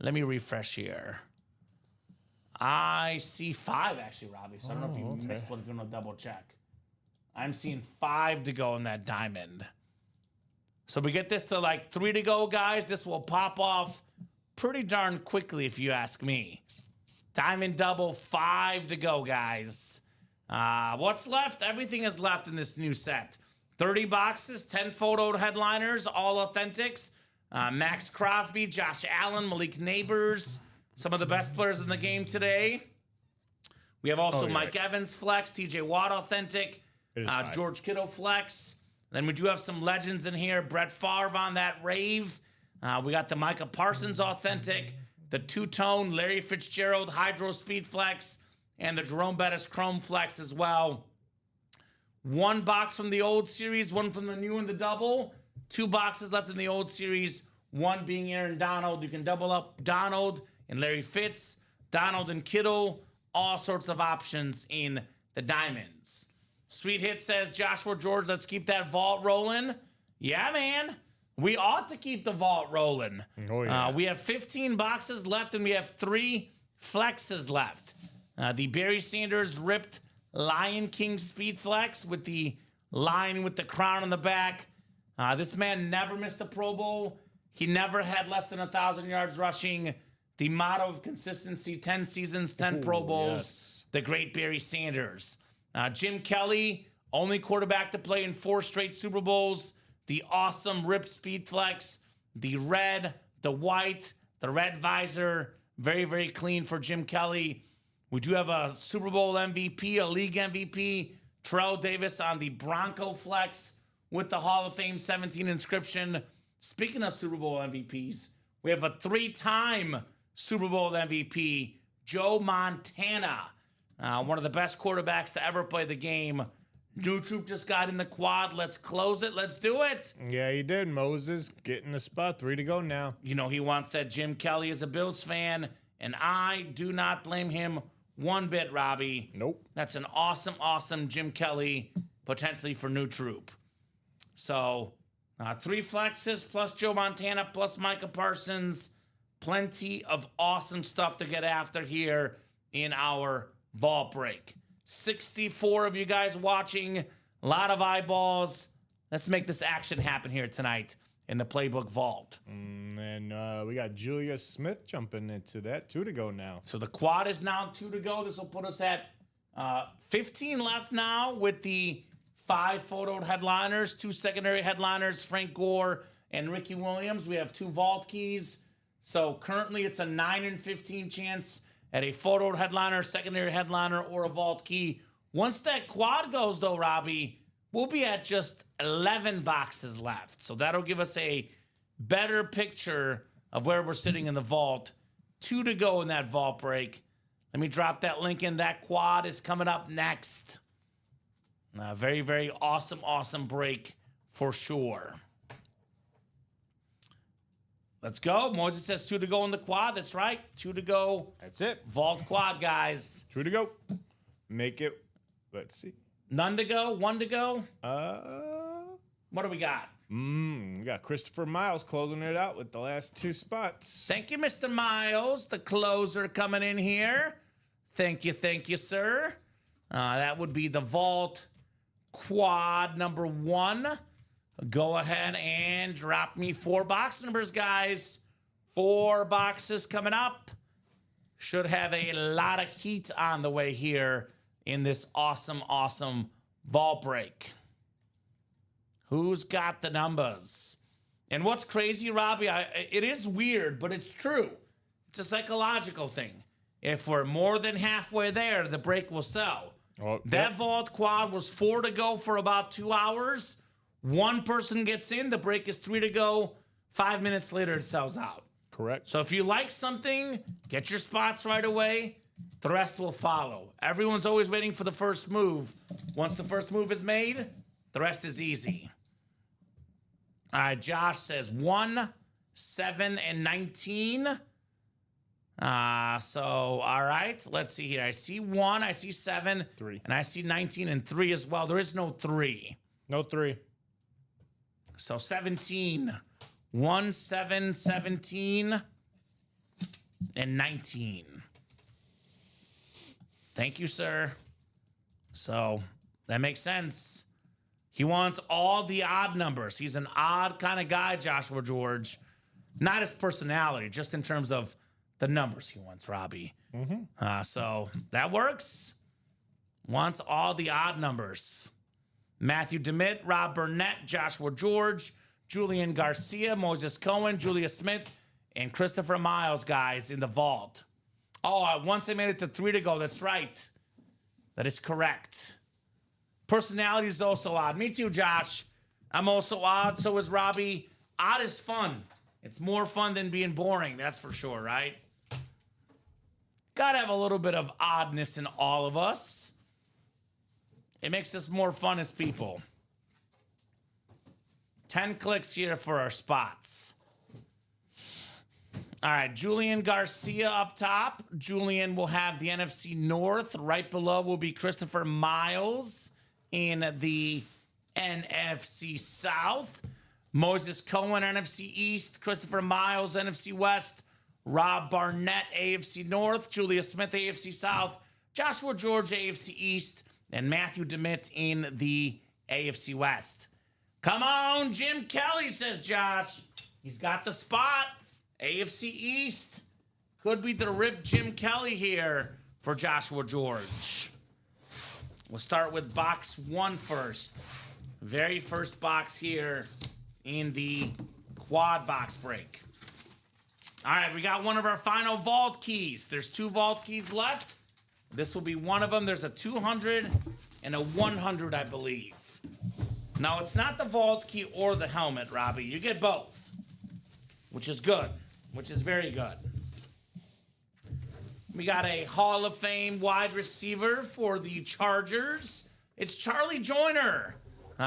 Let me refresh here. I see 5 actually, Robbie. So I don't know if you missed one if you want to double check. I'm seeing 5 to go in that diamond. So we get this to like 3 to go, guys. This will pop off pretty darn quickly, if you ask me. Diamond double, 5 to go, guys. What's left? Everything is left in this new set. 30 boxes, 10 photo headliners, all authentics. Max Crosby, Josh Allen, Malik Neighbors, some of the best players in the game today. We have also Mike Evans flex, TJ Watt authentic, George Kittle flex. Then we do have some legends in here. Brett Favre on that rave. We got the Micah Parsons authentic, the two-tone Larry Fitzgerald Hydro Speed flex, and the Jerome Bettis Chrome flex as well. 1 box from the old series, 1 from the new and the double. 2 boxes left in the old series, 1 being Aaron Donald. You can double up Donald and Larry Fitz, Donald and Kittle, all sorts of options in the diamonds. Sweet Hit says, Joshua George, let's keep that vault rolling. Yeah, man. We ought to keep the vault rolling. Oh, yeah. We have 15 boxes left, and we have 3 flexes left. The Barry Sanders ripped Lion King Speed Flex with the lion with the crown on the back. This man never missed a Pro Bowl. He never had less than 1,000 yards rushing. The motto of consistency, 10 seasons, 10 Pro Bowls. Yes. The great Barry Sanders. Jim Kelly, only quarterback to play in 4 straight Super Bowls. The awesome Rip Speed Flex. The red, the white, the red visor. Very, very clean for Jim Kelly. We do have a Super Bowl MVP, a league MVP, Terrell Davis on the Bronco Flex with the Hall of Fame 17 inscription. Speaking of Super Bowl MVPs, we have a 3-time Super Bowl MVP, Joe Montana, one of the best quarterbacks to ever play the game. New Troop just got in the quad. Let's close it. Let's do it. Yeah, he did. Moses getting the spot. 3 to go now. You know, he wants that Jim Kelly as a Bills fan, and I do not blame him one bit, Robbie. Nope. That's an awesome, awesome Jim Kelly, potentially for new troop. So 3 flexes plus Joe Montana plus Micah Parsons. Plenty of awesome stuff to get after here in our vault break. 64 of you guys watching. A lot of eyeballs. Let's make this action happen here tonight in the Playbook Vault. And we got Julia Smith jumping into that. 2 to go now. So the quad is now 2 to go. This will put us at 15 left now with the 5 photoed headliners, 2 secondary headliners, Frank Gore and Ricky Williams. We have 2 vault keys. So currently it's a 9 in 15 chance at a photoed headliner, secondary headliner, or a vault key. Once that quad goes though, Robbie, we'll be at just 11 boxes left. So that'll give us a better picture of where we're sitting in the vault. 2 to go in that vault break. Let me drop that link in. That quad is coming up next. Very, very awesome, awesome break for sure. Let's go. Moses says 2 to go in the quad. That's right. 2 to go. That's it. Vault quad, guys. 2 to go. Make it. Let's see. None to go. 1 to go. What do we got? We got Christopher Miles closing it out with the last 2 spots. Thank you, Mr. Miles, the closer coming in here. Thank you, sir. That would be the vault quad number 1. Go ahead and drop me 4 box numbers, guys. 4 boxes coming up. Should have a lot of heat on the way here in this awesome, awesome vault break. Who's got the numbers? And what's crazy, Robbie, it is weird, but it's true. It's a psychological thing. If we're more than halfway there, the break will sell. That vault quad was 4 to go for about 2 hours. 1 person gets in, the break is 3 to go. 5 minutes later, it sells out. Correct. So if you like something, get your spots right away. The rest will follow. Everyone's always waiting for the first move. Once the first move is made, the rest is easy. All right, Josh says 1, 7, and 19. All right, let's see here. I see 1, I see 7, 3. And I see 19 and 3 as well. There is no 3. No 3. So 17. 1, 7, 17, and 19. Thank you, sir. So that makes sense. He wants all the odd numbers. He's an odd kind of guy, Joshua George. Not his personality, just in terms of the numbers he wants, Robbie. So that works. Wants all the odd numbers. Matthew DeMitt, Rob Burnett, Joshua George, Julian Garcia, Moses Cohen, Julia Smith, and Christopher Miles, guys, in the vault. Oh, once I made it to 3 to go. That's right. That is correct. Personality is also odd. Me too, Josh. I'm also odd. So is Robbie. Odd is fun. It's more fun than being boring. That's for sure, right? Gotta have a little bit of oddness in all of us. It makes us more fun as people. 10 clicks here for our spots. All right, Julian Garcia up top. Julian will have the NFC North. Right below will be Christopher Miles in the NFC South. Moses Cohen, NFC East. Christopher Miles, NFC West. Rob Barnett, AFC North. Julia Smith, AFC South. Joshua George, AFC East. And Matthew DeMitt in the AFC West. Come on, Jim Kelly, says Josh. He's got the spot. AFC East. Could be the rip Jim Kelly here for Joshua George. We'll start with box 1 first. Very first box here in the quad box break. All right, we got one of our final vault keys. There's 2 vault keys left. This will be one of them. There's a 200 and a 100, I believe. Now, it's not the vault key or the helmet, Robbie. You get both, which is good, which is very good. We got a Hall of Fame wide receiver for the Chargers. It's Charlie Joyner.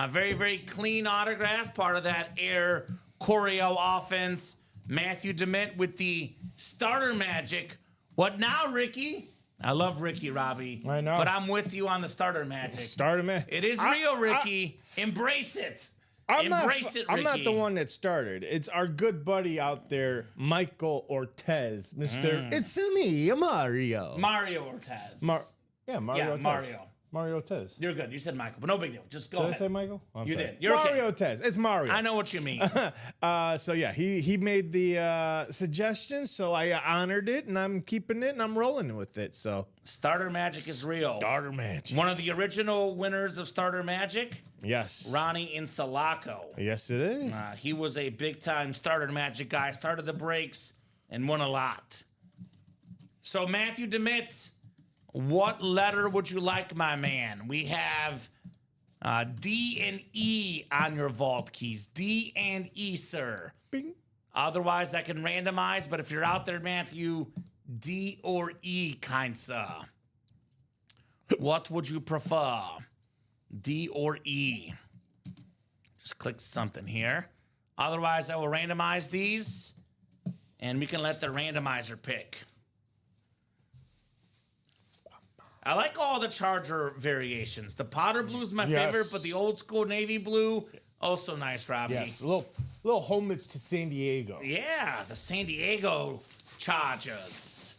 Very, very clean autograph, part of that Air Choreo offense. Matthew DeMitt with the starter magic. What now, Ricky? I love Ricky, Robbie. I know. But I'm with you on the starter magic. Starter man. It is real, Ricky. Embrace it. Embrace it, Ricky. I'm not the one that started. It's our good buddy out there, Michael Ortez, Mr. It's me, Mario. Mario Ortez. Mario Yeah, Ortez. Mario. Mario Ortez. You're good. You said Michael, but no big deal. Just go Did ahead. I say Michael? I'm You sorry. did. You're Mario okay. Ortez. It's Mario. I know what you mean. So yeah, he made the suggestion, so I honored it, and I'm keeping it, and I'm rolling with it. So Starter Magic is real. starter match. One of the original winners of Starter Magic, Yes. Ronnie Insalaco. Yes, it is. He was a big-time Starter Magic guy, started the breaks, and won a lot. So Matthew DeMitt, what letter would you like, my man? We have D and E on your vault keys. D and E, sir. Bing. Otherwise, I can randomize, but if you're out there, Matthew, D or E, kind sir. What would you prefer? D or E? Just click something here. Otherwise, I will randomize these, and we can let the randomizer pick. I like all the Charger variations. The Powder Blue is my favorite, but the old school navy blue, also nice, Robbie. Yes, a little homage to San Diego. Yeah, the San Diego Chargers.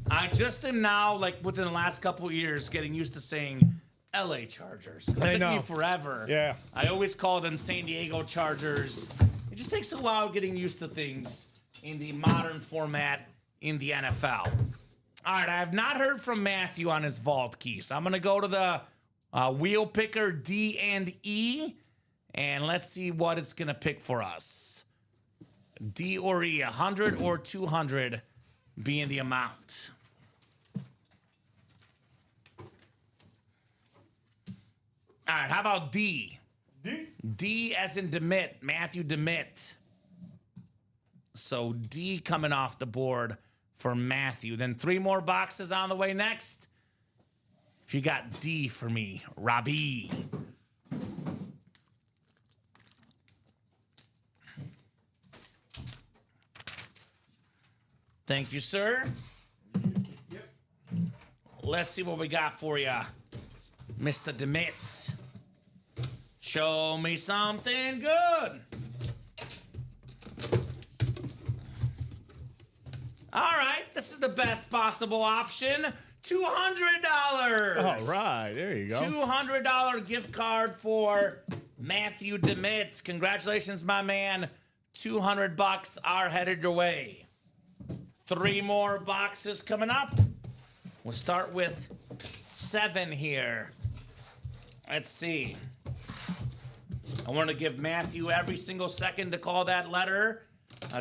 I just am now, like, within the last couple of years, getting used to saying LA Chargers. It took me forever. Yeah. I always call them San Diego Chargers. It just takes a while getting used to things in the modern format in the NFL. All right, I have not heard from Matthew on his vault key, so I'm going to go to the wheel picker D and E, and let's see what it's going to pick for us. D or E, 100 or 200 being the amount. All right, how about D? D? D as in DeMitt, Matthew DeMitt. So D coming off the board for Matthew. Then 3 more boxes on the way next. If you got D for me, Robbie. Thank you, sir. Yep. Let's see what we got for you, Mr. DeMitt. Show me something good. All right, this is the best possible option. $200. All right, there you go. $200 gift card for Matthew DeMitt. Congratulations, my man. $200 are headed your way. 3 more boxes coming up. We'll start with 7 here. Let's see. I want to give Matthew every single second to call that letter.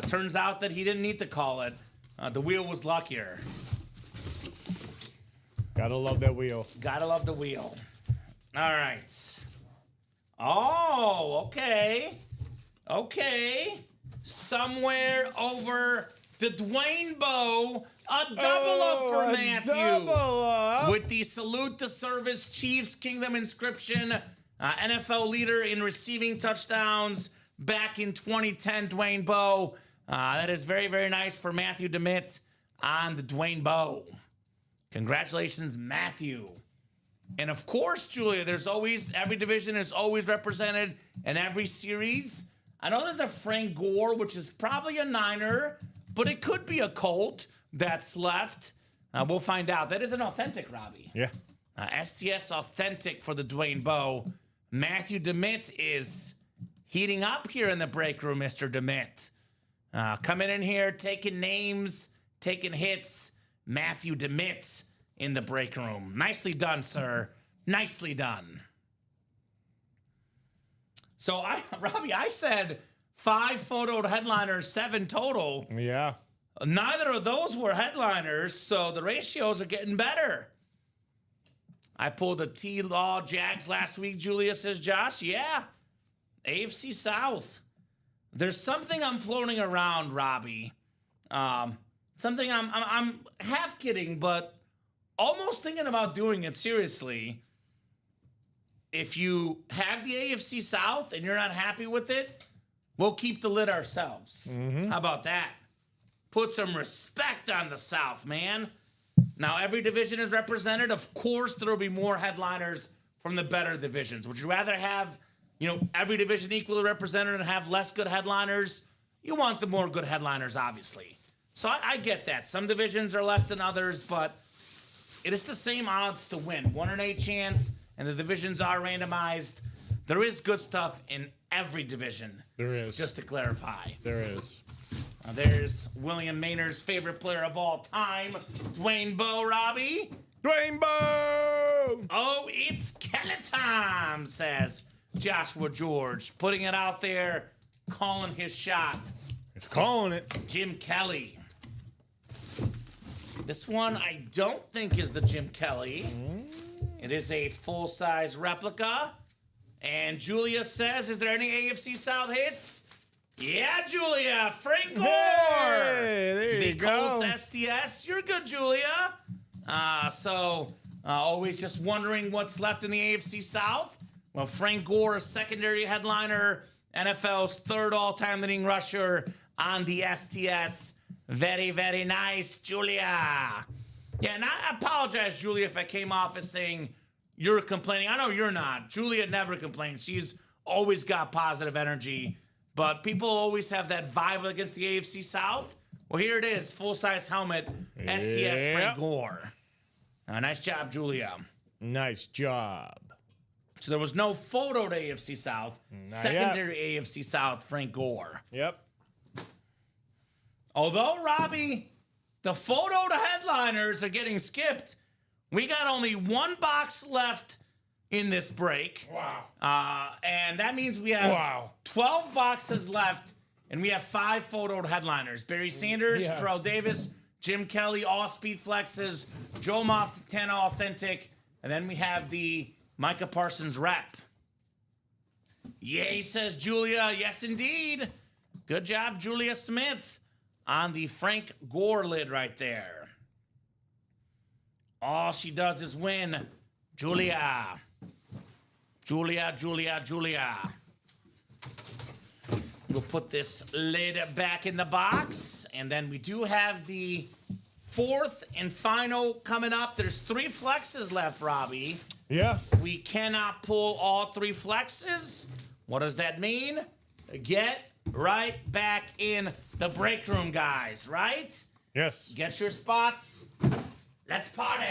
Turns out that he didn't need to call it. The wheel was luckier. Gotta love that wheel. Gotta love the wheel. All right. Oh, okay. Okay. Somewhere over the Dwayne Bowe, a double up for Matthew. Double up. With the Salute to Service Chiefs Kingdom inscription, NFL leader in receiving touchdowns back in 2010, Dwayne Bowe. That is very, very nice for Matthew DeMitt on the Dwayne Bowe. Congratulations, Matthew. And of course, Julia, there's always, every division is always represented in every series. I know there's a Frank Gore, which is probably a Niner, but it could be a Colt that's left. We'll find out. That is an authentic, Robbie. Yeah. STS authentic for the Dwayne Bowe. Matthew DeMitt is heating up here in the break room, Mr. DeMitt. Coming in here, taking names, taking hits. Matthew DeMitt in the break room. Nicely done, sir. Nicely done. So, Robbie, I said 5 photoed headliners, 7 total. Yeah. Neither of those were headliners, so the ratios are getting better. I pulled a T-Law Jags last week, Julia, says Josh. Yeah. AFC South. There's something I'm floating around, Robbie. Something I'm half kidding, but almost thinking about doing it seriously. If you have the AFC South and you're not happy with it, we'll keep the lid ourselves. How about that? Put some respect on the South, man. Now, every division is represented. Of course, there will be more headliners from the better divisions. Would you rather have, every division equally represented and have less good headliners? You want the more good headliners, obviously. So I get that. Some divisions are less than others, but it is the same odds to win. 1 in 8 chance, and the divisions are randomized. There is good stuff in every division. There is. Just to clarify. There is. There's William Maynard's favorite player of all time, Dwayne Bowe, Robbie. Dwayne Bowe! Oh, it's Kelly time, says Joshua George, putting it out there, calling his shot. It's calling it. Jim Kelly. This one I don't think is the Jim Kelly. It is a full-size replica. And Julia says, is there any AFC South hits? Yeah, Julia. Frank Gore. Hey, there the you Colts go. STS. You're good, Julia. Always just wondering what's left in the AFC South. Well, Frank Gore, a secondary headliner, NFL's third all-time leading rusher on the STS. Very, very nice, Julia. Yeah, and I apologize, Julia, if I came off as saying you're complaining. I know you're not. Julia never complains. She's always got positive energy. But people always have that vibe against the AFC South. Well, here it is, full-size helmet, STS Frank Gore. Nice job, Julia. Nice job. So there was no photo to AFC South. Secondary AFC South, Frank Gore. Yep. Although, Robbie, the photo to headliners are getting skipped. We got only one box left in this break. Wow. And that means we have 12 boxes left, and we have 5 photoed headliners. Barry Sanders, Yes. Terrell Davis, Jim Kelly, all speed flexes, Joe Montana authentic, and then we have the Micah Parsons rep. Yay, says Julia. Yes, indeed. Good job, Julia Smith, on the Frank Gore lid right there. All she does is win. Julia. Julia, Julia, Julia. We'll put this lid back in the box. And then we do have the 4th and final coming up. There's 3 flexes left, Robbie. Yeah. We cannot pull all 3 flexes. What does that mean? Get right back in the break room, guys, right? Yes. Get your spots. Let's party.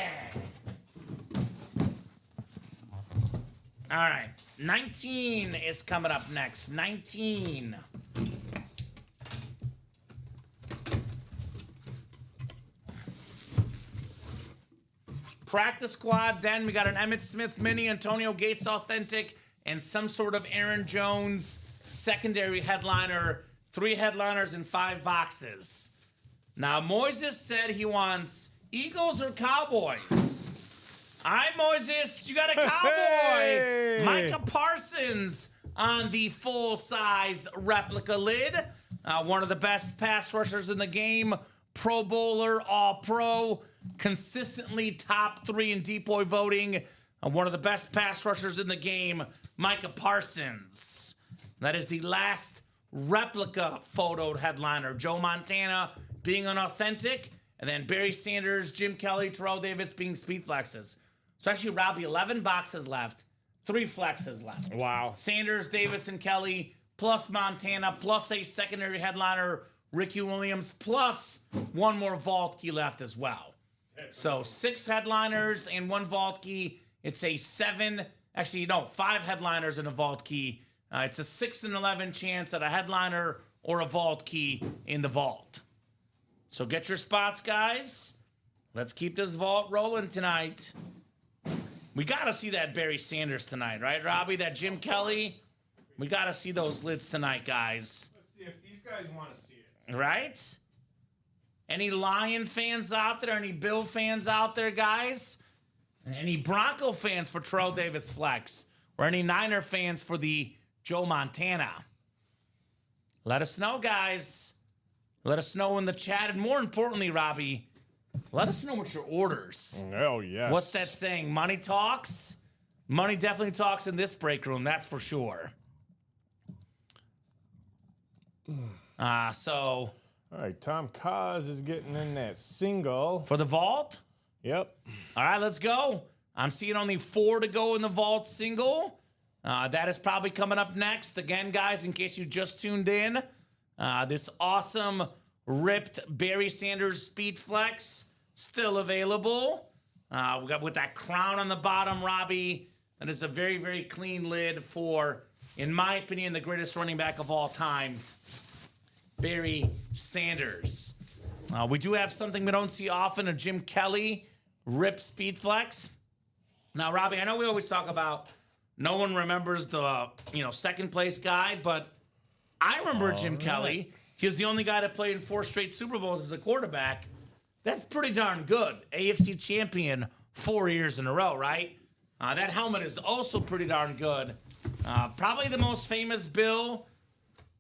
All right. 19 is coming up next. 19. Practice squad. Then we got an Emmitt Smith mini, Antonio Gates authentic, and some sort of Aaron Jones secondary headliner. 3 headliners and 5 boxes. Now, Moises said he wants Eagles or Cowboys. All right, Moises, you got a cowboy. Hey! Micah Parsons on the full-size replica lid. One of the best pass rushers in the game. Pro Bowler, All-Pro. Consistently top 3 in deep boy voting. One of the best pass rushers in the game, Micah Parsons. That is the last replica photoed headliner. Joe Montana being an authentic. And then Barry Sanders, Jim Kelly, Terrell Davis being speed flexes. So actually, Robbie, 11 boxes left, 3 flexes left. Wow. Sanders, Davis, and Kelly, plus Montana, plus a secondary headliner, Ricky Williams, plus 1 more vault key left as well. So 6 headliners and 1 vault key. It's a 5 headliners and a vault key. It's a 6 in 11 chance at a headliner or a vault key in the vault. So get your spots, guys. Let's keep this vault rolling tonight. We got to see that Barry Sanders tonight, right, Robbie? That Jim Kelly? We got to see those lids tonight, guys. Let's see if these guys want to see it. Right? Any Lion fans out there? Any Bill fans out there, guys? Any Bronco fans for Terrell Davis Flex? Or any Niner fans for the Joe Montana? Let us know, guys. Let us know in the chat. And more importantly, Robbie, let us know what your orders. Oh, yes. What's that saying? Money talks? Money definitely talks in this break room, that's for sure. All right, Tom Kaz is getting in that single. For the vault, Yep. All right, let's go. I'm seeing only 4 to go in the vault single. That is probably coming up next. Again, guys, in case you just tuned in, this awesome ripped Barry Sanders Speed Flex still available. We got with that crown on the bottom, Robbie. That is a very, very clean lid for, in my opinion, the greatest running back of all time, Barry Sanders. We do have something we don't see often, a Jim Kelly Rip Speed Flex. Now, Robbie, I know we always talk about no one remembers the second place guy, but I remember Jim Kelly. He was the only guy that played in 4 straight Super Bowls as a quarterback. That's pretty darn good. AFC champion 4 years in a row, right? That helmet is also pretty darn good. Probably the most famous Bill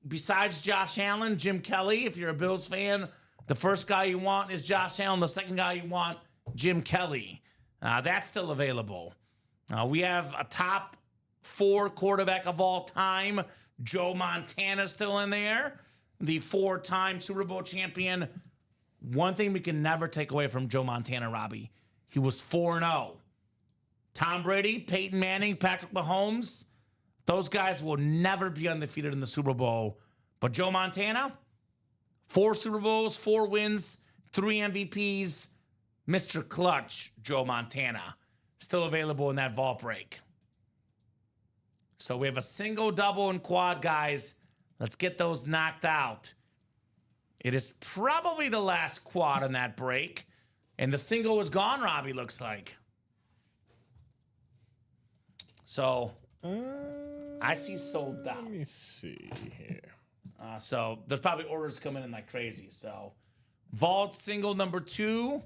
besides Josh Allen, Jim Kelly. If you're a Bills fan, the first guy you want is Josh Allen. The second guy you want, Jim Kelly. That's still available. We have a top 4 quarterback of all time. Joe Montana still in there. The 4-time Super Bowl champion. One thing we can never take away from Joe Montana, Robbie, he was 4-0. Tom Brady, Peyton Manning, Patrick Mahomes, those guys will never be undefeated in the Super Bowl. But Joe Montana, 4 Super Bowls, 4 wins, 3 MVPs. Mr. Clutch, Joe Montana, still available in that vault break. So we have a single, double, and quad, guys. Let's get those knocked out. It is probably the last quad on that break. And the single is gone, Robbie, looks like. So, I see sold out. Let me see here. So, there's probably orders coming in like crazy. So, vault single number 2.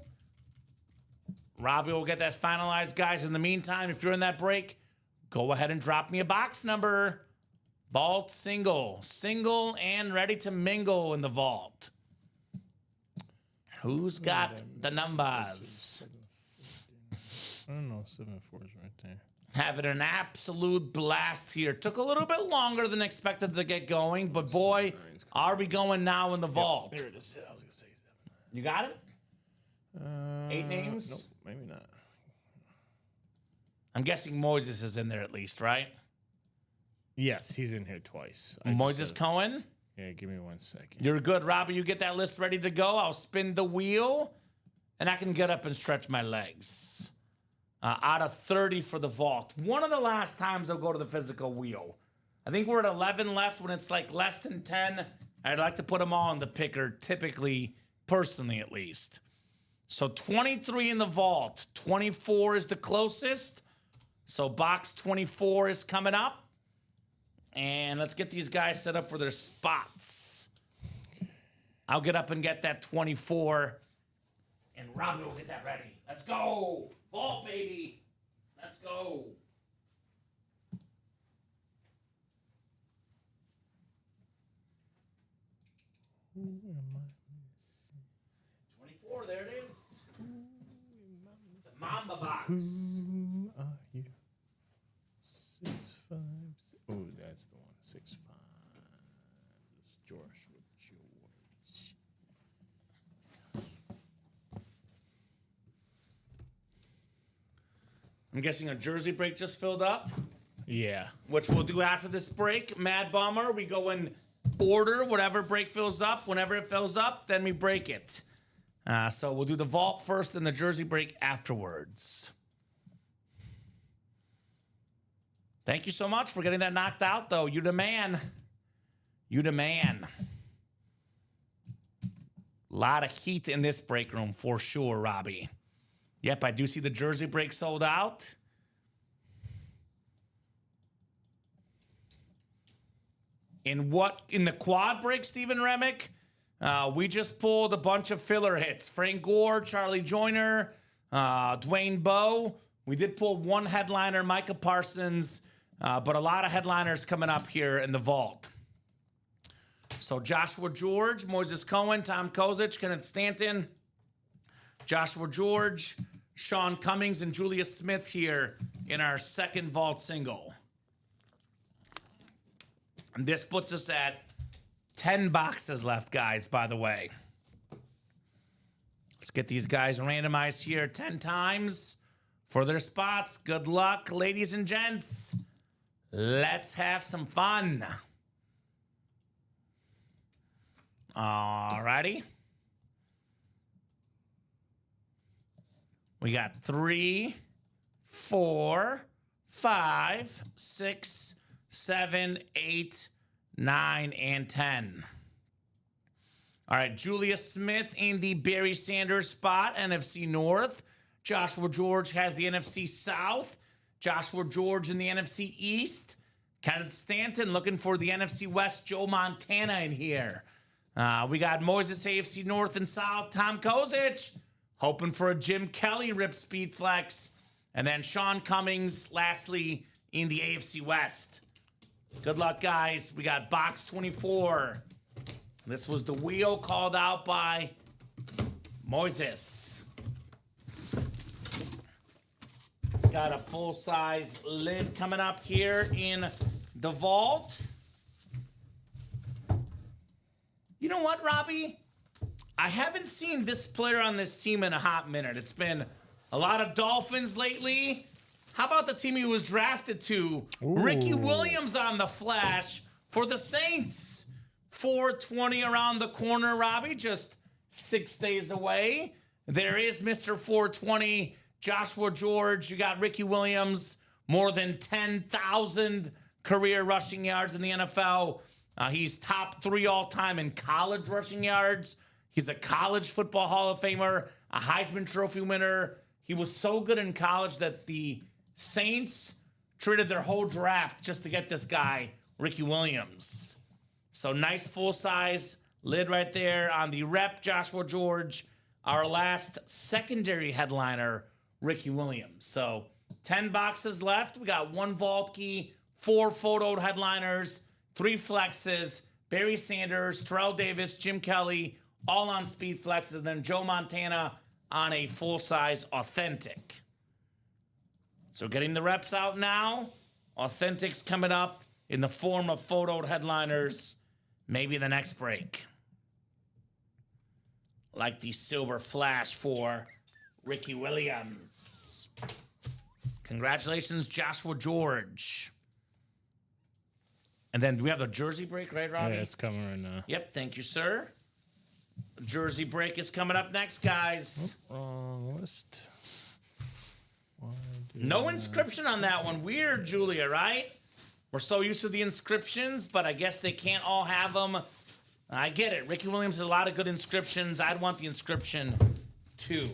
Robbie will get that finalized, guys. In the meantime, if you're in that break, go ahead and drop me a box number. Vault single. Single and ready to mingle in the vault. Who's got the numbers? I don't know, 7-4 is right there. Having an absolute blast here. Took a little bit longer than expected to get going, but boy, are we going now in the vault. There it is. I was going to say 7. You got it? 8 names? Nope, maybe not. I'm guessing Moses is in there at least, right? Yes, he's in here twice. Moses Cohen? Yeah, give me 1 second. You're good, Robbie. You get that list ready to go. I'll spin the wheel, and I can get up and stretch my legs. Out of 30 for the vault. One of the last times I'll go to the physical wheel. I think we're at 11 left when it's like less than 10. I'd like to put them all in the picker, typically, personally at least. So 23 in the vault. 24 is the closest. So box 24 is coming up. And let's get these guys set up for their spots. I'll get up and get that 24. And Robbie will get that ready. Let's go. Vault, baby. Let's go. Who am I? 24, there it is. The Mamba box. Who are you? 6, 5, 6. Oh, that's the one. 6, 5. Joshua George. I'm guessing a jersey break just filled up, Yeah. which we'll do after this break. Mad Bummer, we go in order. Whatever break fills up, whenever it fills up, then we break it. So we'll do the vault first and the jersey break afterwards. Thank you so much for getting that knocked out, though. You the man. You the man. A lot of heat in this break room for sure, Robbie. Yep, I do see the jersey break sold out. In the quad break, Stephen Remick, we just pulled a bunch of filler hits. Frank Gore, Charlie Joyner, Dwayne Bowe. We did pull one headliner, Micah Parsons, but a lot of headliners coming up here in the vault. So Joshua George, Moses Cohen, Tom Kozic, Kenneth Stanton, Joshua George, Sean Cummings, and Julius Smith here in our second vault single. And this puts us at 10 boxes left, guys, by the way. Let's get these guys randomized here 10 times for their spots. Good luck, ladies and gents. Let's have some fun. Alrighty. We got 3, 4, 5, 6, 7, 8, 9, and 10. All right, Julia Smith in the Barry Sanders spot, NFC North. Joshua George has the NFC South. Joshua George in the NFC East. Kenneth Stanton looking for the NFC West. Joe Montana in here. We got Moises AFC North and South. Tom Kozic hoping for a Jim Kelly rip speed flex. And then Sean Cummings lastly in the AFC West. Good luck, guys. We got box 24. This was the wheel called out by Moises. Got a full-size lid coming up here in the vault. You know what, Robbie? I haven't seen this player on this team in a hot minute. It's been a lot of Dolphins lately. How about the team he was drafted to? Ooh. Ricky Williams on the flash for the Saints. 420 around the corner, Robbie, just 6 days away. There is Mr. 420, Joshua George. You got Ricky Williams, more than 10,000 career rushing yards in the NFL. He's top 3 all-time in college rushing yards. He's a college football Hall of Famer, a Heisman Trophy winner. He was so good in college that the Saints traded their whole draft just to get this guy, Ricky Williams. So nice full-size lid right there on the rep, Joshua George. Our last secondary headliner, Ricky Williams. So 10 boxes left. We got 1 vault key, 4 photoed headliners, 3 flexes, Barry Sanders, Terrell Davis, Jim Kelly, all on speed flexes, and then Joe Montana on a full-size authentic. So getting the reps out now. Authentics coming up in the form of photoed headliners. Maybe the next break. Like the silver flash for Ricky Williams. Congratulations, Joshua George. And then do we have the jersey break, right, Robbie? Yeah, it's coming right now. Yep, thank you, sir. Jersey break is coming up next, guys. Wrong list. No inscription on that one. Weird, Julia, right? We're so used to the inscriptions, but I guess they can't all have them. I get it. Ricky Williams has a lot of good inscriptions. I'd want the inscription too.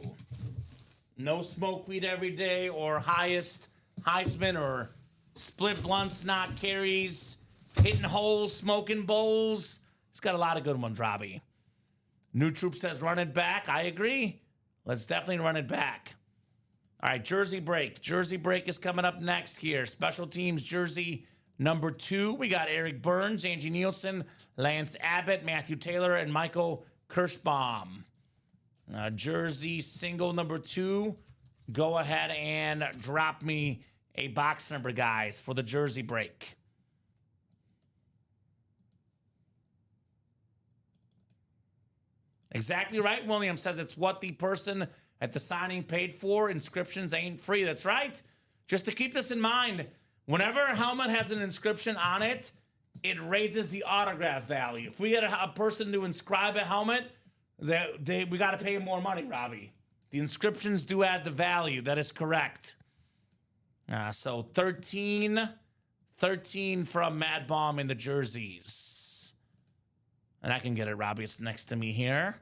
No smoke weed every day, or highest Heisman, or split blunts, not carries, hitting holes, smoking bowls. It's got a lot of good ones, Robbie. New Troop says run it back. I agree. Let's definitely run it back. All right, jersey break. Jersey break is coming up next here. Special teams jersey number 2, we got Eric Burns, Angie Nielsen, Lance Abbott, Matthew Taylor, and Michael Kirschbaum. Jersey single number 2, go ahead and drop me a box number, guys, for the jersey break. Exactly right. William says it's what the person at the signing paid for. Inscriptions ain't free. That's right. Just to keep this in mind, whenever a helmet has an inscription on it, it raises the autograph value. If we get a person to inscribe a helmet, we got to pay him more money, Robbie. The inscriptions do add the value. That is correct. So 13 from Mad Bomb in the jerseys. And I can get it, Robbie. It's next to me here.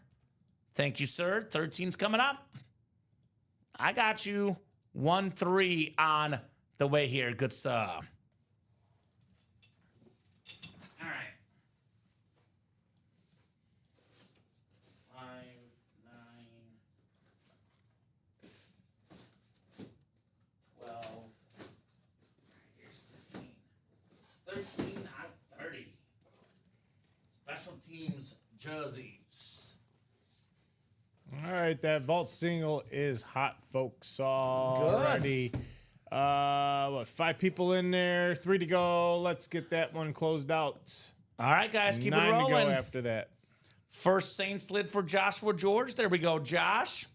Thank you, sir. 13's coming up. I got you. 1-3 on the way here. Good stuff. All right. 5, 9, 12. Here's 13. 13 out of 30. Special teams jerseys. All right, that vault single is hot, folks, already. 5 people in there, 3 to go. Let's get that one closed out. All right, guys, keep 9 it rolling. to go after that. First Saints lid for Joshua George. There we go, Josh.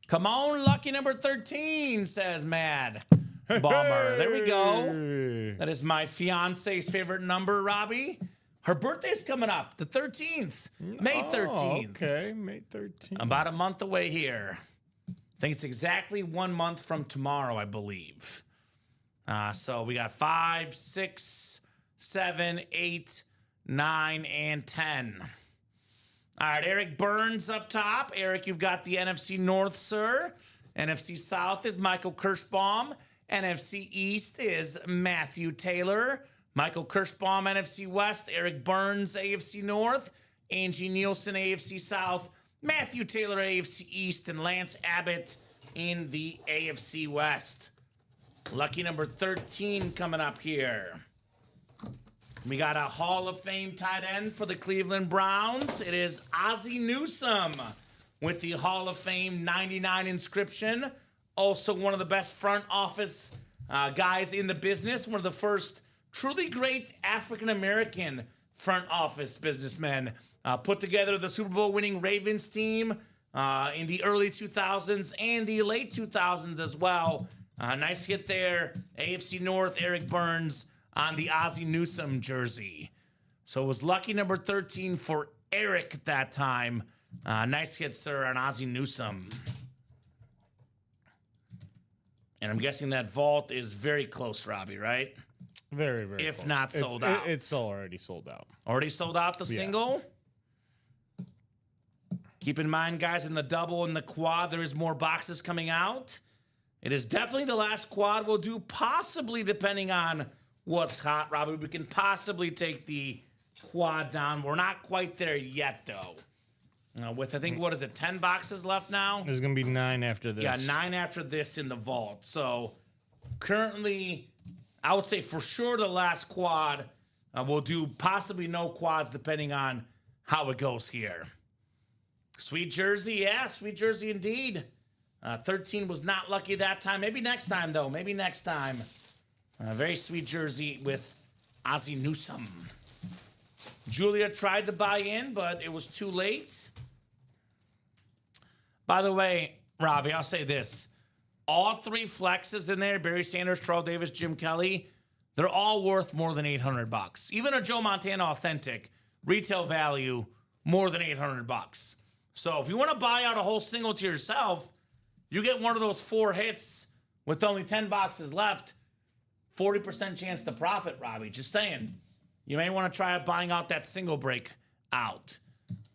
Come on, lucky number 13, says Mad Bomber. There we go. That is my fiance's favorite number, Robbie. Her birthday's coming up, the 13th, May 13th. Okay, May 13th. About a month away here. I think it's exactly 1 month from tomorrow, I believe. So we got 5, 6, 7, 8, 9, and 10. All right, Eric Burns up top. Eric, you've got the NFC North, sir. NFC South is Michael Kirschbaum. NFC East is Matthew Taylor. Michael Kirschbaum, NFC West. Eric Burns, AFC North. Angie Nielsen, AFC South. Matthew Taylor, AFC East. And Lance Abbott in the AFC West. Lucky number 13 coming up here. We got a Hall of Fame tight end for the Cleveland Browns. It is Ozzie Newsome with the Hall of Fame 99 inscription. Also one of the best front office guys in the business. One of the first truly great African-American front office businessmen. Put together the Super Bowl winning Ravens team in the early 2000s and the late 2000s as well. Nice hit there. AFC North, Eric Burns on the Ozzie Newsome jersey. So it was lucky number 13 for Eric at that time. Nice hit, sir, on Ozzie Newsome. And I'm guessing that vault is very close, Robbie, right? Very, very If close. not sold out. It's already sold out. Already sold out the single? Keep in mind, guys, in the double and the quad, there is more boxes coming out. It is definitely the last quad we'll do, possibly depending on what's hot, Robbie. We can possibly take the quad down. We're not quite there yet, though. With, I think, what is it, 10 boxes left now? There's going to be 9 after this. Yeah, 9 after this in the vault. So currently, I would say for sure the last quad. We'll do possibly no quads depending on how it goes here. Sweet jersey, yeah, sweet jersey indeed. 13 was not lucky that time. Maybe next time, though. Maybe next time. Very sweet jersey with Ozzie Newsome. Julia tried to buy in, but it was too late. By the way, Robbie, I'll say this. All 3 flexes in there, Barry Sanders, Terrell Davis, Jim Kelly, they're all worth more than $800. Even a Joe Montana Authentic, retail value, more than $800. So if you want to buy out a whole single to yourself, you get one of those 4 hits with only 10 boxes left, 40% chance to profit, Robbie. Just saying. You may want to try buying out that single break out.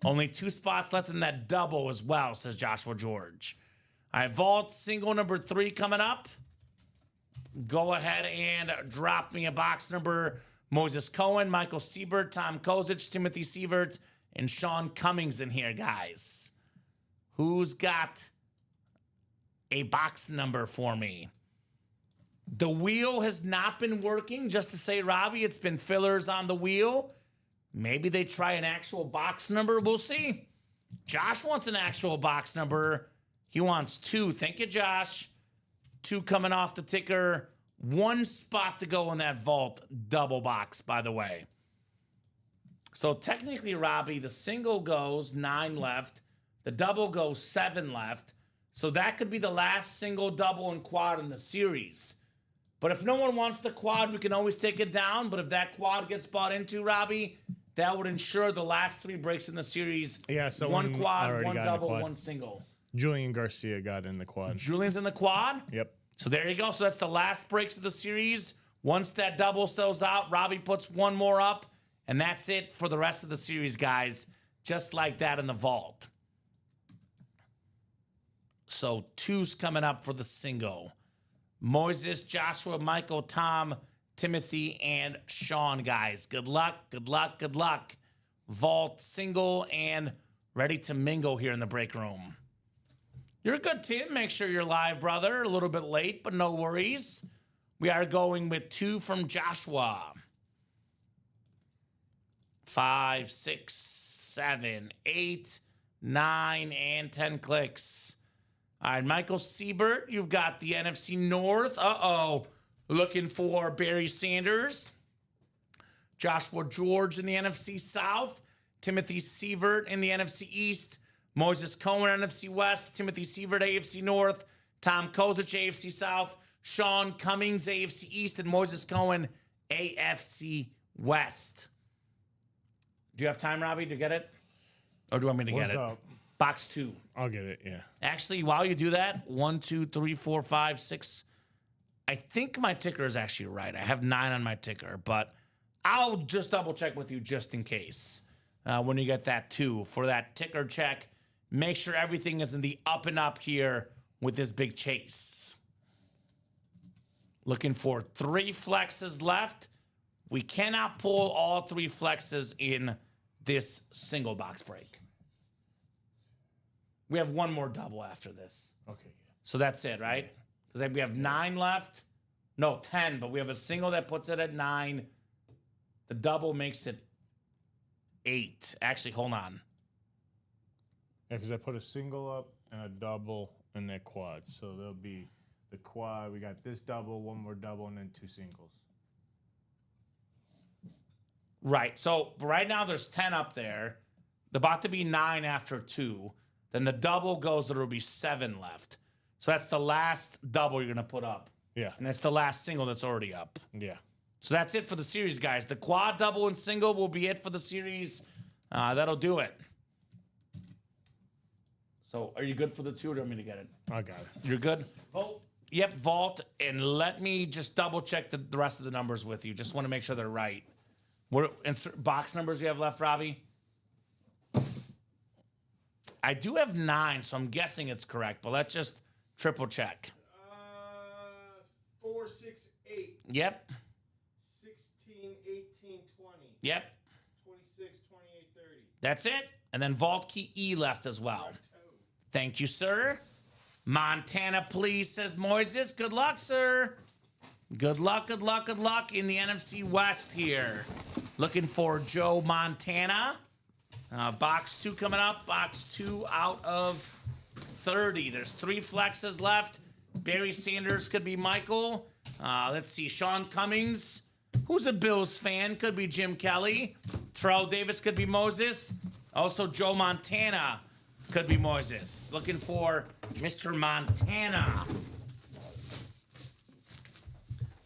Only 2 spots left in that double as well, says Joshua George. All right, vault single number 3 coming up. Go ahead and drop me a box number. Moses Cohen, Michael Siebert, Tom Kozich, Timothy Sievert, and Sean Cummings in here, guys. Who's got a box number for me? The wheel has not been working. Just to say, Robbie, it's been fillers on the wheel. Maybe they try an actual box number. We'll see. Josh wants an actual box number. He wants 2. Thank you, Josh. 2 coming off the ticker. 1 spot to go in that vault double box, by the way. So technically, Robbie, the single goes 9 left. The double goes 7 left. So that could be the last single, double, and quad in the series. But if no one wants the quad, we can always take it down. But if that quad gets bought into, Robbie, that would ensure the last 3 breaks in the series. Yeah, so 1 quad, already 1 got in the double, quad. 1 single. Julian Garcia got in the quad. Julian's in the quad? Yep. So there you go. So that's the last breaks of the series. Once that double sells out, Robbie puts 1 more up. And that's it for the rest of the series, guys. Just like that in the vault. So 2's coming up for the single. Moses, Joshua, Michael, Tom, Timothy, and Sean, guys. Good luck, good luck, good luck. Vault, single, and ready to mingle here in the break room. You're good, Tim. Make sure you're live, brother. A little bit late, but no worries. We are going with 2 from Joshua. 5, 6, 7, 8, 9, and 10 clicks. All right, Michael Siebert, you've got the NFC North. Looking for Barry Sanders. Joshua George in the NFC South. Timothy Sievert in the NFC East, Moses Cohen, NFC West, Timothy Sievert, AFC North, Tom Kozich, AFC South, Sean Cummings, AFC East, and Moses Cohen, AFC West. Do you have time, Robbie, to get it? Or do you want me to What's get it? up? Box 2. I'll get it, yeah. Actually, while you do that, 1, 2, 3, 4, 5, 6. I think my ticker is actually right. I have 9 on my ticker, but I'll just double check with you just in case. When you get that 2 for that ticker check, make sure everything is in the up and up here with this big chase. Looking for 3 flexes left. We cannot pull all 3 flexes in this single box break. We have one more double after this. Okay. So that's it, right? Because we have 9 left. No, 10, but we have a single that puts it at 9. The double makes it 8. Actually, hold on. Yeah, because I put a single up and a double in that quad. So there'll be the quad. We got this double, one more double, and then 2 singles. Right. So right now there's 10 up there. There's about to be 9 after 2. Then the double goes, there will be 7 left. So that's the last double you're going to put up. Yeah. And that's the last single that's already up. Yeah. So that's it for the series, guys. The quad, double, and single will be it for the series. That'll do it. So are you good for the 2 or do you want me to get it? I got it. You're good? Oh, yep, vault. And let me just double check the rest of the numbers with you. Just want to make sure they're right. What box numbers we have left, Robbie? I do have 9, so I'm guessing it's correct, but let's just triple check. 4, 6, 8. Yep. 16, 18, 20. Yep. 26, 28, 30. That's it. And then vault key E left as well. Thank you, sir. Montana, please, says Moises. Good luck, sir. Good luck, good luck, good luck in the NFC West here. Looking for Joe Montana. Box 2 coming up. Box 2 out of 30. There's 3 flexes left. Barry Sanders could be Michael. Let's see. Sean Cummings, who's a Bills fan, could be Jim Kelly. Terrell Davis could be Moses. Also, Joe Montana could be Moses. Looking for Mr. Montana.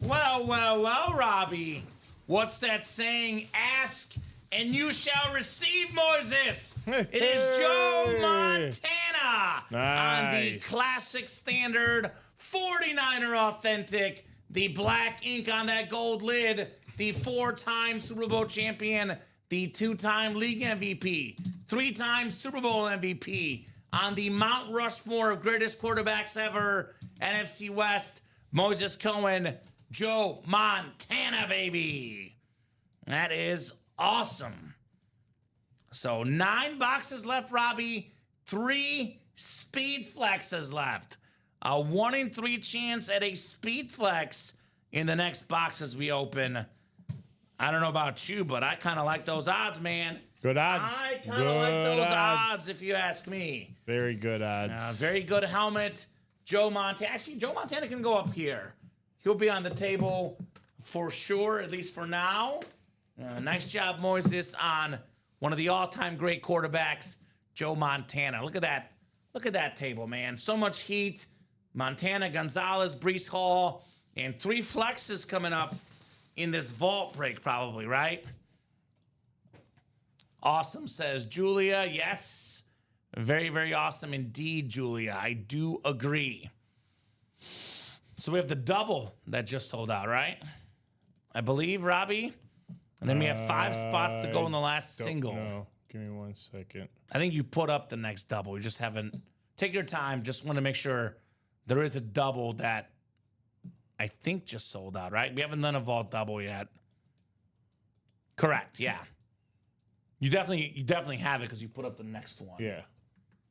Well, well, well, Robbie. What's that saying? Ask and you shall receive, Moses. It is Joe Montana on the Nice. classic standard 49er authentic. The black ink on that gold lid. The 4-time Super Bowl champion. The 2-time league MVP. 3-time Super Bowl MVP. On the Mount Rushmore of greatest quarterbacks ever. NFC West. Moses Cohen. Joe Montana, baby. That is awesome. So 9 boxes left, Robbie. 3 speed flexes left. A 1 in 3 chance at a speed flex in the next boxes we open. I don't know about you, but I kind of like those odds, man. Good odds. I kind of like those odds, if you ask me. Very good odds. Very good helmet. Joe Montana. Actually, Joe Montana can go up here. He'll be on the table for sure, at least for now. Nice job, Moises, on one of the all-time great quarterbacks, Joe Montana. Look at that. Look at that table, man. So much heat. Montana, Gonzalez, Brees Hall, and 3 flexes coming up in this vault break probably, right? Awesome, says Julia. Yes. Very, very awesome indeed, Julia. I do agree. So we have the double that just sold out, right? I believe, Robbie. And then we have 5 spots to go in the last single. No, give me 1 second. I think you put up the next double. You just haven't. Take your time. Just want to make sure there is a double that I think just sold out, right? We haven't done a vault double yet. Correct. Yeah. You definitely have it because you put up the next one. Yeah.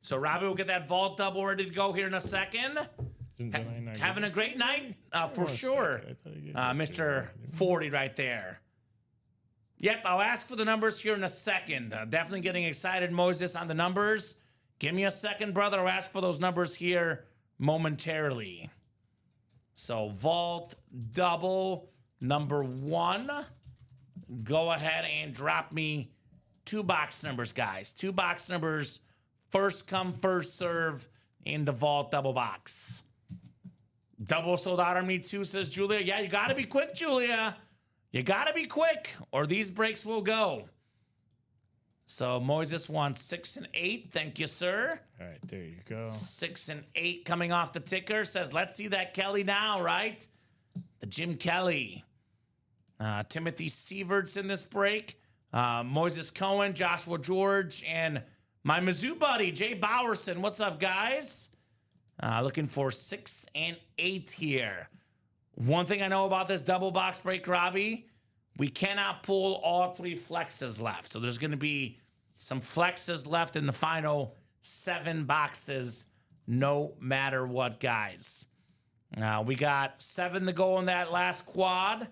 So Robbie will get that vault double ready to go here in a second. Having a great night for sure. Mr. 40 right there. Yep, I'll ask for the numbers here in a second. Definitely getting excited, Moses, on the numbers. Give me a second, brother. I'll ask for those numbers here momentarily. So, vault double number 1. Go ahead and drop me 2 box numbers, guys. 2 box numbers. First come, first serve in the vault double box. Double sold out on me too, says Julia. Yeah, you got to be quick, Julia. You got to be quick, or these breaks will go. So Moises wants 6 and 8. Thank you, sir. All right, there you go. 6 and 8 coming off the ticker. Says, let's see that Kelly now, right? The Jim Kelly. Timothy Sieverts in this break. Moises Cohen, Joshua George, and my Mizzou buddy, Jay Bowerson. What's up, guys? Looking for 6 and 8 here. One thing I know about this double box break, Robbie, we cannot pull all 3 flexes left. So there's going to be some flexes left in the final 7 boxes, no matter what, guys. We got 7 to go in that last quad,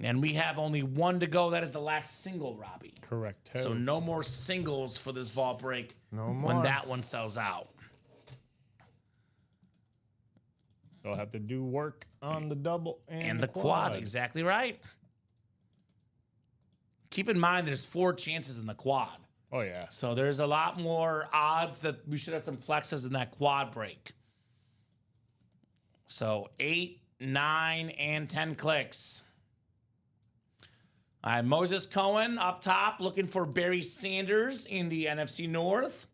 and we have only 1 to go. That is the last single, Robbie. Correct. So no more singles for this vault break No more. when that one sells out. They'll have to do work on the double And the quad. Exactly right. Keep in mind there's 4 chances in the quad. Oh, yeah. So there's a lot more odds that we should have some flexes in that quad break. So 8, 9, and 10 clicks. All right, Moses Cohen up top looking for Barry Sanders in the NFC North.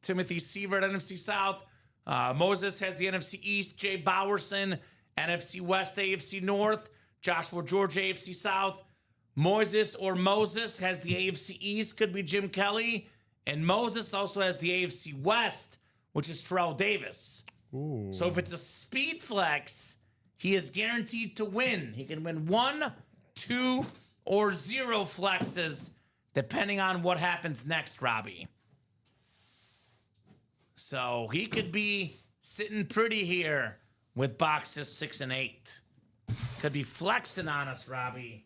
Timothy Sievert, NFC South. Moses has the NFC East. Jay Bowerson, NFC West, AFC North. Joshua George, AFC South. Moises or Moses has the AFC East. Could be Jim Kelly. And Moses also has the AFC West, which is Terrell Davis. Ooh. So if it's a speed flex, he is guaranteed to win. He can win 1, 2, or 0 flexes, depending on what happens next, Robbie. So he could be sitting pretty here with boxes 6 and 8. Could be flexing on us, Robbie,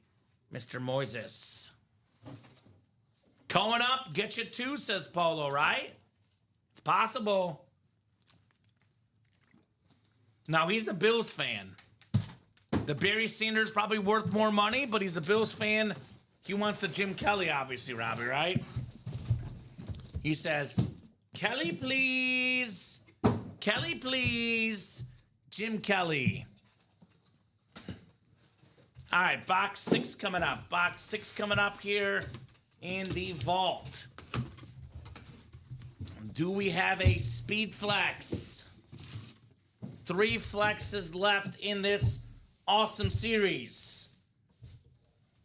Mr. Moises. Cohen up, get you 2, says Polo, right? It's possible. Now, he's a Bills fan. The Barry Sanders probably worth more money, but he's a Bills fan. He wants the Jim Kelly, obviously, Robbie, right? He says, Kelly, please. Kelly, please. Jim Kelly. All right, box 6 coming up. Box 6 coming up here in the vault. Do we have a speed flex? 3 flexes left in this awesome series.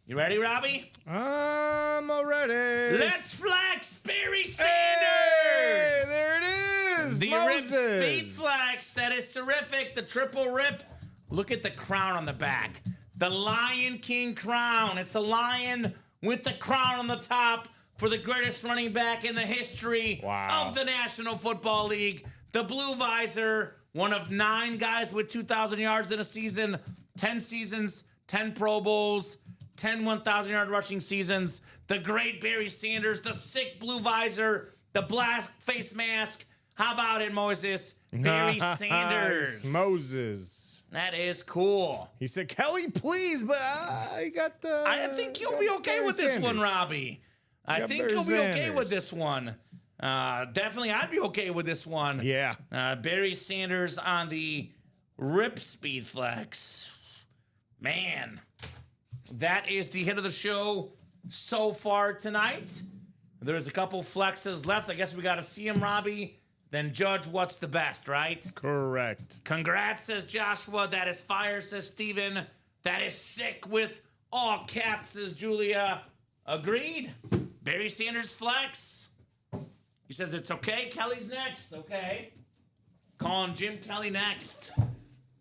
You ready, Robbie? I'm all ready. Let's flex Barry Sanders! Hey, there it is. The Moses. Rip Speed Flex. That is terrific. The triple rip. Look at the crown on the back. The Lion King crown. It's a lion with the crown on the top for the greatest running back in the history of the National Football League. The blue visor. One of 9 guys with 2,000 yards in a season. 10 seasons. 10 Pro Bowls. 10 1,000-yard rushing seasons. The great Barry Sanders. The sick blue visor. The black face mask. How about it, Moses? Barry Sanders. Moses. That is cool. He said, Kelly, please, but I got the... I think you'll be okay with this one, Robbie. I think you'll be okay with this one. Definitely, I'd be okay with this one. Yeah. Barry Sanders on the Rip Speed Flex. Man, that is the hit of the show so far tonight. There's a couple flexes left. I guess we got to see them, Robbie. Then judge what's the best, right? Correct. Congrats, says Joshua. That is fire, says Steven. That is sick with all caps, says Julia. Agreed. Barry Sanders flex. He says it's okay. Kelly's next. Okay. Calling Jim Kelly next.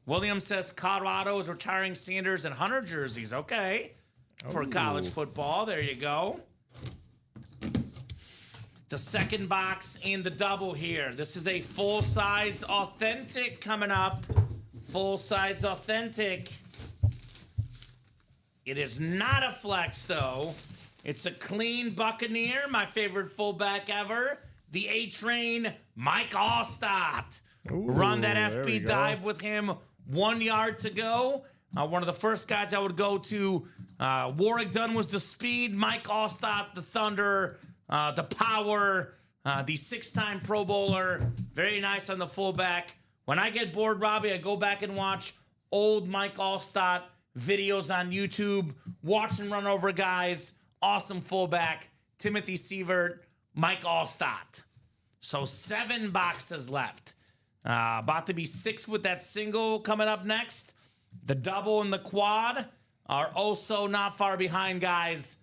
William says Colorado is retiring Sanders and Hunter jerseys. Okay. For college football. There you go. The second box in the double here. This is a full-size authentic coming up. Full-size authentic. It is not a flex, though. It's a clean Buccaneer, my favorite fullback ever. The A-Train, Mike Allstott. Run that there we FP go. dive with him 1 yard to go. One of the first guys I would go to Warwick Dunn was the speed. Mike Allstott, the thunder, the power, the 6-time Pro Bowler. Very nice on the fullback. When I get bored, Robbie, I go back and watch old Mike Allstott videos on YouTube. Watch him run over guys. Awesome fullback. Timothy Sievert, Mike Allstott. So 7 boxes left. About to be 6 with that single coming up next. The double and the quad are also not far behind, guys.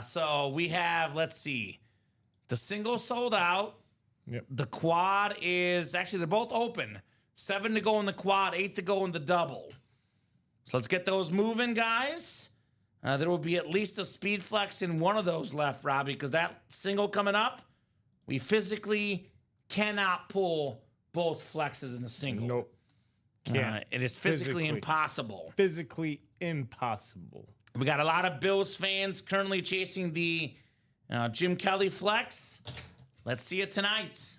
So we have, let's see, the single sold out. Yep. The quad is, actually, they're both open. 7 to go in the quad, 8 to go in the double. So let's get those moving, guys. There will be at least a speed flex in one of those left, Robbie, because that single coming up, we physically cannot pull both flexes in the single. Nope. Can't. It is physically impossible. Physically impossible. We got a lot of Bills fans currently chasing the Jim Kelly flex. Let's see it tonight.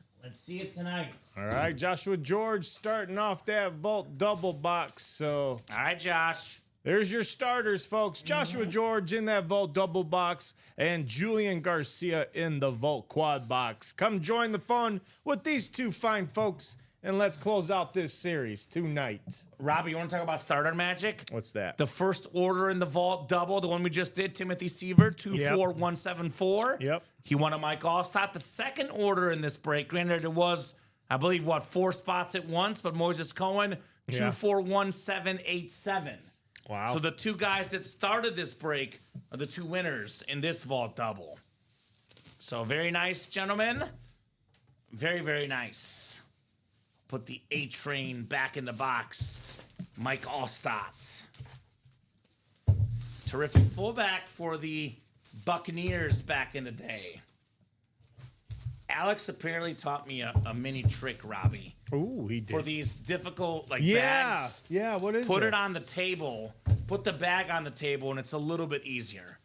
All right, Joshua George starting off that vault double box. So, All right, Josh. there's your starters, folks. Joshua George in that vault double box and Julian Garcia in the vault quad box. Come join the fun with these two fine folks, and let's close out this series tonight. Robbie, you want to talk about starter magic? What's that? The first order in the vault double, the one we just did, Timothy Sievert, 24174. Yep. He won a Mike Allstott. The second order in this break, granted it was, I believe, 4 spots at once, but Moses Cohen, 241787. Wow. So the 2 guys that started this break are the 2 winners in this vault double. So very nice, gentlemen. Very, very nice. Put the A-Train back in the box. Mike Allstott. Terrific fullback for the Buccaneers back in the day. Alex apparently taught me a mini trick, Robbie. Ooh, he did. For these difficult yeah. bags. Yeah, what is Put it on the table. Put the bag on the table, and it's a little bit easier.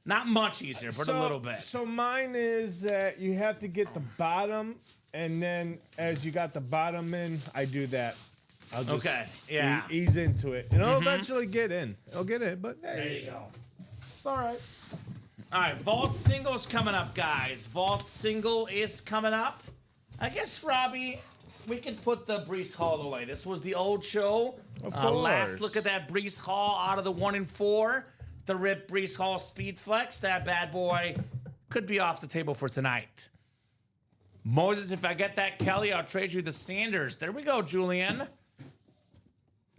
Not much easier, but a little bit. So mine is that you have to get the bottom, and then as you got the bottom in, I do that. I'll just ease into it. And it'll eventually get in. It'll get in, but hey, There you go. it's all right. All right, Vault Single's coming up, guys. Vault Single is coming up. I guess, Robbie, we could put the Brees Hall away. This was the old show. Of course. Last look at that Brees Hall out of the 1 and 4. The RIP Brees Hall Speed Flex. That bad boy could be off the table for tonight. Moses, if I get that Kelly, I'll trade you the Sanders. There we go, Julian.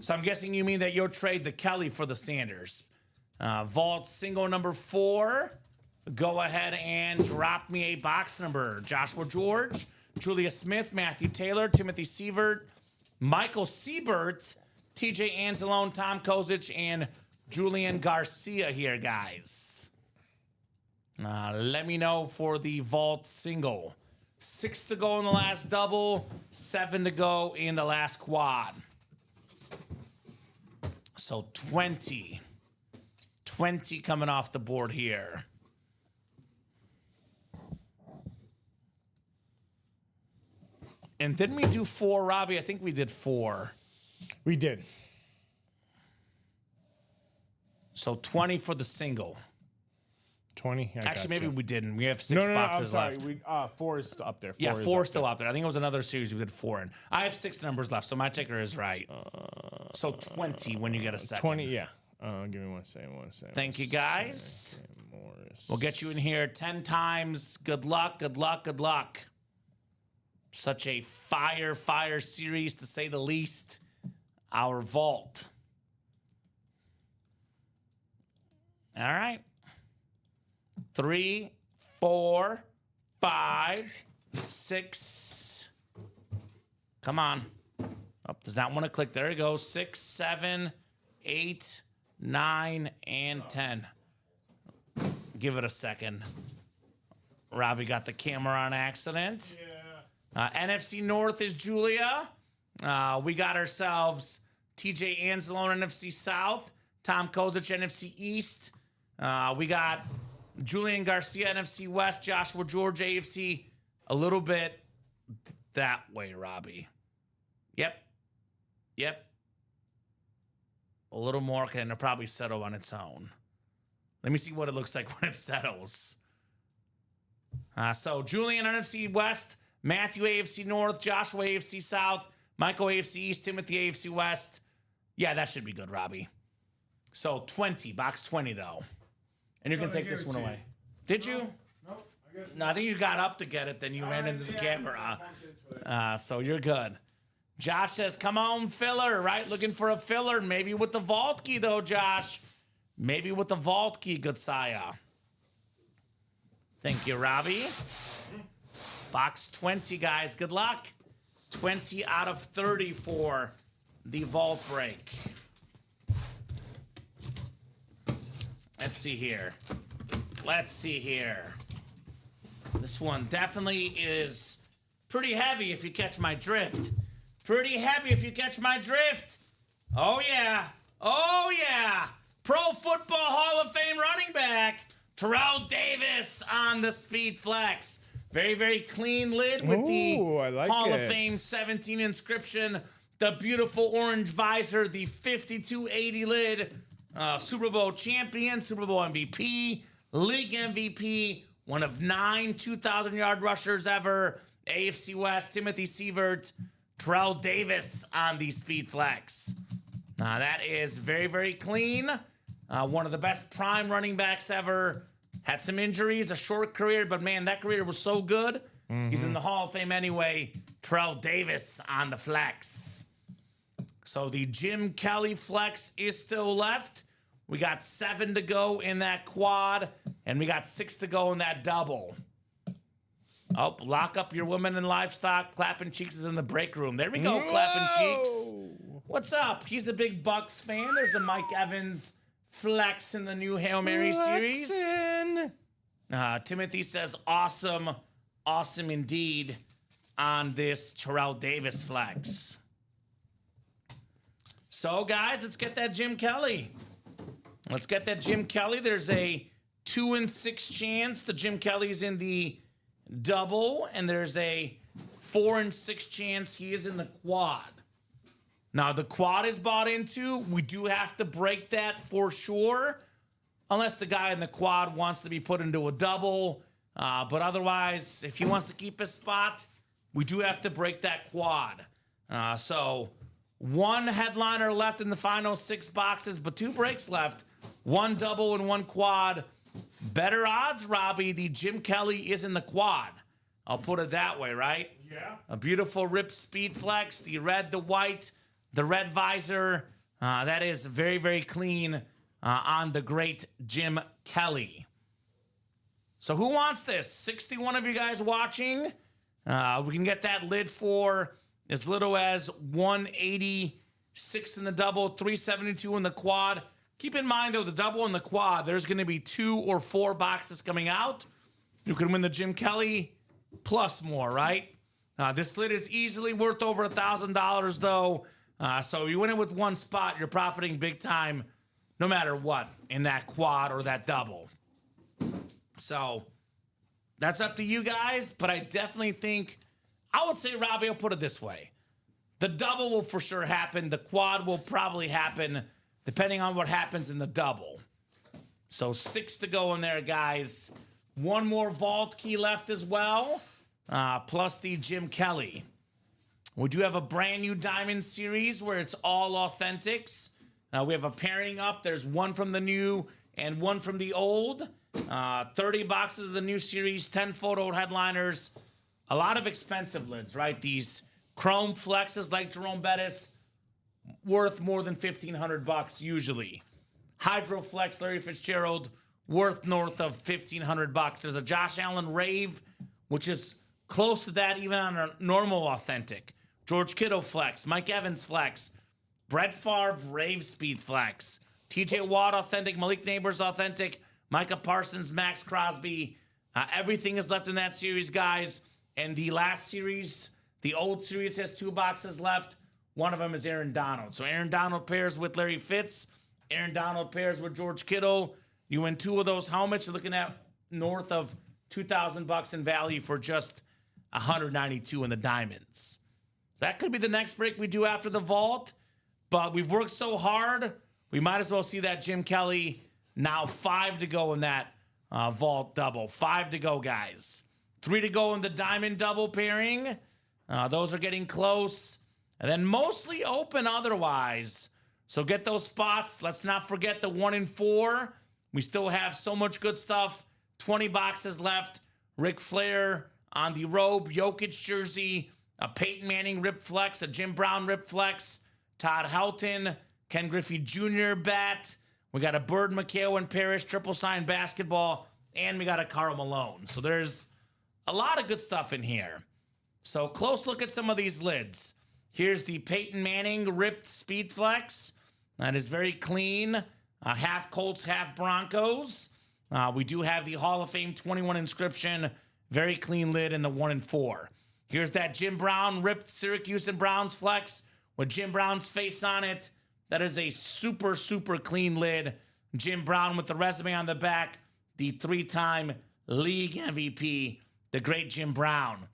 So I'm guessing you mean that you'll trade the Kelly for the Sanders. Vault Single number 4. Go ahead and drop me a box number. Joshua George, Julia Smith, Matthew Taylor, Timothy Sievert, Michael Siebert, TJ Anzalone, Tom Kozic, and Julian Garcia here, guys. Let me know for the Vault Single. 6 to go in the last double, 7 to go in the last quad. So 20 coming off the board here. And didn't we do 4, Robbie? I think we did 4. We did. So 20 for the single. 20. Actually, maybe we didn't. We have 6 No, boxes I'm sorry. left. 4 is up there. Yeah, 4 is still up there. I think it was another series we did 4 in. I have 6 numbers left, so my ticker is right. So 20 when you get a second. 20, yeah. Give me 1 second. Thank you, guys. We'll get you in here 10 times. Good luck, good luck, good luck. Such a fire series, to say the least. Our vault. All right. 3, 4, 5, 6. Come on. Oh, does not want to click. There you go. 6, 7, 8, 9, and 10. Give it a second. Robbie got the camera on accident. NFC North is Julia. We got ourselves TJ Anzalone, NFC South. Tom Kozic, NFC East. We got Julian Garcia, NFC West. Joshua George, AFC. A little bit that way, Robbie. Yep. A little more, and it'll probably settle on its own. Let me see what it looks like when it settles. So Julian NFC West, Matthew AFC North, Joshua AFC South, Michael AFC East, Timothy AFC West. Yeah, that should be good, Robbie. So 20, box 20 though. And you can take this one away. Did you? Nope. I guess No, I think you got up to get it, then you ran into the camera. So you're good. Josh says, come on, filler, right? Looking for a filler. Maybe with the vault key, though, Josh. Maybe with the vault key, good Saya. Thank you, Robbie. Box 20, guys. Good luck. 20 out of 30 for the vault break. Let's see here. Let's see here. This one definitely is pretty heavy if you catch my drift. Pretty heavy if you catch my drift. Oh, yeah. Oh, yeah. Pro Football Hall of Fame running back, Terrell Davis on the Speed Flex. Very, very clean lid with the I like Hall of it. Fame 17 inscription, the beautiful orange visor, the 5280 lid, Super Bowl champion, Super Bowl MVP, league MVP, one of 9 2,000-yard rushers ever, AFC West, Timothy Sievert, Terrell Davis on the Speed Flex. That is very, very clean. One of the best prime running backs ever. Had some injuries, a short career, but man, that career was so good. He's in the Hall of Fame anyway. Terrell Davis on the flex. So the Jim Kelly flex is still left. We got 7 to go in that quad, and we got 6 to go in that double. Oh, lock up your women and livestock. Clapping Cheeks is in the break room. There we go, Clapping Cheeks. What's up? He's a big Bucks fan. There's the Mike Evans flex in the new Hail Mary series. Timothy says, awesome, awesome indeed on this Terrell Davis flex. So, guys, let's get that Jim Kelly. Let's get that Jim Kelly. There's a 2 in 6 chance the Jim Kelly's in the double, and there's a 4 in 6 chance he is in the quad. Now, the quad is bought into. We do have to break that for sure, unless the guy in the quad wants to be put into a double. But otherwise, if he wants to keep his spot, we do have to break that quad. So 1 headliner left in the final 6 boxes, but 2 breaks left. 1 double and 1 quad. Better odds, Robbie, the Jim Kelly is in the quad. I'll put it that way, right? Yeah. A beautiful Rip Speed Flex, the red, the white, the red visor. That is very, very clean on the great Jim Kelly. So who wants this? 61 of you guys watching. We can get that lid for as little as 186 in the double, 372 in the quad. Keep in mind, though, the double and the quad, there's going to be 2 or 4 boxes coming out. You can win the Jim Kelly plus more, right? This lid is easily worth over $1,000, though. So you win it with 1 spot, you're profiting big time, no matter what, in that quad or that double. So that's up to you guys, but I definitely think, I would say, Robbie, I'll put it this way. The double will for sure happen. The quad will probably happen, depending on what happens in the double. So 6 to go in there, guys. 1 more vault key left as well, plus the Jim Kelly. We do have a brand new Diamond series where it's all authentics. We have a pairing up. There's 1 from the new and 1 from the old. 30 boxes of the new series, 10 photo headliners. A lot of expensive lids, right? These chrome flexes like Jerome Bettis, worth more than $1,500 usually. Hydroflex Larry Fitzgerald, worth north of $1,500. There's a Josh Allen Rave, which is close to that even on a normal authentic. George Kittle Flex, Mike Evans Flex, Brett Favre Rave Speed Flex, TJ Watt authentic, Malik Neighbors authentic, Micah Parsons, Max Crosby. Everything is left in that series, guys. And the last series, the old series, has 2 boxes left. One of them is Aaron Donald. So Aaron Donald pairs with Larry Fitz. Aaron Donald pairs with George Kittle. You win 2 of those helmets. You're looking at north of $2,000 in value for just $192 in the diamonds. That could be the next break we do after the vault. But we've worked so hard, we might as well see that Jim Kelly Now 5 to go in that vault double. 5 to go, guys. 3 to go in the diamond double pairing. Those are getting close. And then mostly open otherwise. So get those spots. Let's not forget the 1 and 4. We still have so much good stuff. 20 boxes left. Ric Flair on the robe. Jokic jersey. A Peyton Manning Rip Flex. A Jim Brown Rip Flex. Todd Helton. Ken Griffey Jr. bat. We got a Bird McHale and Parrish triple sign basketball. And we got a Karl Malone. So there's a lot of good stuff in here. So close look at some of these lids. Here's the Peyton Manning ripped Speed Flex. That is very clean. Half Colts, half Broncos. We do have the Hall of Fame 21 inscription. Very clean lid in the 1 and 4. Here's that Jim Brown ripped Syracuse and Browns Flex with Jim Brown's face on it. That is a super, super clean lid. Jim Brown with the resume on the back. The 3-time league MVP, the great Jim Brown.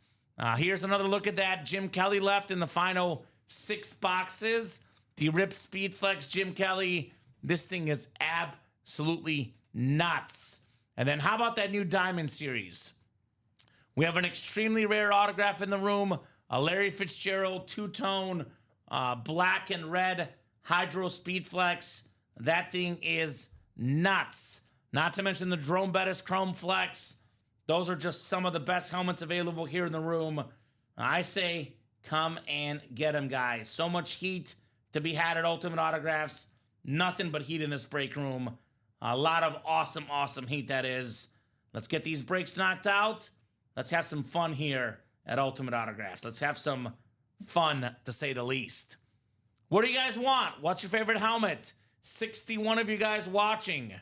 Here's another look at that. Jim Kelly left in the final 6 boxes. The Rip Speed Flex Jim Kelly. This thing is absolutely nuts. And then how about that new Diamond Series? We have an extremely rare autograph in the room. A Larry Fitzgerald two-tone black and red Hydro Speed Flex. That thing is nuts. Not to mention the Jerome Bettis Chrome Flex. Those are just some of the best helmets available here in the room. I say come and get them, guys. So much heat to be had at Ultimate Autographs. Nothing but heat in this break room. A lot of awesome, awesome heat, that is. Let's get these breaks knocked out. Let's have some fun here at Ultimate Autographs. Let's have some fun, to say the least. What do you guys want? What's your favorite helmet? 61 of you guys watching.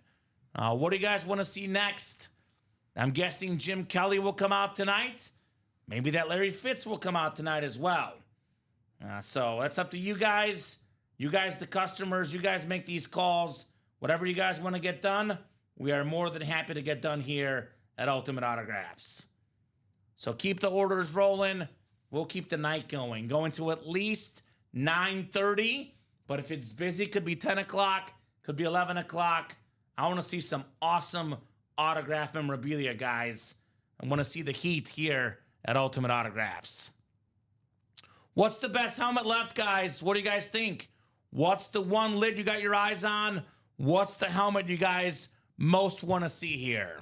What do you guys want to see next? I'm guessing Jim Kelly will come out tonight. Maybe that Larry Fitz will come out tonight as well. So that's up to you guys. You guys, the customers, you guys make these calls. Whatever you guys want to get done, we are more than happy to get done here at Ultimate Autographs. So keep the orders rolling. We'll keep the night going to at least 9:30. But if it's busy, could be 10 o'clock, could be 11 o'clock. I want to see some awesome autograph memorabilia, guys. I want to see the heat here at Ultimate Autographs. What's the best helmet left, guys? What do you guys think? What's the one lid you got your eyes on? What's the helmet you guys most want to see here?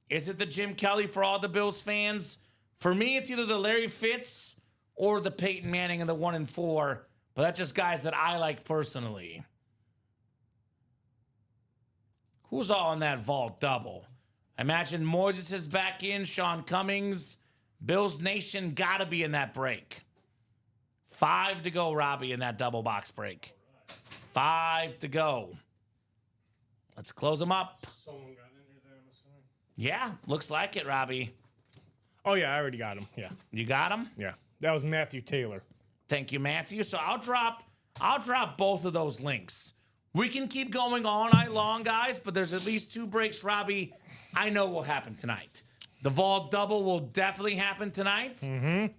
Is it the Jim Kelly for all the Bills fans? For me, it's either the Larry Fitz or the Peyton Manning in the 1 and 4. But that's just guys that I like personally. Who's all in that vault double? I imagine Moises is back in. Sean Cummings. Bills Nation got to be in that break. 5 to go, Robbie, in that double box break. 5 to go. Let's close them up. Someone got in there, I'm assuming. Yeah, looks like it, Robbie. Oh, yeah, I already got him. Yeah. You got him? Yeah. That was Matthew Taylor. Thank you, Matthew. So I'll drop both of those links. We can keep going all night long, guys, but there's at least 2 breaks, Robbie, I know will happen tonight. The vault double will definitely happen tonight.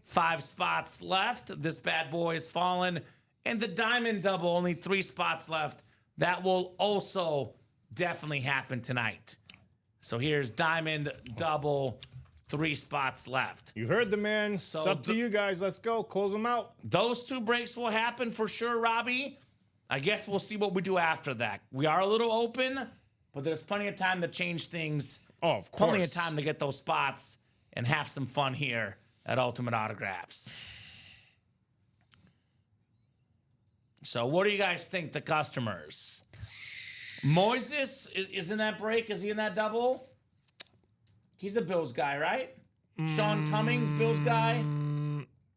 5 spots left. This bad boy is fallen. And the diamond double, only 3 spots left. That will also definitely happen tonight. So here's diamond double, 3 spots left. You heard the man. So it's up to you guys. Let's go. Close them out. Those 2 breaks will happen for sure, Robbie. I guess we'll see what we do after that. We are a little open, but there's plenty of time to change things. Oh, of course. Plenty of time to get those spots and have some fun here at Ultimate Autographs. So what do you guys think, the customers? Moises is in that break? Is he in that double? He's a Bills guy, right? Sean Cummings, Bills guy.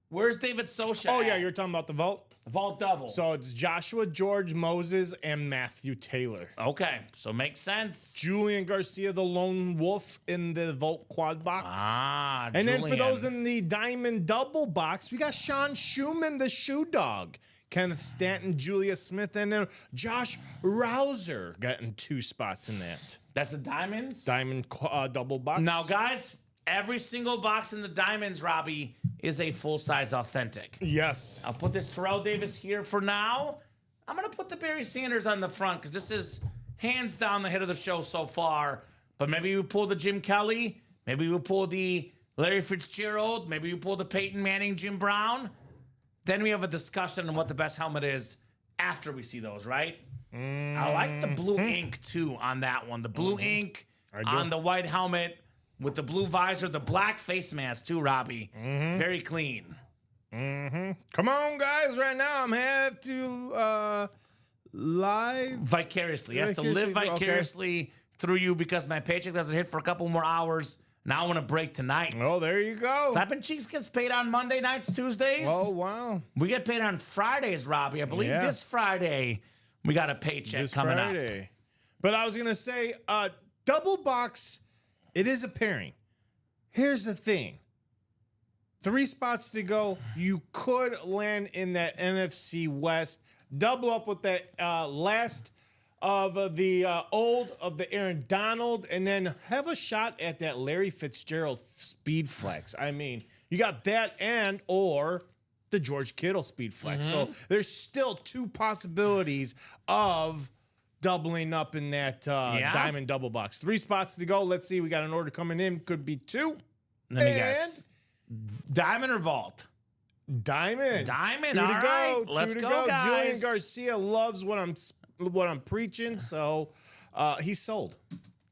Where's David Socha? Oh, yeah, at? you're talking about the vault? Vault double. So it's Joshua George, Moses, and Matthew Taylor. Okay, so makes sense. Julian Garcia, the lone wolf in the vault quad box. And Julian. then for those in the diamond double box, we got Sean Schumann, the shoe dog. Kenneth Stanton, Julius Smith, and then Josh Rouser getting 2 spots in that. That's the diamonds? Diamond double box. Now, guys, every single box in the diamonds, Robbie, is a full-size authentic. Yes. I'll put this Terrell Davis here for now. I'm going to put the Barry Sanders on the front because this is hands down the hit of the show so far. But maybe we pull the Jim Kelly. Maybe we pull the Larry Fitzgerald. Maybe we pull the Peyton Manning, Jim Brown. Then we have a discussion on what the best helmet is after we see those, right? I like the blue ink, too, on that one. The blue ink on the white helmet with the blue visor, the black face mask, too, Robbie. Very clean. Come on, guys. Right now, I'm have to live. Vicariously. He has to live vicariously through you because my paycheck doesn't hit for a couple more hours. Now I want to break tonight. Oh, there you go. Clapping Cheeks gets paid on Monday nights, Tuesdays. Oh, wow. We get paid on Fridays, Robbie. I believe this Friday we got a paycheck coming up. But I was going to say, double box, it is a pairing. Here's the thing. 3 spots to go. You could land in that NFC West. Double up with that last of the old of the Aaron Donald, and then have a shot at that Larry Fitzgerald speed flex. I mean, you got that and or the George Kittle speed flex. So there's still 2 possibilities of doubling up in that diamond double box. 3 spots to go. Let's see. We got an order coming in. Could be 2. Let me guess. Diamond or vault? Diamond. 2 to all go. right. 2 Let's to go, guys. Julian Garcia loves what I'm preaching, so he's sold.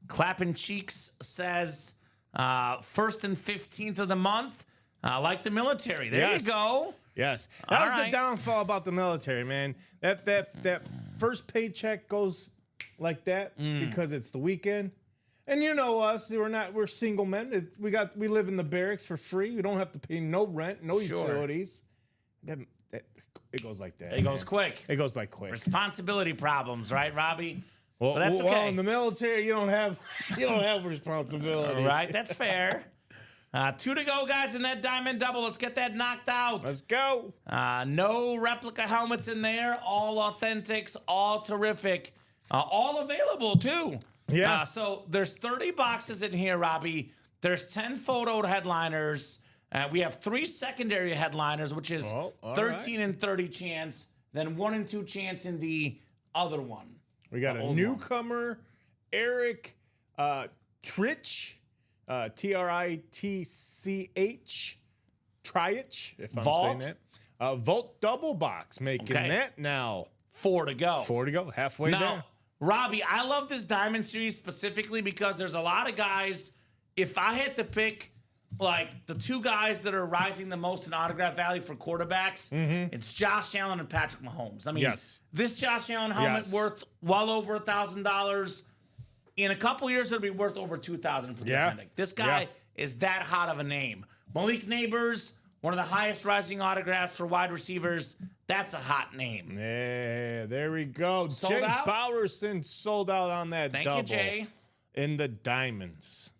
Clapping Cheeks says 1st and 15th of the month. Like the military. There you go. Yes. That was right. the downfall about the military, man. That first paycheck goes like that because it's the weekend. And you know us, we're single men. We live in the barracks for free. We don't have to pay no rent, no utilities. It goes like that. It goes quick. It goes by quick. Responsibility problems, right, Robbie? Well, but that's okay. Well, in the military, you don't have responsibility. All right, that's fair. 2 to go, guys, in that diamond double. Let's get that knocked out. Let's go. No replica helmets in there. All authentics, all terrific. All available, too. Yeah. So there's 30 boxes in here, Robbie. There's 10 photo headliners. We have 3 secondary headliners, which is 13 and 30 chance, then 1 and 2 chance in the other one. We got a newcomer, Eric Tritch, Tritch, Triich, if I'm Vault. saying that. Vault double box, making that now. 4 to go. 4 to go, halfway there. Now, Robbie, I love this Diamond Series specifically because there's a lot of guys, if I had to pick like the 2 guys that are rising the most in autograph value for quarterbacks, it's Josh Allen and Patrick Mahomes. I mean, this Josh Allen helmet worth well over $1,000. In a couple years, it'll be worth over $2,000 for the authentic. This guy is that hot of a name. Malik Neighbors, one of the highest rising autographs for wide receivers. That's a hot name. Yeah, there we go. Sold Jay out? Bowerson sold out on that double. Thank you, Jay. In the diamonds.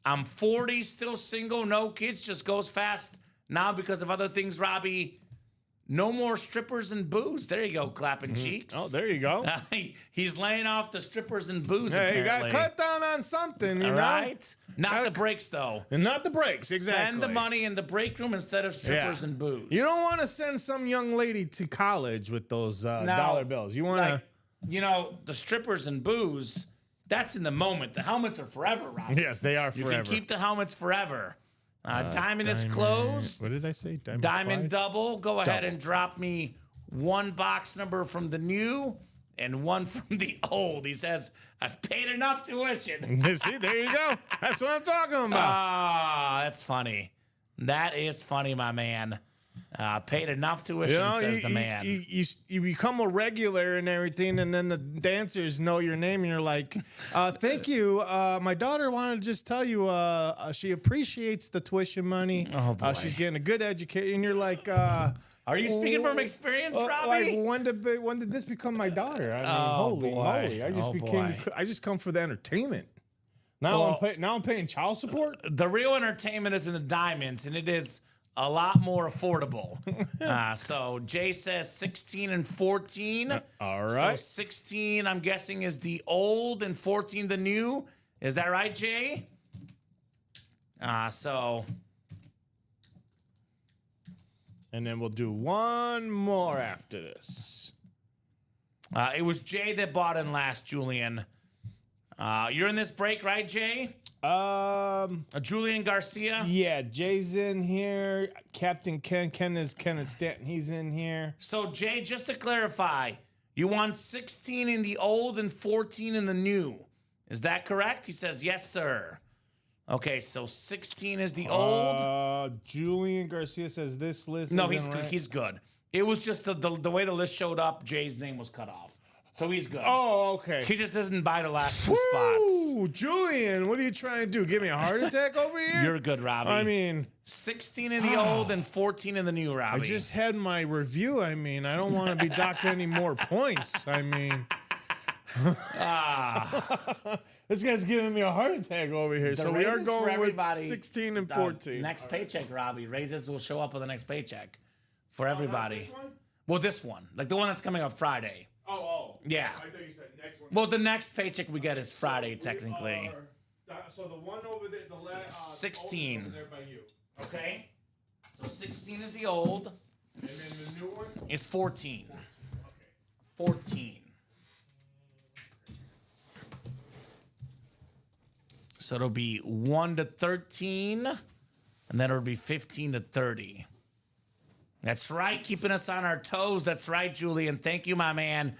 I'm 40, still single, no kids, just goes fast now because of other things, Robbie. No more strippers and booze. There you go, Clapping Cheeks. Oh, there you go. He's laying off the strippers and booze, Hey, apparently. you got to cut down on something, you know? Right? Not the breaks, though. And not the breaks, exactly. Spend the money in the break room instead of strippers and booze. You don't want to send some young lady to college with those dollar bills. You want to... You know, the strippers and booze, that's in the moment. The helmets are forever, Robbie. Yes, they are forever. You can keep the helmets forever. Diamond is closed. What did I say? Diamond double. Go ahead and drop me 1 box number from the new and 1 from the old. He says, I've paid enough tuition. See, there you go. That's what I'm talking about. Ah, that's funny. That is funny, my man. Paid enough tuition, says the man. You become a regular and everything, and then the dancers know your name, and you're like, thank you. My daughter wanted to just tell you she appreciates the tuition money. Oh, boy. She's getting a good education. And you're like... Are you speaking from experience, Robbie? Like, when did this become my daughter? I mean, holy moly. I just come for the entertainment. Now I'm paying child support? The real entertainment is in the diamonds, and it is a lot more affordable. So Jay says 16 and 14. All right. So 16, I'm guessing, is the old, and 14 the new. Is that right, Jay? And then we'll do one more after this. It was Jay that bought in last, Julian. You're in this break, right, Jay? Julian Garcia? Yeah, Jay's in here. Captain Ken is Kenneth Stanton. He's in here. So, Jay, just to clarify, you won 16 in the old and 14 in the new. Is that correct? He says, yes, sir. Okay, so 16 is the old. Julian Garcia says this list. No, isn't right. he's good. It was just the way the list showed up, Jay's name was cut off. So he's good. Oh, okay. He just doesn't buy the last two spots. Ooh, Julian, what are you trying to do? Give me a heart attack over here? You're good, Robbie. I mean, 16 in the old and 14 in the new, Robbie. I just had my review. I mean, I don't want to be docked any more points. I mean, this guy's giving me a heart attack over here. The So we are raises for going with everybody, 16 and 14. Next paycheck, Robbie. Raises will show up with the next paycheck for everybody. This one? Well, this one. Like the one that's coming up Friday. Oh. Yeah. I thought you said next one. Well, the next paycheck we get is Friday, technically. So the one over there, the last 16. over there by you. Okay? So 16 is the old. And then the new one? Is 14. Okay. 14. So it'll be 1 to 13, and then it'll be 15 to 30. That's right, keeping us on our toes. That's right, Julian. Thank you, my man.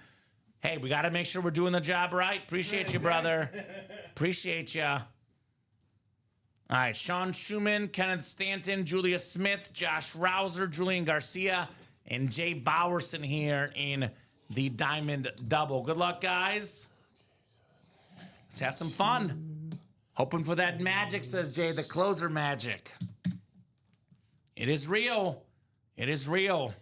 Hey, we got to make sure we're doing the job right. Appreciate you, brother. Appreciate you. All right, Sean Schumann, Kenneth Stanton, Julia Smith, Josh Rouser, Julian Garcia, and Jay Bowerson here in the Diamond Double. Good luck, guys. Let's have some fun. Hoping for that magic, says Jay, the closer magic. It is real. It is real.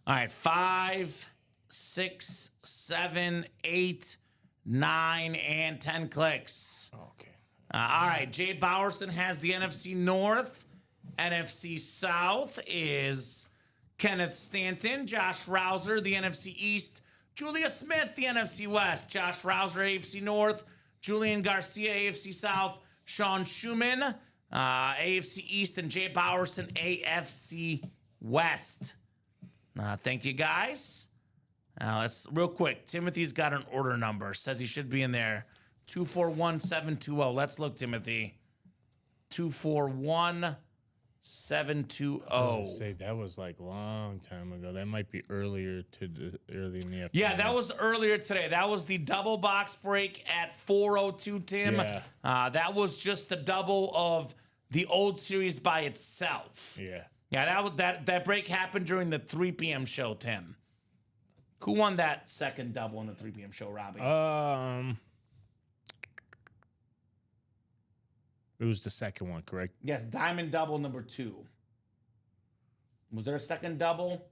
All right, 5, 6, 7, 8, 9, and 10 clicks. Okay. All right, Jay Bowerson has the NFC North. NFC South is Kenneth Stanton, Josh Rouser, the NFC East, Julia Smith, the NFC West, Josh Rouser, AFC North, Julian Garcia, AFC South, Sean Schumann, AFC East, and Jay Bowerson, AFC West. Thank you, guys. Let's real quick. Timothy's got an order number. Says he should be in there. 241720. Let's look, Timothy. 241720. Say that was like a long time ago. That might be early in the afternoon. Yeah, that was earlier today. That was the double box break at 4:02, Tim. Yeah. That was just the double of the old series by itself. Yeah. Yeah, that break happened during the 3 p.m. show, Tim. Who won that second double in the 3 p.m. show, Robbie? It was the second one, correct? Yes, Diamond Double number 2. Was there a second double?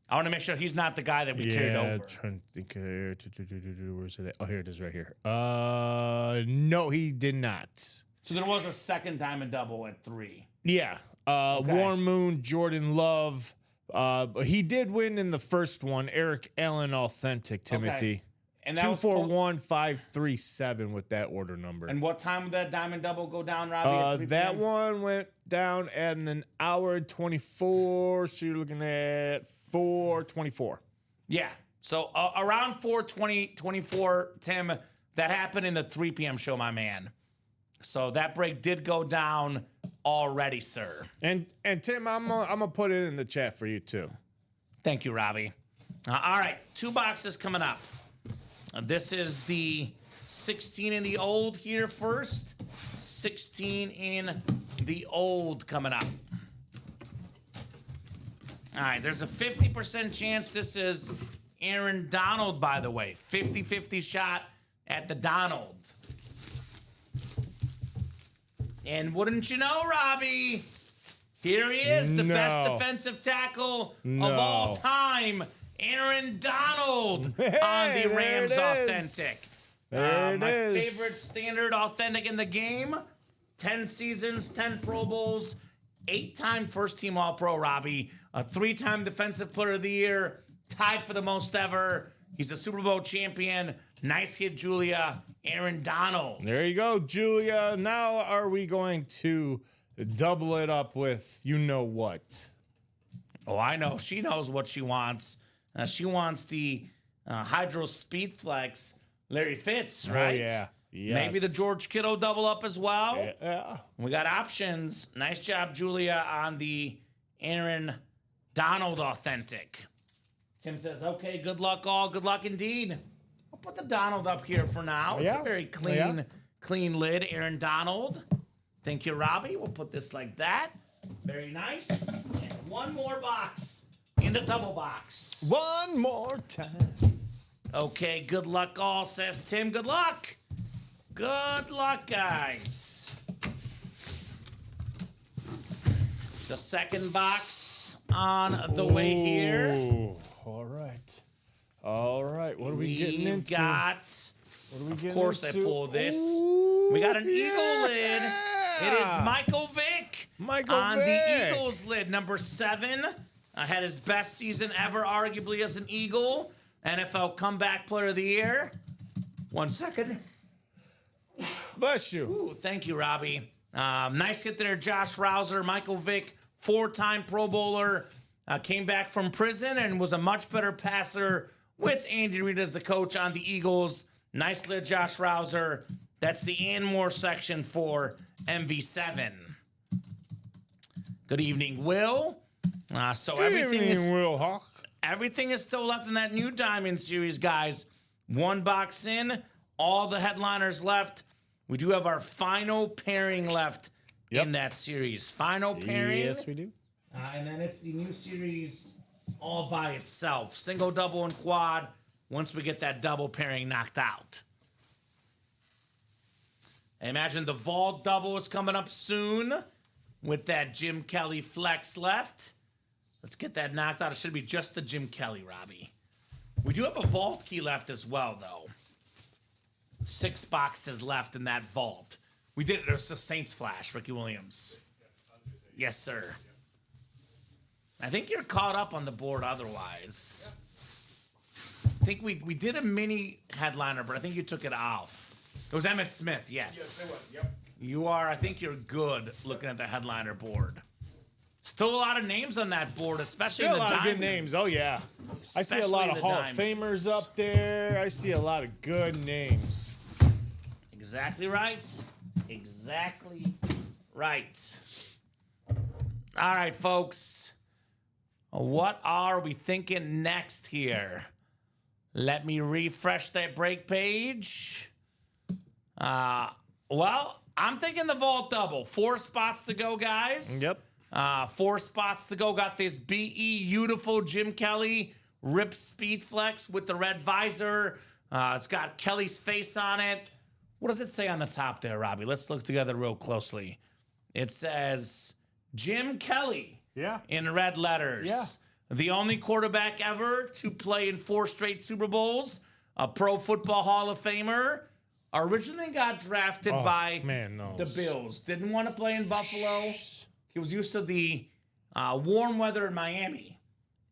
I want to make sure he's not the guy that we carried over. Trying to think. Where's it at? Oh, here it is right here. No, he did not. So there was a second Diamond Double at 3. Yeah. Warm Moon, Jordan Love. He did win in the first one. Eric Allen Authentic, Timothy. Okay. And that 241537 with that order number. And what time would that Diamond Double go down, Robbie? At 3 that p.m.? one went down at an hour 24. So you're looking at 4:24. Yeah. So around 4:24, Tim, that happened in the 3 p.m. show, my man. So that break did go down already, sir. And Tim, I'm gonna put it in the chat for you too. Thank you, Robbie. All right, 2 boxes coming up. This is the 16 in the old here first. 16 in the old coming up. All right, there's a 50% chance this is Aaron Donald, by the way. 50-50 shot at the Donald. And wouldn't you know, Robbie, here he is, the best defensive tackle of all time, Aaron Donald, on the Rams Authentic. There it my is. favorite standard authentic in the game. 10 seasons, 10 Pro Bowls, 8-time first-team All-Pro, Robbie. A 3-time Defensive Player of the Year, tied for the most ever. He's a Super Bowl champion. Nice hit, Julia. Aaron Donald. There you go, Julia. Now are we going to double it up with you know what? Oh, I know. She knows what she wants. She wants the Hydro Speed Flex Larry Fitz, right? Oh, yeah. Yes. Maybe the George Kittle double up as well. Yeah. We got options. Nice job, Julia, on the Aaron Donald authentic. Tim says, okay, good luck all. Good luck indeed. I'll put the Donald up here for now. It's Yeah. a very clean lid. Aaron Donald. Thank you, Robbie. We'll put this like that. Very nice. And one more box in the double box. One more time. Okay, good luck all, says Tim. Good luck. Good luck, guys. The second box on the way here. Ooh, all right. All right. What are we getting We've into? got, What are we getting of course, into? I pulled this. Ooh, We got an yeah. Eagle lid. It is Michael Vick Michael on Vick. the Eagles lid, number 7. Had his best season ever, arguably, as an Eagle. NFL Comeback Player of the Year. 1 second. Bless you. Ooh, thank you, Robbie. Nice hit there, Josh Rouser. Michael Vick, 4-time Pro Bowler, came back from prison and was a much better passer with Andy Reid as the coach on the Eagles. Nice lid, Josh Rouser. That's the Anmore section for MV7. Good evening, Will. Will Hawk. Everything is still left in that new Diamond Series, guys. One box in, all the headliners left. We do have our final pairing left in that series. Final pairing. Yes, we do. And then it's the new series all by itself. Single, double, and quad once we get that double pairing knocked out. I imagine the Vault double is coming up soon with that Jim Kelly flex left. Let's get that knocked out. It should be just the Jim Kelly, Robbie. We do have a Vault key left as well, though. 6 boxes left in that Vault. We did it. It was a Saints flash, Ricky Williams. Yes, sir. I think you're caught up on the board otherwise. I think we did a mini headliner, but I think you took it off. It was Emmitt Smith, yes. Yes, it was. Yep. You are. I think you're good looking at the headliner board. Still a lot of names on that board, especially Still a in the lot of good diamonds. names. Oh, yeah. I see a Especially lot of the Hall diamonds. of Famers up there. I see a lot of good names. Exactly right. Exactly right. All right, folks. What are we thinking next here? Let me refresh that break page. Well, I'm thinking the Vault double. 4 spots to go, guys. Yep. 4 spots to go. Got this BE beautiful Jim Kelly Rip Speed Flex with the red visor. It's got Kelly's face on it. What does it say on the top there, Robbie? Let's look together real closely. It says Jim Kelly Yeah. in red letters. Yeah. The only quarterback ever to play in 4 straight Super Bowls, a Pro Football Hall of Famer. Originally got drafted by the Bills. Didn't want to play in Buffalo. He was used to the warm weather in Miami.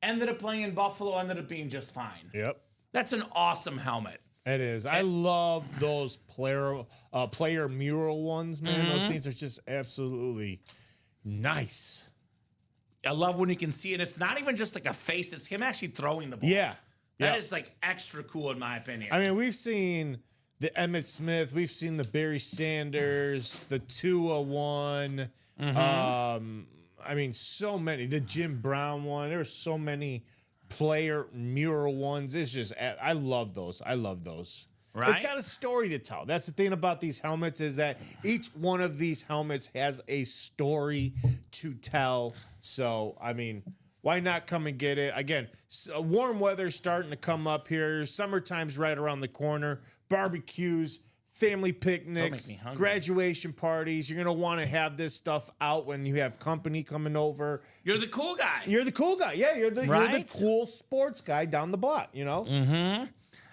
Ended up playing in Buffalo, ended up being just fine. Yep. That's an awesome helmet. It is. I love those player mural ones, man. Those things are just absolutely nice. I love when you can see it. It's not even just like a face. It's him actually throwing the ball. Yeah. That is like extra cool in my opinion. I mean, we've seen the Emmitt Smith, we've seen the Barry Sanders, the Tua one. I mean, so many. The Jim Brown one. There were so many player mural ones. It's just, I love those. I love those. Right? It's got a story to tell. That's the thing about these helmets is that each one of these helmets has a story to tell. So, I mean, why not come and get it? Again, warm weather starting to come up here. Summertime's right around the corner. Barbecues, family picnics, me hungry. graduation parties. You're going to want to have this stuff out when you have company coming over. You're the cool guy. You're the cool guy. Yeah, you're the Right? cool sports guy down the block, you know?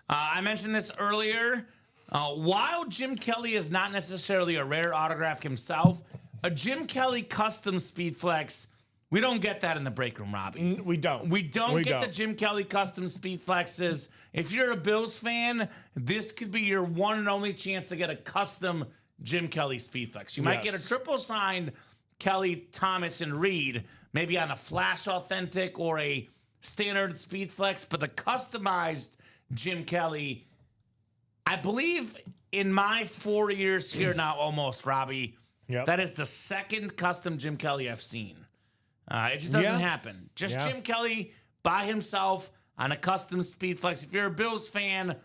I mentioned this earlier. While Jim Kelly is not necessarily a rare autograph himself, a Jim Kelly custom Speed Flex, we don't get that in the break room, Robbie. We don't. We don't get the Jim Kelly custom Speed Flexes. If you're a Bills fan, this could be your one and only chance to get a custom Jim Kelly Speed Flex. You might get a triple signed Kelly, Thomas, and Reed, maybe on a Flash Authentic or a standard speed flex, but the customized Jim Kelly, I believe in my 4 years here now, almost, Robbie, Yep. that is the second custom Jim Kelly I've seen. It just doesn't happen. Just Jim Kelly by himself on a custom speed flex. If you're a Bills fan,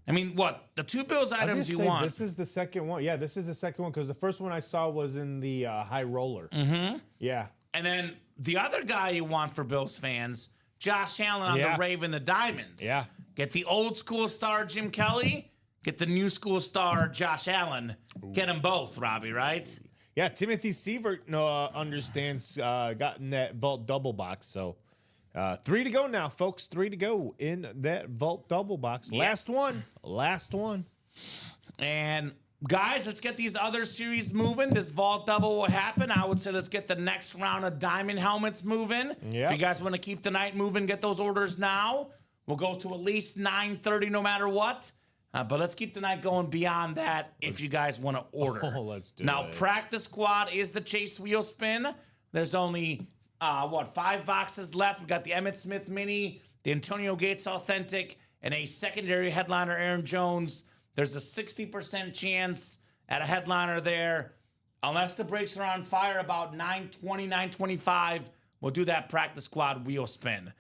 I mean, what? The two Bills items you want. This is the second one. Yeah, this is the second one because the first one I saw was in the high roller. Mm-hmm. Yeah. And then the other guy you want for Bills fans, Josh Allen on the Raven, the Diamonds. Yeah. Get the old school star Jim Kelly. Get the new school star Josh Allen. Get them both, Robbie, right? Yeah, Timothy Sievert understands gotten that vault double box. So 3 to go now, folks. 3 to go in that vault double box. Yeah. Last one. Last one. And guys, let's get these other series moving. This vault double will happen. I would say let's get the next round of diamond helmets moving. Yep. If you guys want to keep the night moving, get those orders now. We'll go to at least 9:30 no matter what. But let's keep the night going beyond that if you guys want to order. Oh, let's do now, it. practice squad is the Chase wheel spin. There's only, 5 boxes left. We've got the Emmitt Smith Mini, the Antonio Gates Authentic, and a secondary headliner, Aaron Jones. There's a 60% chance at a headliner there. Unless the brakes are on fire about 9:20, 9:25, we'll do that practice squad wheel spin.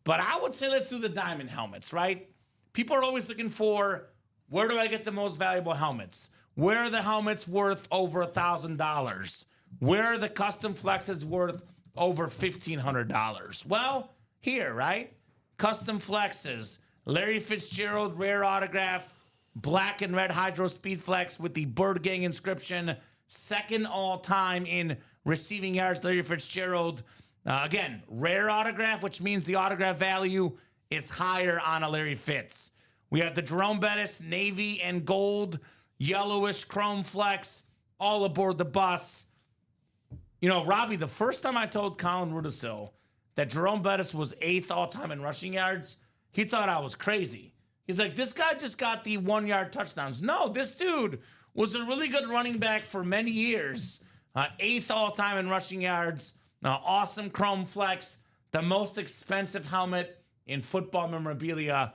But I would say let's do the diamond helmets, right? People are always looking for, where do I get the most valuable helmets? Where are the helmets worth over $1,000? Where are the custom flexes worth over $1,500? Well, here, right? Custom flexes. Larry Fitzgerald rare autograph, black and red Hydro Speed Flex with the Bird Gang inscription. Second all time in receiving yards, Larry Fitzgerald. Again, rare autograph, which means the autograph value is higher on a Larry Fitz. We have the Jerome Bettis navy and gold, yellowish chrome flex, all aboard the bus. You know, Robbie, the first time I told Colin Rudisil that Jerome Bettis was 8th all-time in rushing yards, he thought I was crazy. He's like, this guy just got the 1-yard touchdowns. No, this dude was a really good running back for many years. 8th all-time in rushing yards, awesome chrome flex, the most expensive helmet in football memorabilia,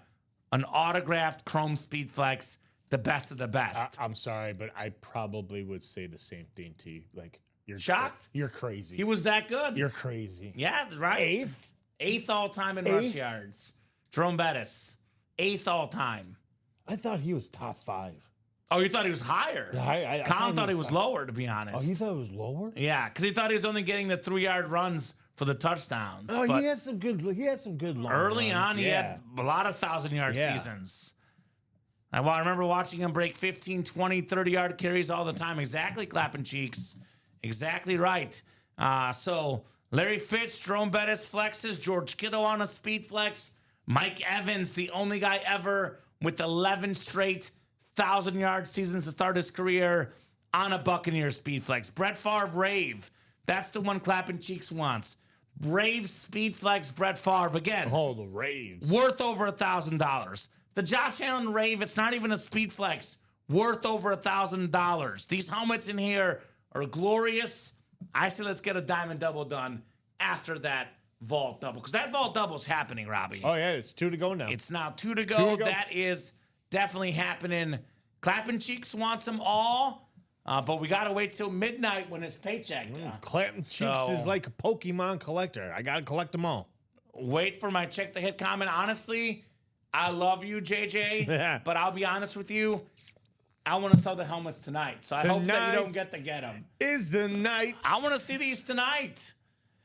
an autographed chrome speed flex, the best of the best. I'm sorry, but I probably would say the same thing to you. Like, you're Shocked? You're crazy. He was that good. You're crazy. Yeah, right. 8th all-time in rush yards. Jerome Bettis, 8th all-time. I thought he was top 5. Oh, you thought he was higher? I Colin thought he was lower, to be honest. Oh, you thought it was lower? Yeah, because he thought he was only getting the 3-yard runs for the touchdowns. Oh, But he had some good. He had some good long early runs. on, he had a lot of 1,000-yard Yeah. seasons. I remember watching him break 15, 20, 30-yard carries all the time. Exactly, clapping cheeks. Exactly right. So Larry Fitz, Jerome Bettis flexes, George Kittle on a speed flex, Mike Evans, the only guy ever with 11 straight 1,000-yard seasons to start his career on a Buccaneer speed flex. Brett Favre Rave, that's the one clapping cheeks wants. Rave speed flex, Brett Favre again. Oh, the Raves. Worth over $1,000. The Josh Allen Rave, it's not even a speed flex, worth over $1,000. These helmets in here are glorious. I say let's get a diamond double done after that vault double, because that vault double is happening, Robbie. Oh, yeah, it's 2 to go now. It's now 2 to go. 2 to go. That is definitely happening. Clapping Cheeks wants them all, but we got to wait till midnight when it's paycheck. Clapton Cheeks So- is like a Pokemon collector. I got to collect them all. Wait for my check to hit comment. Honestly, I love you, JJ, Yeah. but I'll be honest with you. I want to sell the helmets tonight, so I hope that Tonight. you don't get to get them. Is the night. I want to see these tonight.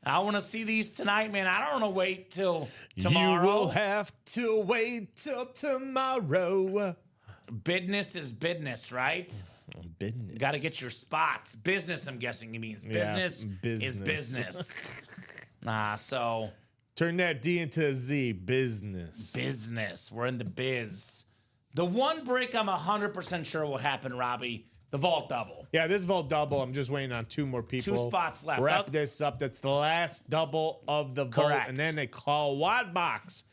Man. I don't want to wait till tomorrow. You will have to wait till tomorrow. Business is business, right? Business. Got to get your spots. Business, I'm guessing he means. Yeah, Business is business. business. So Turn that D into a Z. Business. business. We're in the biz. The one break I'm 100% sure will happen, Robbie, the vault double. Yeah, this vault double. I'm just waiting on 2 more people. 2 spots left. Wrap this up. That's the last double of the vault. Correct. And then they call Wad Box.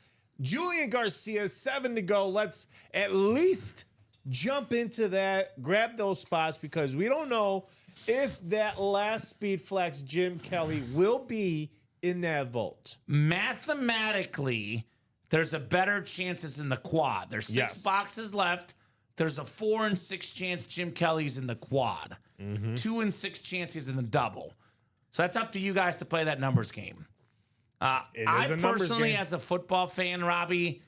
Julian Garcia, 7 to go. Let's at least jump into that, grab those spots, because we don't know if that last speed flex Jim Kelly will be in that vault. Mathematically, there's a better chances in the quad. There's 6 Yes. boxes left. There's a 4 in 6 chance Jim Kelly's in the quad. 2 in 6 chances in the double. So that's up to you guys to play that numbers game. It I is a numbers personally, game. as a football fan, Robbie,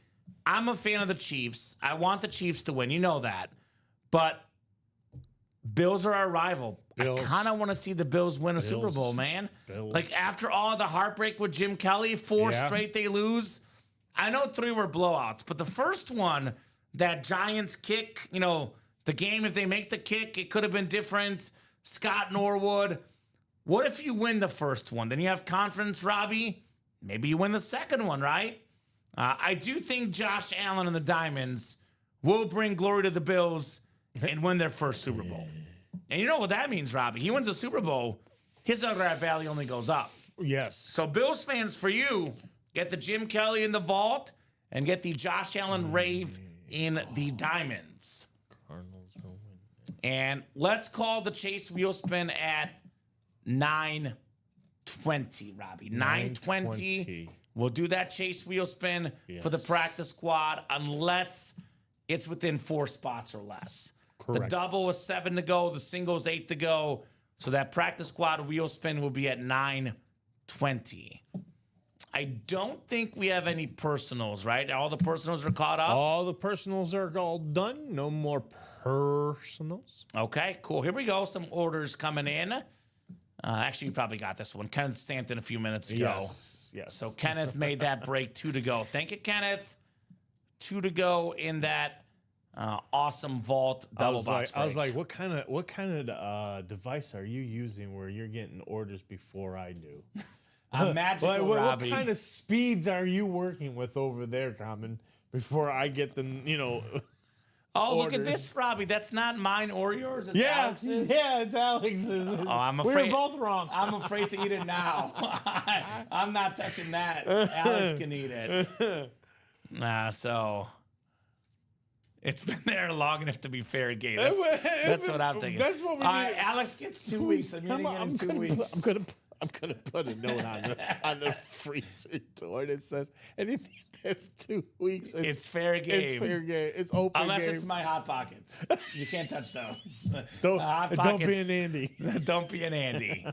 I'm a fan of the Chiefs. I want the Chiefs to win. You know that. But Bills are our rival. Bills. I kind of want to see the Bills win a Super Bowl, man. Bills. Like, after all the heartbreak with Jim Kelly, 4 Yeah. straight they lose. I know 3 were blowouts, but the first one, that Giants kick, the game, if they make the kick, it could have been different. Scott Norwood. What if you win the first one? Then you have confidence, Robbie. Maybe you win the second one, right? I do think Josh Allen and the Diamonds will bring glory to the Bills and win their first Super Bowl. And you know what that means, Robbie? He wins the Super Bowl, his autograph value only goes up. Yes. So Bills fans, for you, get the Jim Kelly in the vault and get the Josh Allen rave in the Diamonds. Cardinals will win. And let's call the chase wheel spin at 9:20, Robbie. 9:20. We'll do that chase wheel spin for the Yes. practice squad unless it's within 4 spots or less. The Correct. double is 7 to go. The single is 8 to go. So that practice squad wheel spin will be at 9:20. I don't think we have any personals, right? All the personals are caught up. All the personals are all done. No more personals. Okay, cool. Here we go. Some orders coming in. Actually, you probably got this one. Kenneth Stanton a few minutes ago. Yes. So Kenneth made that break. 2 to go. Thank you, Kenneth. 2 to go in that awesome vault double box break. I was like, what kind of device are you using where you're getting orders before I do? I'm magical, Like, what Robbie. kind of speeds are you working with over there, Common? Before I get them, Oh, look at orders. this, Robbie. That's not mine or yours. It's Yeah, Alex's. yeah, it's Alex's. Oh, I'm We afraid. were both wrong. I'm afraid to eat it now. I'm not touching that. Alex can eat it. So it's been there long enough to be fair game. That's what I'm thinking. That's what we All right, need. Alex gets 2 weeks. I'm eating it in 2 weeks. I'm gonna put a note on the freezer door that says anything past 2 weeks. It's fair game. It's fair game. It's open Unless game. it's my Hot Pockets. You can't touch those. don't Hot don't be Pockets. an Andy. Don't be an Andy.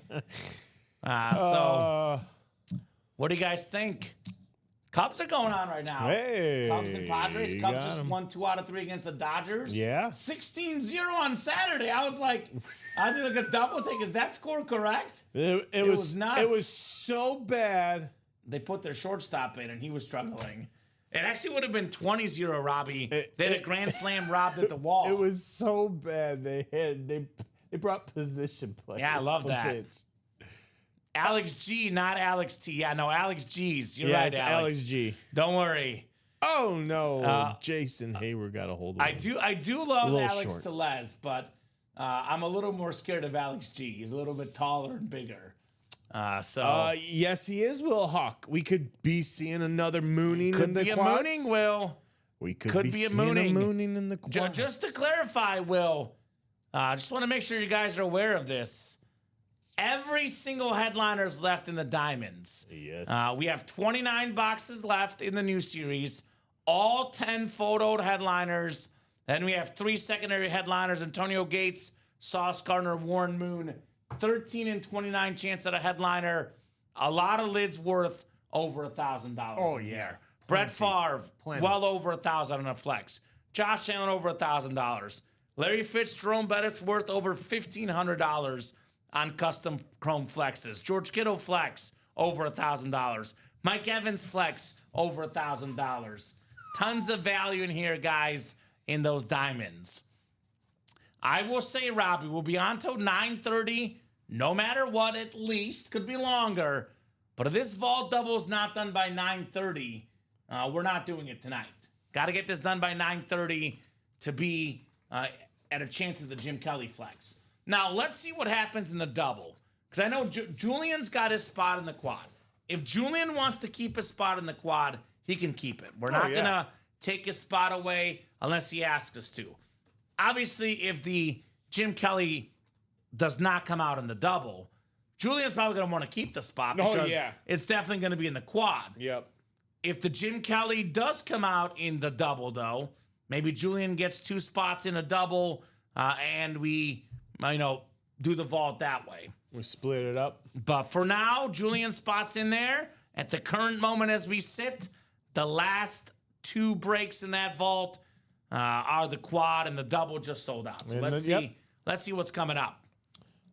So, what do you guys think? Cubs are going on right now. Hey, Cubs and Padres. you Cubs got just 'em. won 2 out of 3 against the Dodgers. Yeah. 16-0 on Saturday. I was like, I did like a double take. Is that score correct? It was nuts. It was so bad. They put their shortstop in, and he was struggling. It actually would have been 20-0, Robbie. They had a grand slam robbed at the wall. It was so bad. They brought position players. Yeah, I love to that. pitch. Alex G, not Alex T. Yeah, no, Alex G's. You're Yeah, right, it's Alex. Alex G. Don't worry. Oh no, Jason Hayward got a hold of I him. do love little Alex short. Tellez, but I'm a little more scared of Alex G. He's a little bit taller and bigger. Yes, he is Will Hawk. We could be seeing another mooning in Could the be a quads. mooning, Will. We could Could be be a seeing mooning. mooning in the quads. Just to clarify, Will, just want to make sure you guys are aware of this. Every single headliner's left in the Diamonds. Yes. We have 29 boxes left in the new series. All 10 photoed headliners. Then we have 3 secondary headliners: Antonio Gates, Sauce Gardner, Warren Moon. 13 and 29 chance at a headliner. A lot of lids worth over $1,000. Oh, in yeah. here. Brett Favre, Plenty. well over $1,000 on a flex. Josh Allen over $1,000. Larry Fitz, Jerome Bettis worth over $1,500 on custom chrome flexes. George Kittle flex over $1,000. Mike Evans flex over $1,000. Tons of value in here, guys, in those diamonds. I will say, Robbie, we'll be on till 9:30, no matter what, at least. Could be longer. But if this vault double is not done by 9:30, we're not doing it tonight. Got to get this done by 9:30 to be at a chance of the Jim Kelly flex. Now, let's see what happens in the double. Because I know Julian's got his spot in the quad. If Julian wants to keep his spot in the quad, he can keep it. We're not going to take his spot away unless he asks us to. Obviously, if the Jim Kelly does not come out in the double, Julian's probably going to want to keep the spot Oh, because yeah. it's definitely going to be in the quad. Yep. If the Jim Kelly does come out in the double, though, maybe Julian gets 2 spots in a double, and we, do the vault that way. We split it up. But for now, Julian spots in there. At the current moment as we sit, the last 2 breaks in that vault are the quad and the double just sold out. So And let's see. yep. Let's see what's coming up.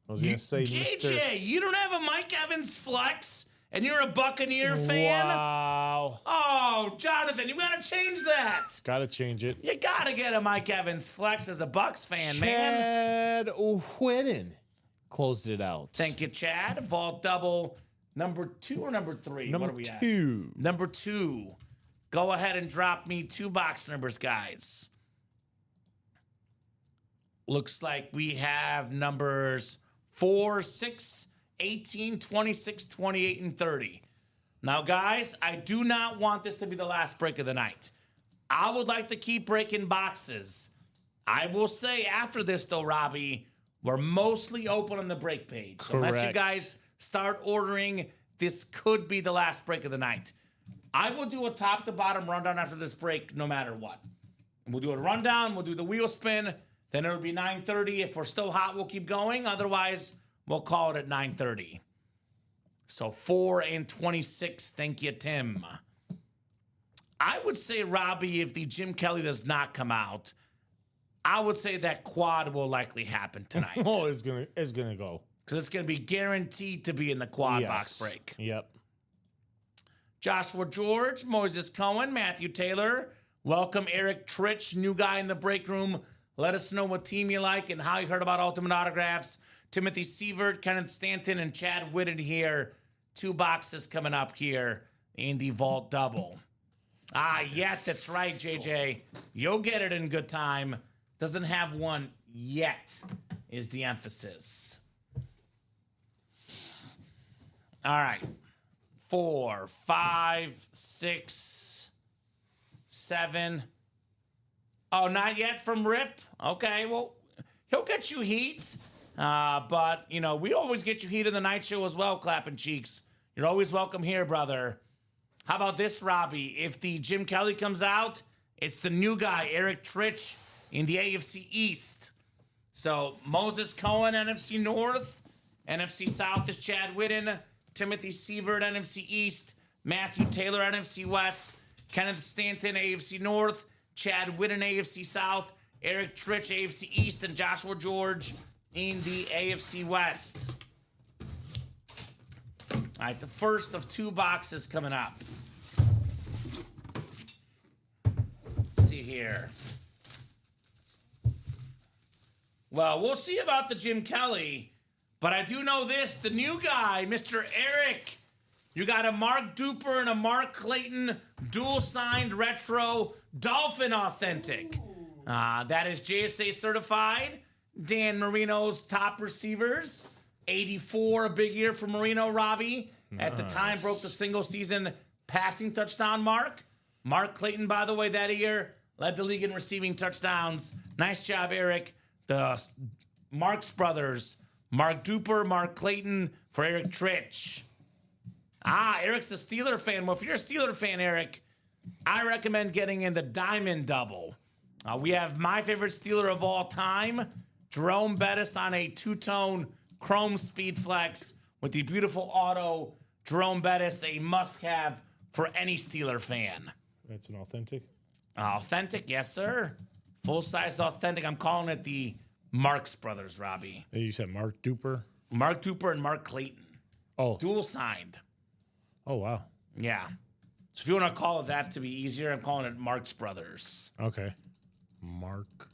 I was going to say, JJ, you don't have a Mike Evans flex, and you're a Buccaneer fan? Wow. Oh, Jonathan, you gotta change that. Got to change it. You gotta get a Mike Evans flex as a Bucks fan, man. Chad Whitten closed it out. Thank you, Chad. Vault double, number 2 or number 3? Number what are we at? 2. Number 2. Go ahead and drop me 2 box numbers, guys. Looks like we have numbers 4, 6, 18, 26, 28, and 30. Now, guys, I do not want this to be the last break of the night. I would like to keep breaking boxes. I will say after this, though, Robbie, we're mostly open on the break page. So unless you Correct. guys start ordering, this could be the last break of the night. I will do a top to bottom rundown after this break, no matter what. We'll do a rundown. We'll do the wheel spin. Then it'll be 9:30. If we're still hot, we'll keep going. Otherwise, we'll call it at 9:30. So 4 and 26. Thank you, Tim. I would say, Robbie, if the Jim Kelly does not come out, I would say that quad will likely happen tonight. Oh, it's gonna go. Because it's going to be guaranteed to be in the quad box break. Yep. Joshua George, Moses Cohen, Matthew Taylor. Welcome, Eric Tritch, new guy in the break room. Let us know what team you like and how you heard about Ultimate Autographs. Timothy Sievert, Kenneth Stanton, and Chad Whitten here. 2 boxes coming up here in the Vault Double. Yet, that's right, JJ. You'll get it in good time. Doesn't have one yet, is the emphasis. All right. 4, 5, 6, 7. Oh, not yet from Rip? Okay, well, he'll get you heat. But, we always get you heat in the night show as well, Clapping Cheeks. You're always welcome here, brother. How about this, Robbie? If the Jim Kelly comes out, it's the new guy, Eric Tritch, in the AFC East. So, Moses Cohen, NFC North. NFC South is Chad Whitten. Timothy Sievert, NFC East. Matthew Taylor, NFC West. Kenneth Stanton, AFC North. Chad Whitten, AFC South. Eric Tritch, AFC East. And Joshua George in the AFC West. All right, the first of 2 boxes coming up. Let's see here. Well, we'll see about the Jim Kelly, but I do know this, the new guy, Mr. Eric. You got a Mark Duper and a Mark Clayton dual-signed retro Dolphin Authentic. That is JSA certified. Dan Marino's top receivers. 84, a big year for Marino, Robbie. At the time, broke the single-season passing touchdown mark. Mark Clayton, by the way, that year, led the league in receiving touchdowns. Nice job, Eric. The Marks brothers, Mark Duper, Mark Clayton for Eric Tritch. Eric's a Steeler fan. Well, if you're a Steeler fan, Eric, I recommend getting in the Diamond Double. We have my favorite Steeler of all time, Jerome Bettis, on a 2-tone chrome speed flex with the beautiful auto. Jerome Bettis, a must-have for any Steeler fan. That's an authentic. Authentic, yes, sir. Full-size authentic. I'm calling it the Marks brothers, Robbie. You said Mark Duper? Mark Duper and Mark Clayton. Oh. Dual signed. Oh, wow. Yeah. So if you want to call it that to be easier, I'm calling it Marks brothers. Okay. Mark.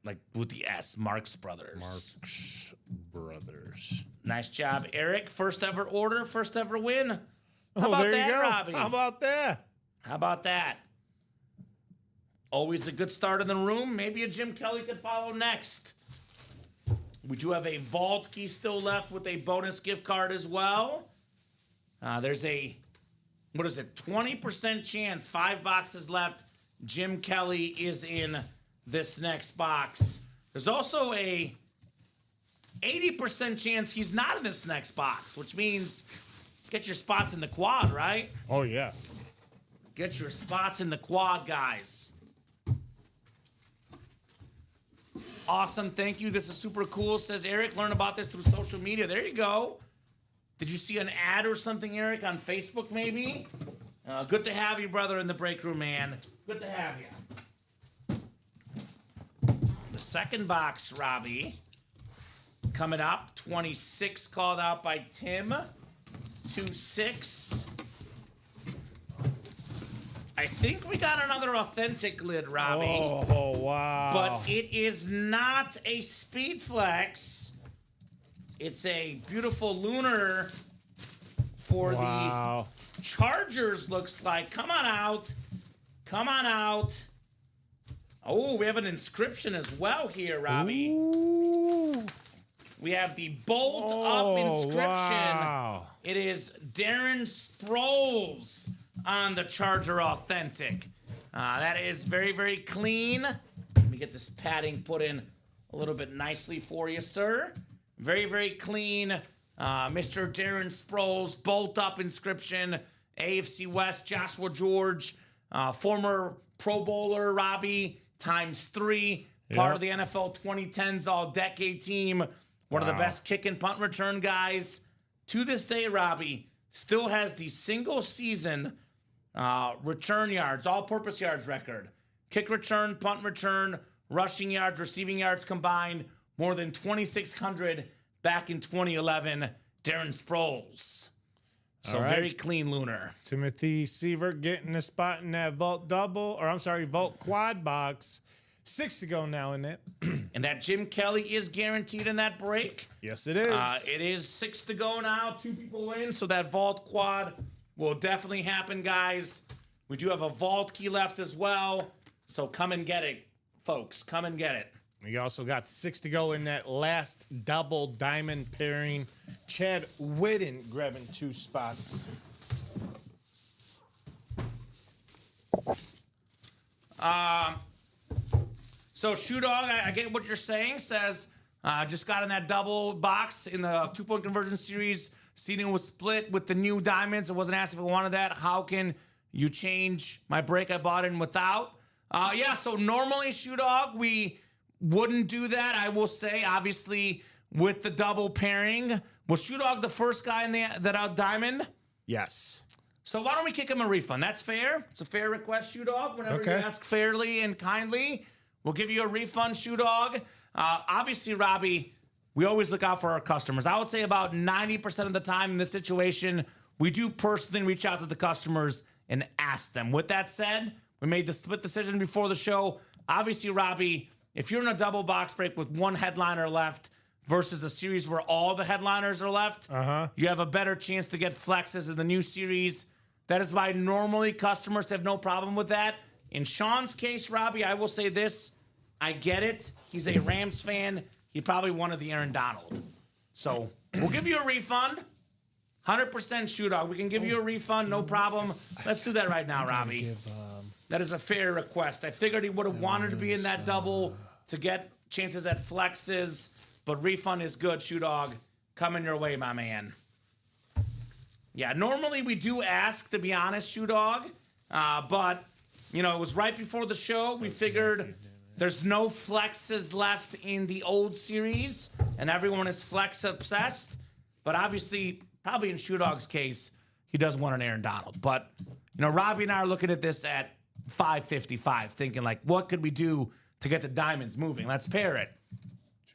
Like with the S, Marks brothers. Mark's brothers. Nice job, Eric. First ever order, first ever win. How Oh, about there that, you go. Robbie? How about that? How about that? Always a good start in the room. Maybe a Jim Kelly could follow next. We do have a vault key still left with a bonus gift card as well. There's a, 20% chance, 5 boxes left. Jim Kelly is in this next box. There's also a 80% chance he's not in this next box, which means get your spots in the quad, right? Oh, yeah. Get your spots in the quad, guys. Awesome. Thank you. This is super cool. Says Eric, learn about this through social media. There you go. Did you see an ad or something, Eric, on Facebook maybe? Good to have you, brother, in the break room, man. Good to have you. The second box, Robbie. Coming up, 26 called out by Tim. 2-6. I think we got another authentic lid, Robbie. Oh, wow. But it is not a Speed Flex. It's a beautiful lunar for the Chargers, looks like. Come on out. Come on out. Oh, we have an inscription as well here, Robbie. Ooh. We have the bolt up inscription. Wow. It is Darren Sproles on the Charger Authentic. That is very, very clean. Let me get this padding put in a little bit nicely for you, sir. Very, very clean. Mr. Darren Sproles, bolt up inscription. AFC West, Joshua George, former Pro Bowler, Robbie, ×3. Part of the NFL 2010s All-Decade team. One of the best kick and punt return guys. To this day, Robbie still has the single season return yards, all-purpose yards record. Kick return, punt return, rushing yards, receiving yards combined, more than 2,600 back in 2011. Darren Sproles. So very clean lunar. Timothy Sievert getting a spot in that Vault Quad box. 6 to go now in it. And that Jim Kelly is guaranteed in that break. Yes, it is. It is 6 to go now. 2 people in, so that Vault Quad will definitely happen, guys. We do have a Vault key left as well, so come and get it, folks. Come and get it. We also got 6 to go in that last double diamond pairing. Chad Whitten grabbing 2 spots. So, Shoe Dog, I get what you're saying. Says, just got in that double box in the 2-point conversion series. Seating was split with the new diamonds. I wasn't asked if I wanted that. How can you change my break I bought in without? Yeah, so normally, Shoe Dog, we wouldn't do that. I will say, obviously, with the double pairing. Was Shoe Dog the first guy in that out diamond? Yes. So why don't we kick him a refund? That's fair. It's a fair request, Shoe Dog. Whenever you ask fairly and kindly, we'll give you a refund, Shoe Dog. Obviously, Robbie, we always look out for our customers. I would say about 90% of the time in this situation, we do personally reach out to the customers and ask them. With that said, we made the split decision before the show. Obviously, Robbie, if you're in a double box break with one headliner left versus a series where all the headliners are left, you have a better chance to get flexes in the new series. That is why normally customers have no problem with that. In Sean's case, Robbie, I will say this. I get it. He's a Rams fan. He probably wanted the Aaron Donald. So we'll give you a refund. 100% Shoe Dog. We can give you a refund, no problem. Let's do that right now, Robbie. That is a fair request. I figured he would have wanted to be in that double to get chances at flexes, but refund is good, Shoe Dog. Coming your way, my man. Yeah, normally we do ask, to be honest, Shoe Dog, but, you know, it was right before the show. We figured there's no flexes left in the old series, and everyone is flex obsessed. But obviously, probably in Shoe Dog's case, he does want an Aaron Donald. But, you know, Robbie and I are looking at this at 555, thinking, like, what could we do to get the diamonds moving? Let's pair it.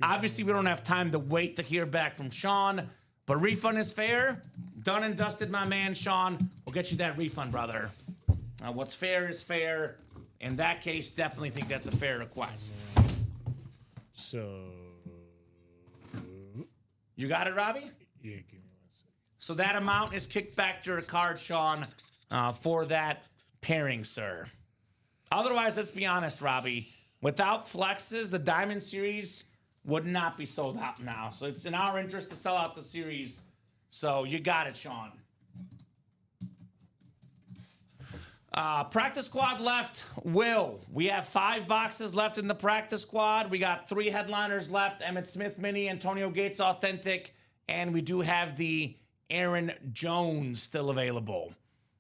Obviously, we don't have time to wait to hear back from Sean, but refund is fair. Done and dusted, my man, Sean. We'll get you that refund, brother. What's fair is fair. In that case, definitely think that's a fair request. So, you got it, Robbie? yeah, give me 1 second. So that amount is kicked back to your card, Sean, for that pairing, sir. Otherwise, let's be honest, Robbie. Without flexes, the Diamond Series would not be sold out now. So it's in our interest to sell out the series. So you got it, Sean. Practice squad left. We have 5 boxes left in the practice squad. We got 3 headliners left. Emmitt Smith Mini, Antonio Gates Authentic, and we do have the Aaron Jones still available.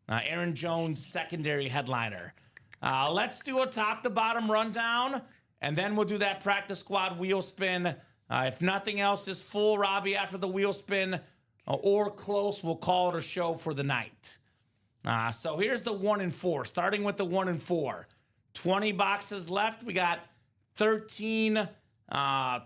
Aaron Jones secondary headliner. Let's do a top to bottom rundown, and then we'll do that practice squad wheel spin. If nothing else is full, Robbie, after the wheel spin or close, we'll call it a show for the night. So here's the 1 and 4, starting with the 1 and 4. 20 boxes left. We got 13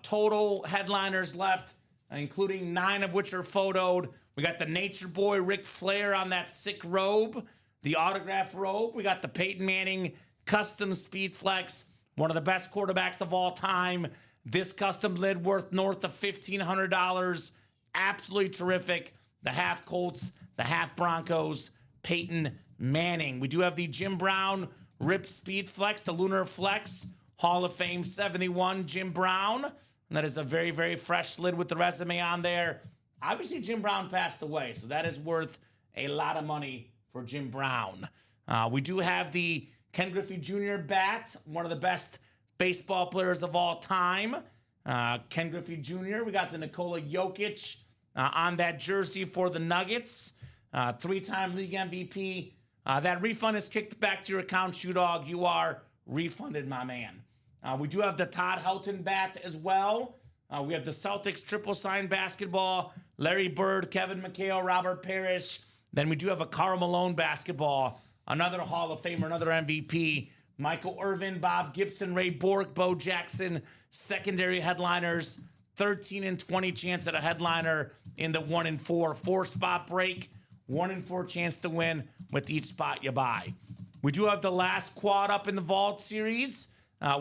total headliners left, including 9 of which are photoed. We got the Nature Boy Ric Flair on that sick robe, the autograph robe. We got the Peyton Manning custom Speed Flex, one of the best quarterbacks of all time. This custom lid worth north of $1,500. Absolutely terrific. The half Colts, the half Broncos, Peyton Manning. We do have the Jim Brown Rip Speed Flex, the Lunar Flex, Hall of Fame 71, Jim Brown. And that is a very, very fresh lid with the resume on there. Obviously, Jim Brown passed away, so that is worth a lot of money for Jim Brown. We do have the Ken Griffey Jr. bat, one of the best baseball players of all time. Ken Griffey Jr. We got the Nikola Jokic on that jersey for the Nuggets. 3-time league MVP. That refund is kicked back to your account, Shoe Dog. You are refunded, my man. We do have the Todd Helton bat as well. We have the Celtics triple sign basketball, Larry Bird, Kevin McHale, Robert Parrish. Then we do have a Karl Malone basketball, another Hall of Famer, another MVP, Michael Irvin, Bob Gibson, Ray Bork, Bo Jackson, secondary headliners, 13 and 20 chance at a headliner in the 1 and 4, 4-spot break, 1 and 4 chance to win with each spot you buy. We do have the last quad up in the Vault series.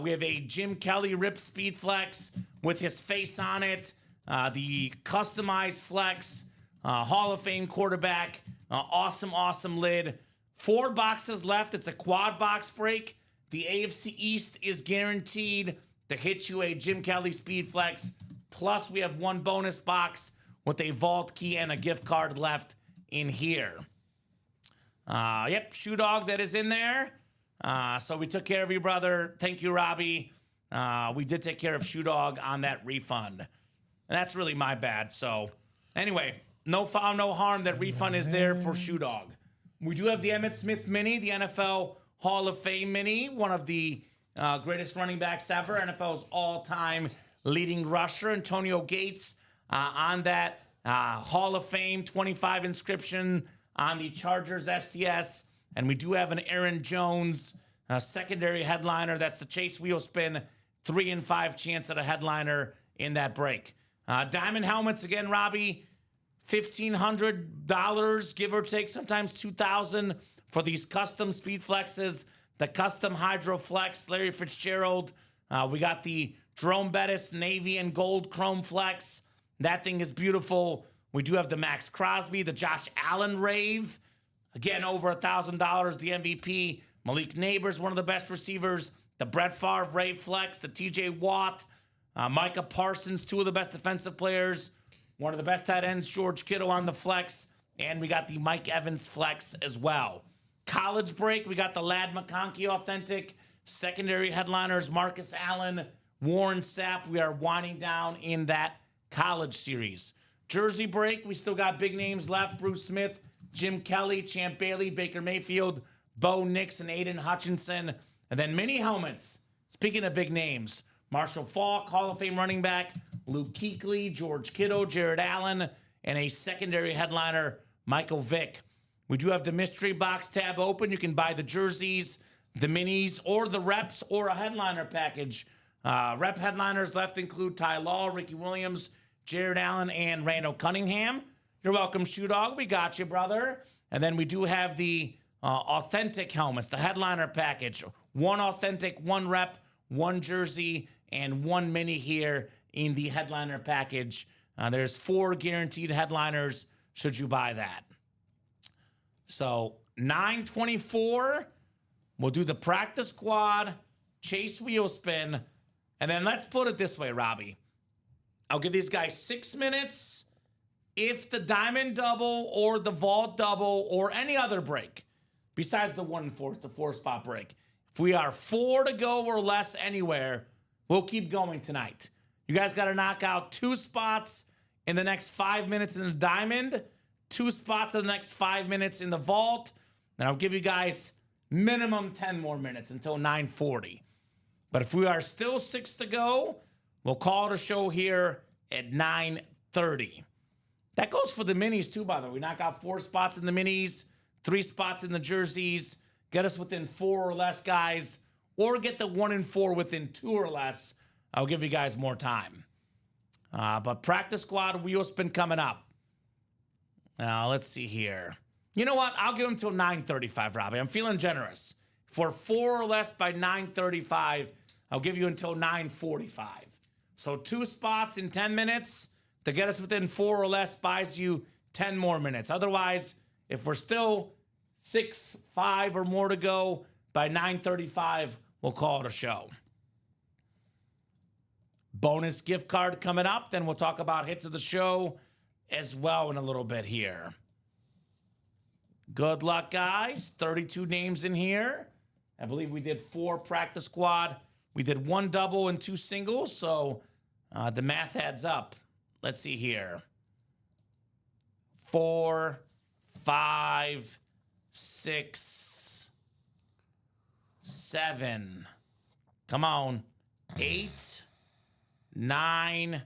We have a Jim Kelly Rip Speed Flex with his face on it, the customized flex, Hall of Fame quarterback, awesome lid. 4 boxes left. It's a quad box break. The AFC East is guaranteed to hit you a Jim Kelly Speed Flex. Plus, we have 1 bonus box with a vault key and a gift card left in here. Yep, Shoe Dog, that is in there. So we took care of you, brother. Thank you, Robbie. We did take care of Shoe Dog on that refund. And that's really my bad. So anyway, no foul, no harm. That refund is there for Shoe Dog. We do have the Emmitt Smith Mini, the NFL Hall of Fame Mini, one of the greatest running backs ever, NFL's all-time leading rusher, Antonio Gates, on that Hall of Fame 25 inscription on the Chargers SDS. And we do have an Aaron Jones secondary headliner. That's the Chase Wheel Spin, 3 and 5 chance at a headliner in that break. Diamond helmets, again, Robbie, $1,500, give or take, sometimes $2,000 for these custom Speed Flexes, the custom Hydro Flex, Larry Fitzgerald. We got the Jerome Bettis Navy and Gold Chrome Flex. That thing is beautiful. We do have the Max Crosby, the Josh Allen Rave. Again, over $1,000, the MVP. Malik Neighbors, one of the best receivers. The Brett Favre Rave Flex, the TJ Watt. Micah Parsons, 2 of the best defensive players. One of the best tight ends, George Kittle on the flex. And we got the Mike Evans Flex as well. College break, we got the Ladd McConkey Authentic. Secondary headliners, Marcus Allen, Warren Sapp. We are winding down in that college series. Jersey break, we still got big names left. Bruce Smith, Jim Kelly, Champ Bailey, Baker Mayfield, Bo Nix, and Aiden Hutchinson. And then mini helmets. Speaking of big names, Marshall Faulk, Hall of Fame running back, Luke Kuechly, George Kittle, Jared Allen, and a secondary headliner, Michael Vick. We do have the mystery box tab open. You can buy the jerseys, the minis, or the reps, or a headliner package. Rep headliners left include Ty Law, Ricky Williams, Jared Allen, and Randall Cunningham. You're welcome, Shoe Dog. We got you, brother. And then we do have the authentic helmets, the headliner package. 1 authentic, 1 rep, 1 jersey, and 1 mini here in the headliner package. There's 4 guaranteed headliners should you buy that. So $924. We'll do the practice squad, Chase Wheel Spin, and then let's put it this way, Robbie. I'll give these guys 6 minutes. If the Diamond Double or the Vault Double or any other break Besides the 1 and 4, it's a 4-spot break. If we are 4 to go or less anywhere, we'll keep going tonight. You guys got to knock out 2 spots in the next 5 minutes in the diamond, 2 spots in the next 5 minutes in the vault, and I'll give you guys minimum 10 more minutes until 9:40. But if we are still 6 to go, we'll call it a show here at 9:30. That goes for the minis too, by the way. We knock out 4 spots in the minis, 3 spots in the jerseys, get us within 4 or less, guys, or get the 1 and 4 within 2 or less. I'll give you guys more time. But practice squad wheel spin coming up. Let's see here. You know what? I'll give them till 9:35, Robbie. I'm feeling generous. For 4 or less by 9:35, I'll give you until 9:45. So 2 spots in 10 minutes to get us within 4 or less buys you 10 more minutes. Otherwise, if we're still 6, 5 or more to go by 9:35, we'll call it a show. Bonus gift card coming up. Then we'll talk about hits of the show as well in a little bit here. Good luck, guys. 32 names in here. I believe we did 4 practice squad. We did 1 double and 2 singles, so the math adds up. Let's see here. 4, 5, 6, 7. Come on. 8, 9,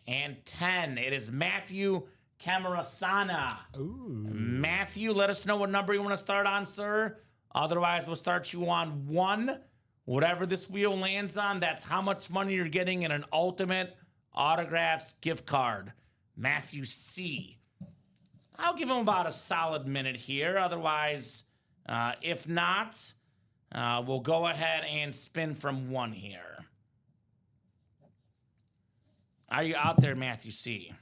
and 10. It is Matthew Camarasana. Matthew, let us know what number you want to start on, sir. Otherwise, we'll start you on 1. Whatever this wheel lands on, that's how much money you're getting in an Ultimate Autographs gift card. Matthew C. I'll give him about a solid minute here. Otherwise, if not, we'll go ahead and spin from 1 here. Are you out there, Matthew C?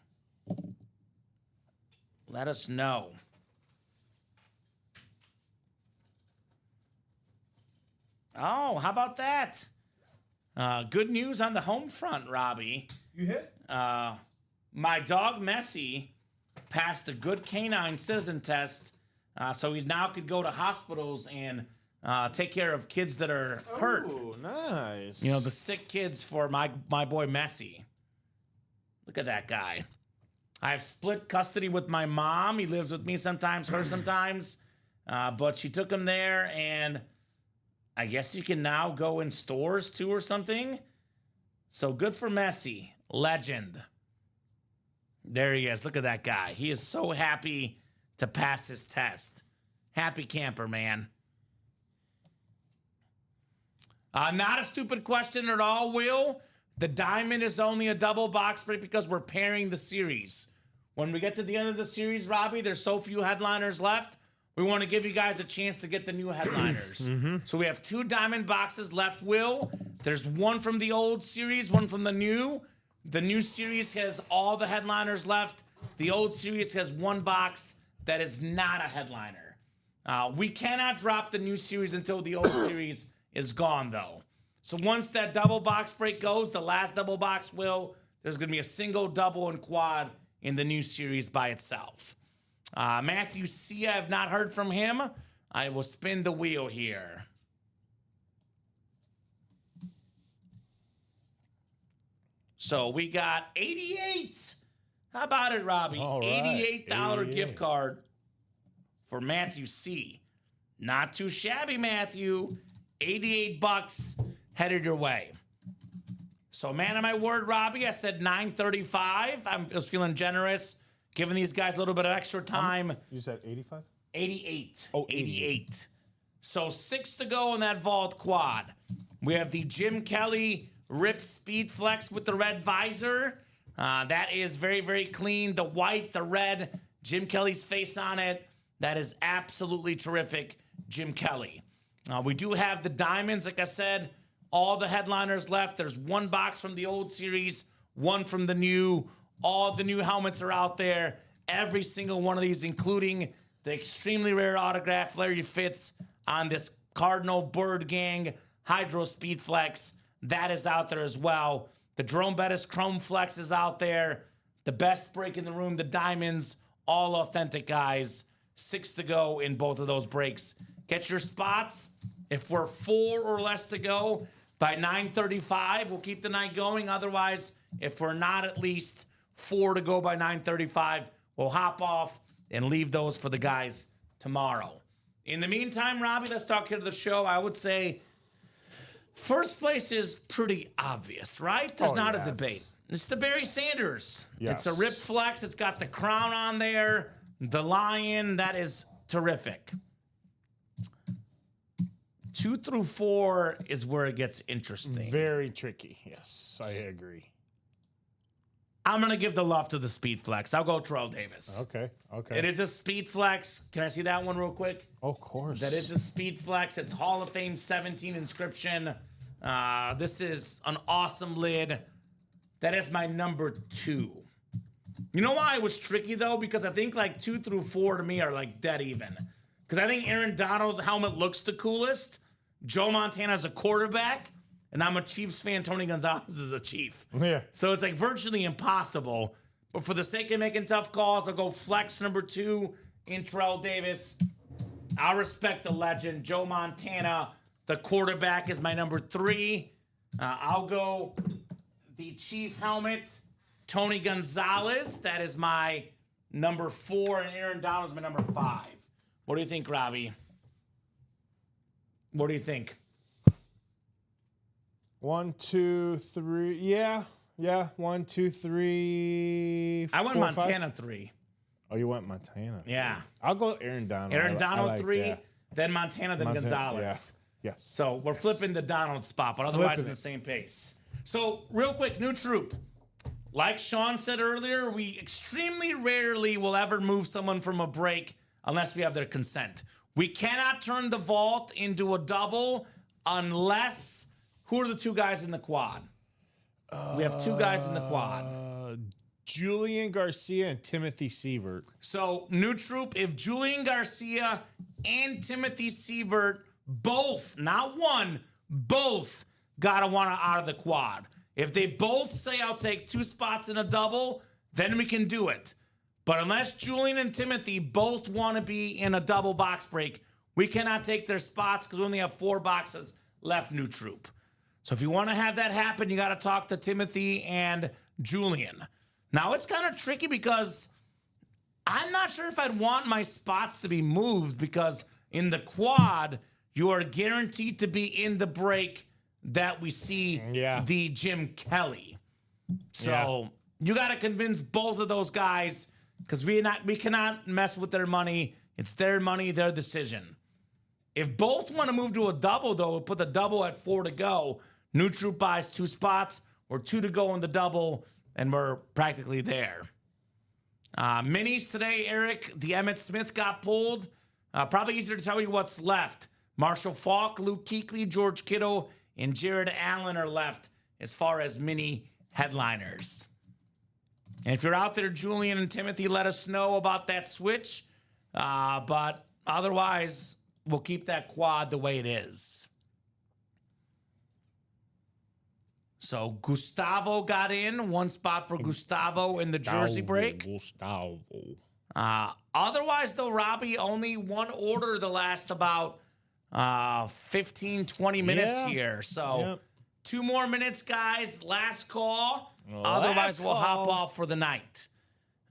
Let us know. Oh, how about that? Good news on the home front, Robbie. You hit? My dog, Messi, passed the good canine citizen test, so he now could go to hospitals and take care of kids that are hurt. Oh, nice. You know, the sick kids for my boy Messi. Look at that guy. I have split custody with my mom. He lives with me sometimes, her sometimes. But she took him there, and I guess you can now go in stores too or something. So good for Messi. Legend. There he is. Look at that guy. He is so happy to pass his test. Happy camper, man. Not a stupid question at all, Will. The diamond is only a double box break because we're pairing the series. When we get to the end of the series, Robbie, there's so few headliners left. We want to give you guys a chance to get the new headliners. So we have 2 diamond boxes left, Will. There's 1 from the old series, 1 from the new. The new series has all the headliners left. The old series has 1 box that is not a headliner. We cannot drop the new series until the old series is gone, though. So once that double box break goes, the last double box will, there's going to be a single, double, and quad in the new series by itself. Matthew C., I have not heard from him. I will spin the wheel here. So we got 88. How about it, Robbie? All right. $88 88. gift card for Matthew C. Not too shabby, Matthew. 88 bucks headed your way. So, man of my word, Robbie, I said 9:35. I was feeling generous, giving these guys a little bit of extra time. You said 85? 88. Oh, 88. So 6 to go in that vault quad. We have the Jim Kelly Rip Speed Flex with the red visor. That is very, very clean. The white, the red, Jim Kelly's face on it. That is absolutely terrific, Jim Kelly. We do have the diamonds, like I said, all the headliners left. There's 1 box from the old series, 1 from the new. All the new helmets are out there. Every single one of these, including the extremely rare autograph Larry Fitz on this Cardinal Bird Gang Hydro Speed Flex. That is out there as well. The Jerome Bettis Chrome Flex is out there. The best break in the room, the diamonds, all authentic, guys. 6 to go in both of those breaks. Get your spots. If we're 4 or less to go by 9:35, we'll keep the night going. Otherwise, if we're not at least 4 to go by 9:35, we'll hop off and leave those for the guys tomorrow. In the meantime, Robbie, let's talk here to the show. I would say first place is pretty obvious, right? There's not a debate. It's the Barry Sanders. Yes. It's a Rip Flex. It's got the crown on there. The lion. That is terrific. 2 through 4 is where it gets interesting. Very tricky. Yes, I agree. I'm going to give the love to the Speed Flex. I'll go Terrell Davis. Okay. It is a Speed Flex. Can I see that one real quick? Of course. That is a Speed Flex. It's Hall of Fame 17 inscription. This is an awesome lid. That is my number 2. You know why it was tricky, though? Because I think like 2 through 4 to me are like dead even. Because I think Aaron Donald's helmet looks the coolest. Joe Montana's a quarterback. And I'm a Chiefs fan. Tony Gonzalez is a Chief. Yeah. So it's like virtually impossible. But for the sake of making tough calls, I'll go flex number 2 in Terrell Davis. I'll respect the legend. Joe Montana, the quarterback, is my number 3. I'll go the Chief helmet, Tony Gonzalez. That is my number 4. And Aaron Donald is my number 5. What do you think, Robbie? What do you think? 1, 2, 3. Yeah. 1, 2, 3. I went 4, Montana 5. 3. Oh, you went Montana. Yeah. I'll go Aaron Donald. Aaron I Donald like 3, that. then Montana, then Montana, Gonzalez. yeah. Yes. So we're flipping the Donald spot, but otherwise Flipping in the it. same pace. So real quick, new troop. Like Sean said earlier, we extremely rarely will ever move someone from a break unless we have their consent. We cannot turn the vault into a double unless... Who are the 2 guys in the quad? We have 2 guys in the quad. Julian Garcia and Timothy Sievert. So, new troop, if Julian Garcia and Timothy Sievert both, not one, both gotta want out of the quad. If they both say, I'll take 2 spots in a double, then we can do it. But unless Julian and Timothy both want to be in a double box break, we cannot take their spots because we only have 4 boxes left, new troop. So if you want to have that happen, you got to talk to Timothy and Julian. Now, it's kind of tricky because I'm not sure if I'd want my spots to be moved because in the quad, you are guaranteed to be in the break that we see the Jim Kelly. So you got to convince both of those guys because we cannot mess with their money. It's their money, their decision. If both want to move to a double, though, we'll put the double at 4 to go. New troop buys 2 spots. We're 2 to go in the double, and we're practically there. Minis today, Eric. The Emmitt Smith got pulled. Probably easier to tell you what's left. Marshall Faulk, Luke Kuechly, George Kittle, and Jared Allen are left as far as mini headliners. And if you're out there, Julian and Timothy, let us know about that switch. But otherwise, we'll keep that quad the way it is. So Gustavo got in. 1 spot for Gustavo in the jersey break. Gustavo. Otherwise, though, Robbie, only 1 order the last about 15, 20 minutes here. So 2 more minutes, guys. Last call. Otherwise, we'll hop off for the night.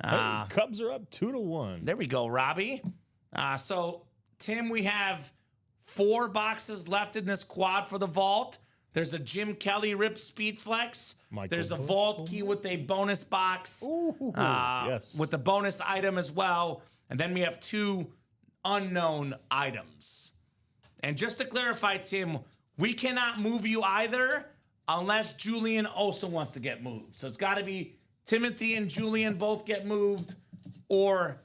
Hey, Cubs are up 2-1. There we go, Robbie. So, Tim, we have 4 boxes left in this quad for the vault. There's a Jim Kelly Rip Speed Flex. There's a vault key with a bonus box. Yes. With the bonus item as well. And then we have 2 unknown items. And just to clarify, Tim, we cannot move you either unless Julian also wants to get moved. So it's got to be Timothy and Julian both get moved or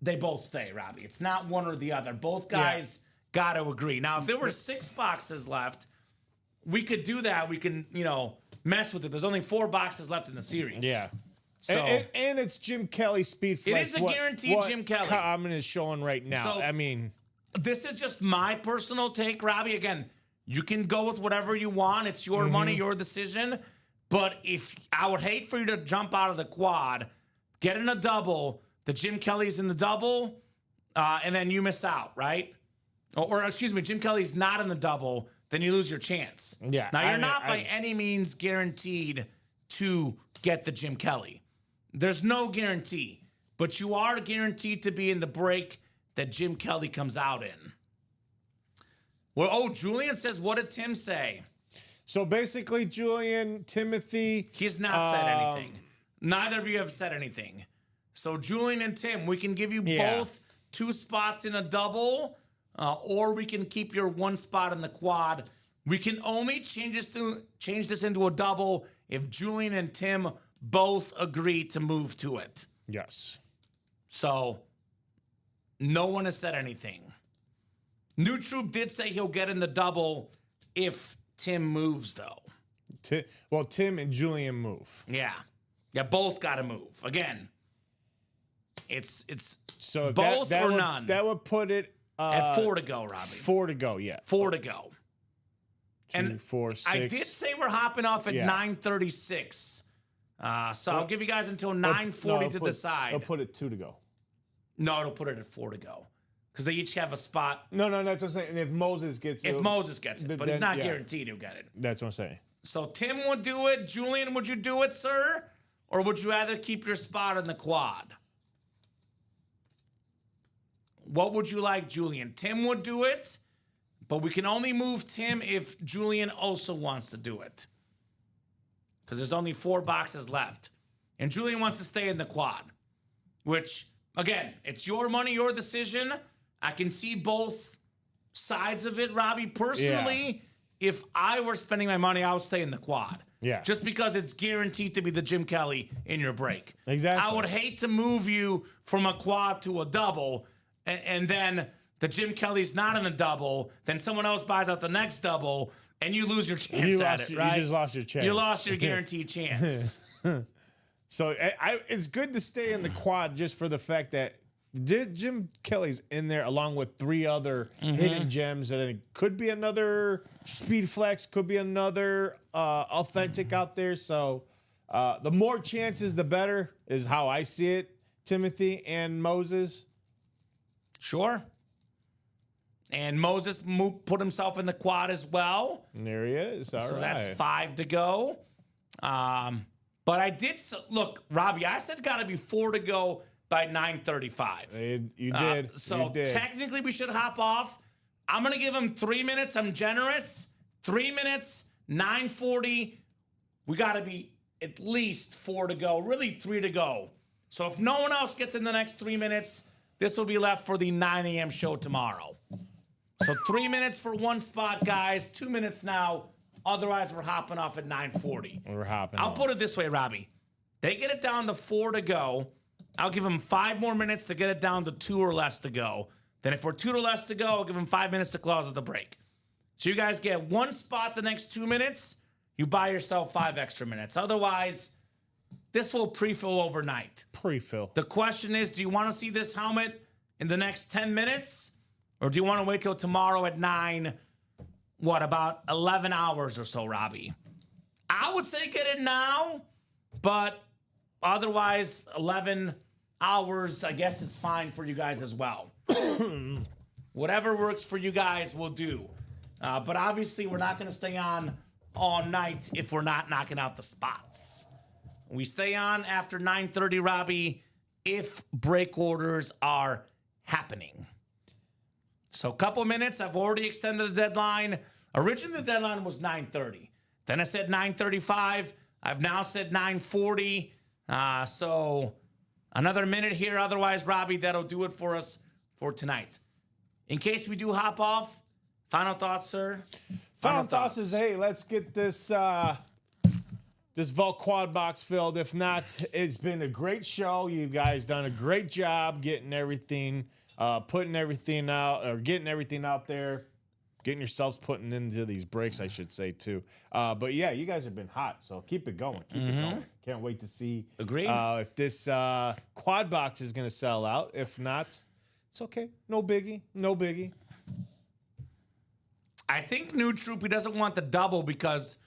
they both stay, Robbie. It's not one or the other. Both guys got to agree. Now, if there were 6 boxes left, we could do that. We can, mess with it. There's only 4 boxes left in the series. Yeah. So And it's Jim Kelly Speed Flex. is a guaranteed Jim Kelly. Common is showing right now. So- I mean, this is just my personal take, Robbie. Again, you can go with whatever you want. It's your money, your decision. But if I would hate for you to jump out of the quad, get in a double. The Jim Kelly's in the double. and then you miss out, right? Or excuse me, Jim Kelly's not in the double, then you lose your chance. Yeah, Now, I you're mean, not by any means guaranteed to get the Jim Kelly. There's no guarantee, but you are guaranteed to be in the break that Jim Kelly comes out in. Well, Julian says, what did Tim say? So basically, Julian, Timothy. He's not said anything. Neither of you have said anything. So Julian and Tim, we can give you both 2 spots in a double, or we can keep your 1 spot in the quad. We can only change this into a double if Julian and Tim both agree to move to it. Yes. So no one has said anything. New Troop did say he'll get in the double if Tim moves, though. Tim and Julian move. Yeah, both got to move. Again, it's So if both that or would, none. That would put it At 4 to go, Robbie. 4 to go. Yeah. 4 to go. 2, And 4, 6. I did say we're hopping off at Yeah. 9:36. So I'll give you guys until 9:40 to decide. They'll put it 2 to go. No, it'll put it at 4 to go. Because they each have a spot. No, that's what I'm saying. And if Moses gets If it, Moses gets it, but he's then, not yeah. guaranteed he'll get it. That's what I'm saying. So Tim would do it. Julian, would you do it, sir? Or would you rather keep your spot in the quad? What would you like, Julian? Tim would do it, but we can only move Tim if Julian also wants to do it. Because there's only 4 boxes left. And Julian wants to stay in the quad, which, again, it's your money, your decision. I can see both sides of it, Robbie. Personally, if I were spending my money, I would stay in the quad. Yeah. Just because it's guaranteed to be the Jim Kelly in your break. Exactly. I would hate to move you from a quad to a double, and then the Jim Kelly's not in the double, then someone else buys out the next double, and you lose your chance at it, right? You just lost your chance. You lost your guaranteed chance. So it's good to stay in the quad just for the fact that Jim Kelly's in there along with 3 other hidden gems, and it could be another Speed Flex, could be another Authentic out there. So the more chances, the better is how I see it, Timothy and Moses. Sure. And Moses put himself in the quad as well. And there he is. All right. So that's 5 to go. But I did look, Robbie. I said got to be 4 to go by 9:35. You did. So you did. technically, we should hop off. I'm gonna give him 3 minutes. I'm generous. 3 minutes. 9:40. We got to be at least 4 to go. Really 3 to go. So if no one else gets in the next 3 minutes, this will be left for the 9 a.m. show tomorrow. So 3 minutes for 1 spot, guys. 2 minutes now. Otherwise, we're hopping off at 9:40. We're hopping. I'll put it this way, Robbie. They get it down to 4 to go. I'll give them 5 more minutes to get it down to 2 or less to go. Then if we're 2 or less to go, I'll give them 5 minutes to close at the break. So you guys get 1 spot the next 2 minutes. You buy yourself 5 extra minutes. Otherwise, this will pre-fill overnight. Pre-fill. The question is, do you want to see this helmet in the next 10 minutes? Or do you want to wait till tomorrow at 9, about 11 hours or so, Robbie? I would say get it now, but otherwise 11 hours, I guess, is fine for you guys as well. Whatever works for you guys, we'll do. But obviously, we're not going to stay on all night if we're not knocking out the spots. We stay on after 9:30, Robbie, if break orders are happening. So a couple minutes. I've already extended the deadline. Originally, the deadline was 9:30. Then I said 9:35. I've now said 9:40. So another minute here. Otherwise, Robbie, that'll do it for us for tonight. In case we do hop off, final thoughts, sir? Final thoughts is, hey, let's get this this Vault Quad box filled. If not, it's been a great show. You guys done a great job getting everything, putting everything out, or getting everything out there, getting yourselves putting into these breaks, I should say, too. But yeah, you guys have been hot, so keep it going. Keep it going. Can't wait to see Agreed. If this quad box is going to sell out. If not, it's okay. No biggie. No biggie. I think New Troop, he doesn't want the double because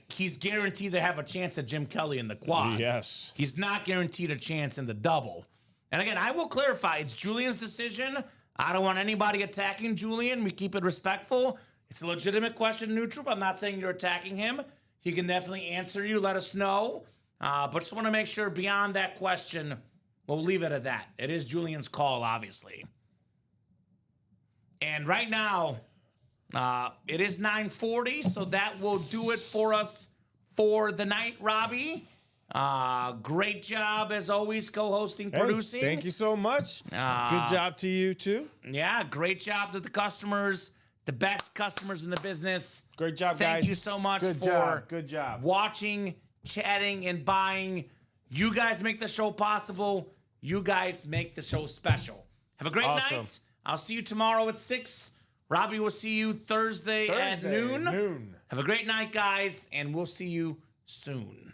he's guaranteed to have a chance at Jim Kelly in the quad. Yes. He's not guaranteed a chance in the double. And again, I will clarify, it's Julian's decision. I don't want anybody attacking Julian. We keep it respectful. It's a legitimate question, New Troop. I'm not saying you're attacking him. He can definitely answer you. Let us know. But just want to make sure beyond that question, we'll leave it at that. It is Julian's call, obviously. And right now, it is 9:40, so that will do it for us for the night, Robbie. Great job, as always, co-hosting, producing. Thank you so much. Good job to you, too. Yeah, great job to the customers, the best customers in the business. Great job, guys. Thank you so much Good job. watching, chatting, and buying. You guys make the show possible. You guys make the show special. Have a great night. I'll see you tomorrow at 6. Robbie will see you Thursday at noon. Have a great night, guys, and we'll see you soon.